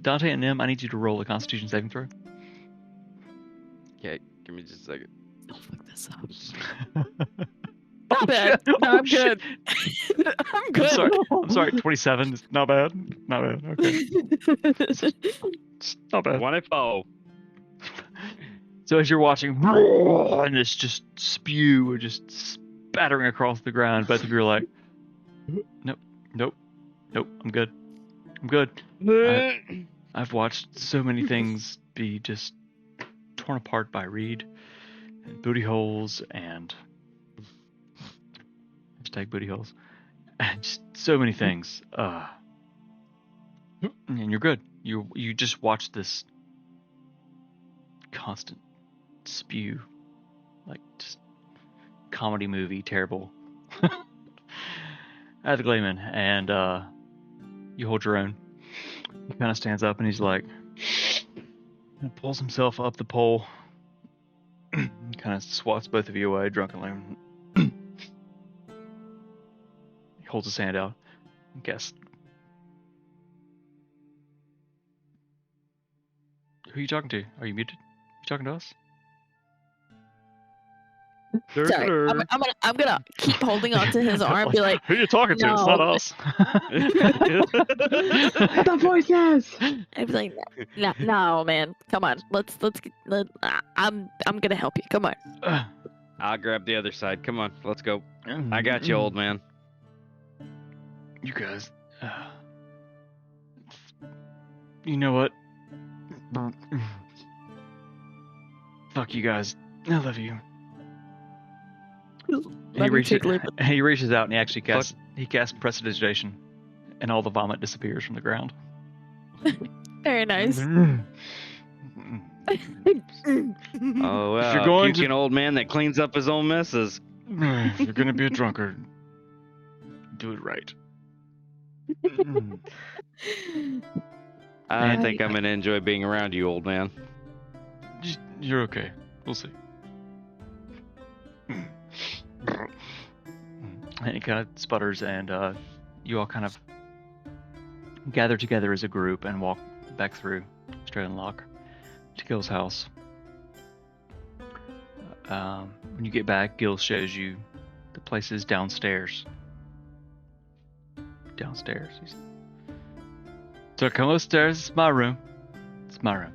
Dante and Nim, I need you to roll a Constitution saving throw. Okay, give me just a second. Don't fuck this up. Not bad. No, I'm good. I'm good. I'm sorry. 27 is not bad. Not bad. Okay, it's not bad. 24. So as you're watching, and it's just spew just spattering across the ground, both of you are like, nope, I'm good. I've watched so many things be just torn apart by Reed and booty holes and hashtag booty holes and just so many things. And you're good. You just watch this constant spew, like just comedy movie, terrible. at the Gleeman, and you hold your own. He kind of stands up and he's like, and pulls himself up the pole. Kind of swats both of you away drunkenly. He holds his hand out. Guess. Who are you talking to? Are you muted? You talking to us? Sorry, I'm gonna keep holding on to his arm, be like, who are you talking to? It's "No." not us. The voices! I'd be like, no, man, come on, I'm gonna help you. Come on. I'll grab the other side. Come on, let's go. I got you, old man. You guys. You know what? Fuck you guys. I love you. He reaches out and he actually casts prestidigitation, and all the vomit disappears from the ground. Very nice. Oh, If you're going puking old man that cleans up his own messes. If you're gonna be a drunkard, do it right. I think I'm gonna enjoy being around you, old man. You're okay. We'll see. And he kind of sputters, and you all kind of gather together as a group and walk back through Stralenloch to Gil's house. When you get back, Gil shows you the place is downstairs. So come upstairs. It's my room. It's my room.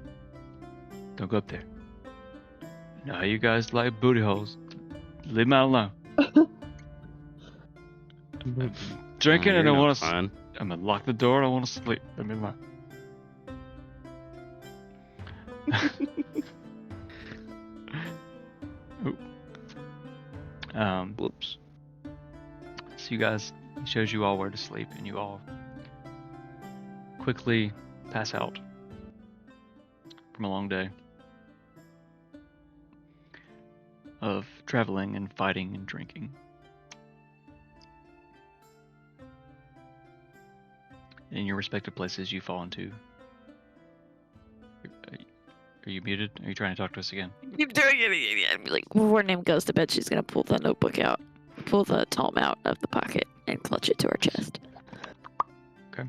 Don't go up there. You know how you guys like booty holes. Leave me alone. I'm drinking and I want to. I'm gonna lock the door. I want to sleep. Let me alone. Whoops. So you guys, he shows you all where to sleep, and you all quickly pass out from a long day of traveling and fighting and drinking. In your respective places, you fall into. Are you muted? Are you trying to talk to us again? Keep doing it. I'd be like, before Nim goes to bed, she's gonna pull the notebook out, pull the tome out of the pocket, and clutch it to her chest. Okay.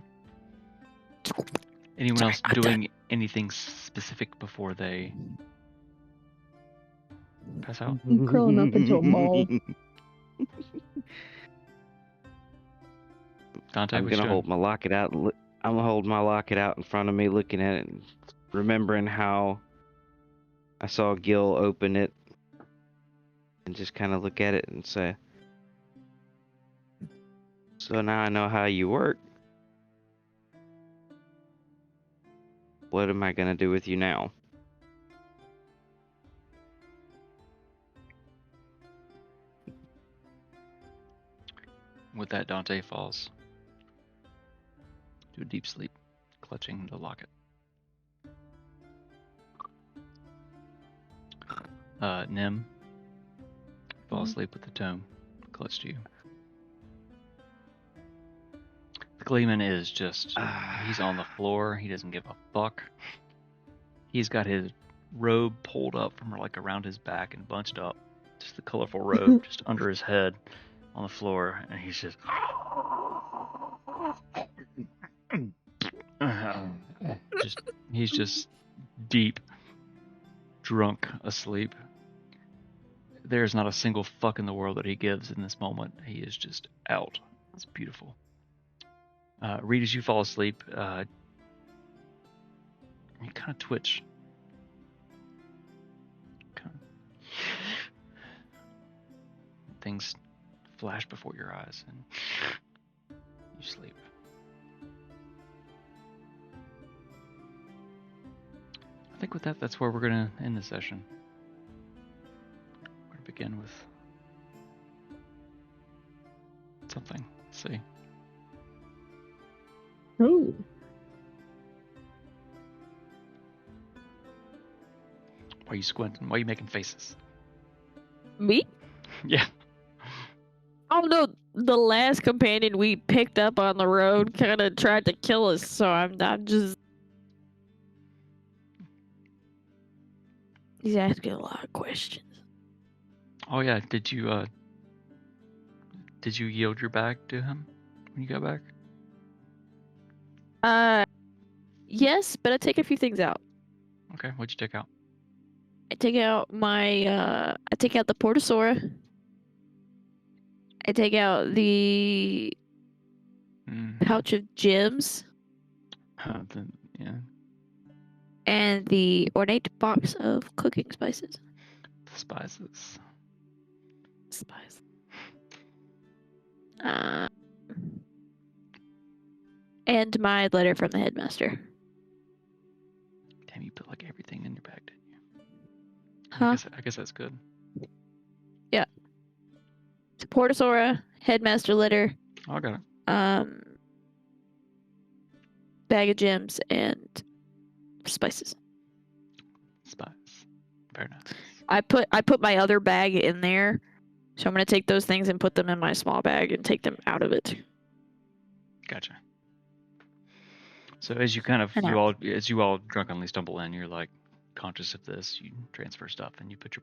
Anyone else doing anything specific before they pass out? I'm curling up into a ball. Dante, I'm gonna hold my locket out. I'm gonna hold my locket out in front of me, looking at it, and remembering how I saw Gil open it, and just kind of look at it and say, "So now I know how you work. What am I gonna do with you now?" With that, Dante falls to a deep sleep, clutching the locket. Nim, fall asleep with the tome clutched to you. The Gleeman is just, he's on the floor. He doesn't give a fuck. He's got his robe pulled up from like around his back and bunched up. Just the colorful robe just under his head on the floor. And he's he's just deep, drunk, asleep. There's not a single fuck in the world that he gives in this moment. He is just out. It's beautiful. Reed, as you fall asleep, you kind of twitch. Things flash before your eyes, and you sleep. I think with that, that's where we're going to end the session. We're going to begin with something. Let's see. Oh. Why are you squinting? Why are you making faces? Me? Yeah. Oh no, the last companion we picked up on the road kind of tried to kill us, so I'm just. He's asking a lot of questions. Oh yeah, did you yield your bag to him when you got back? Yes, but I take a few things out. Okay, what'd you take out? I take out my I take out the Portosaura. I take out the pouch of gems Yeah. and the ornate box of cooking spices. The spices. Spice. And my letter from the headmaster. Damn, you put like everything in your bag, didn't you? Huh? I guess that's good. Yeah. It's a Portosaura, headmaster letter, Oh, I got it. bag of gems, and spices. Spice. Very nice. I put my other bag in there, so I'm gonna take those things and put them in my small bag and take them out of it. Gotcha. So as you kind of as you all drunkenly stumble in, you're like conscious of this. You transfer stuff and you put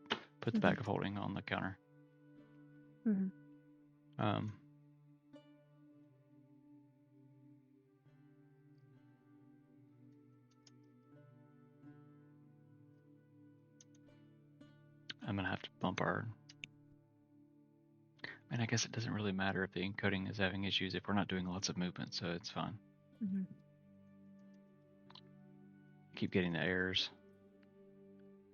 the bag of holding on the counter. I'm gonna have to bump our. I guess it doesn't really matter if the encoding is having issues if we're not doing lots of movement, so it's fine. Keep getting the errors.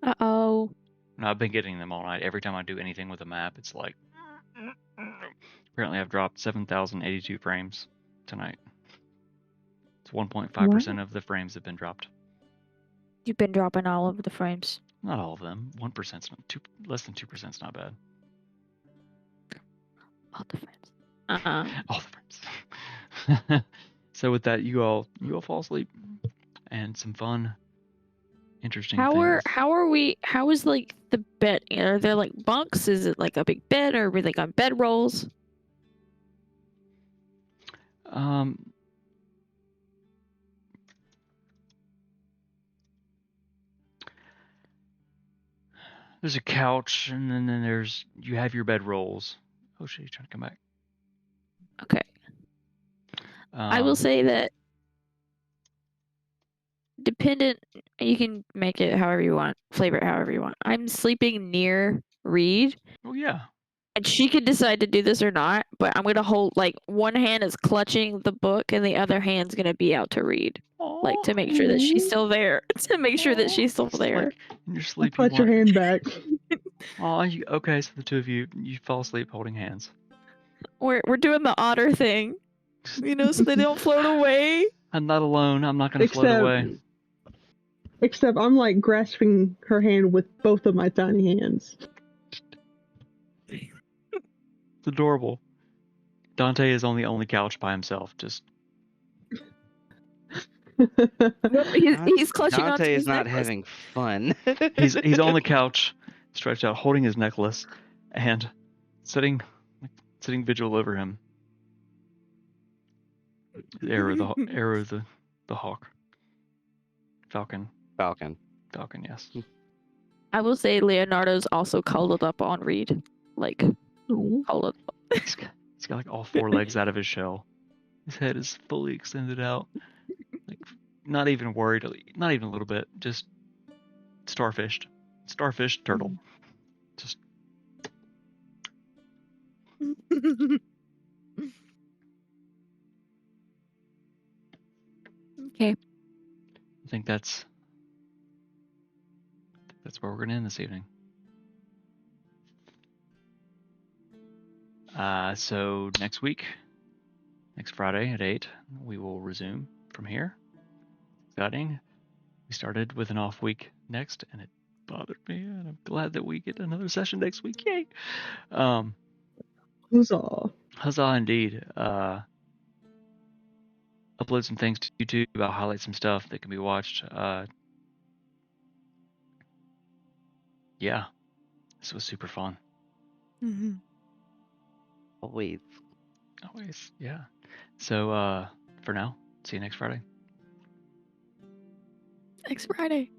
Uh-oh. No, I've been getting them all night. Every time I do anything with a map, it's like. Apparently, I've dropped 7,082 frames tonight. It's 1.5% of the frames have been dropped. You've been dropping all of the frames. Not all of them. 1%, less than 2% is not bad. All the frames. All the frames. So with that, you all fall asleep, and some fun, interesting things. How is like the bed? Are there like bunks? Is it like a big bed, or are we like on bed rolls? There's a couch, and then you have your bed rolls. Oh shit, he's trying to come back. Okay. I will say that dependent, you can make it however you want, flavor it however you want. I'm sleeping near Reed. Oh yeah. And she could decide to do this or not, but I'm gonna hold like one hand is clutching the book and the other hand's gonna be out to read. Aww. Like to make sure that she's still there. To make sure that she's still there. Like in your sleep, Put your hand back. Okay, so the two of you fall asleep holding hands. We're doing the otter thing, so they don't float away. I'm not alone. I'm not gonna float away. Except I'm like grasping her hand with both of my tiny hands. It's adorable. Dante is on the only couch by himself. Just. He's clutching onto Dante his is not necklace. having fun. He's on the couch, stretched out, holding his necklace, and sitting vigil over him. Arrow the hawk. Falcon, yes. I will say Leonardo's also cuddled up on Reed. Like, cuddled up. He's got like all four legs out of his shell. His head is fully extended out. Like, not even worried, not even a little bit. Just starfished. Starfish turtle. Just. Okay. I think that's where we're gonna end this evening. So next Friday at 8, we will resume from here. Exciting. We started with an off week next, and it bothered me, and I'm glad that we get another session next week. Yay! Huzzah. Huzzah indeed. Upload some things to YouTube. I'll highlight some stuff that can be watched. Yeah, this was super fun. Always. Always, yeah. So, for now, see you next Friday. Next Friday.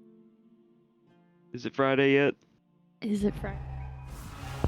Is it Friday yet? Is it Friday?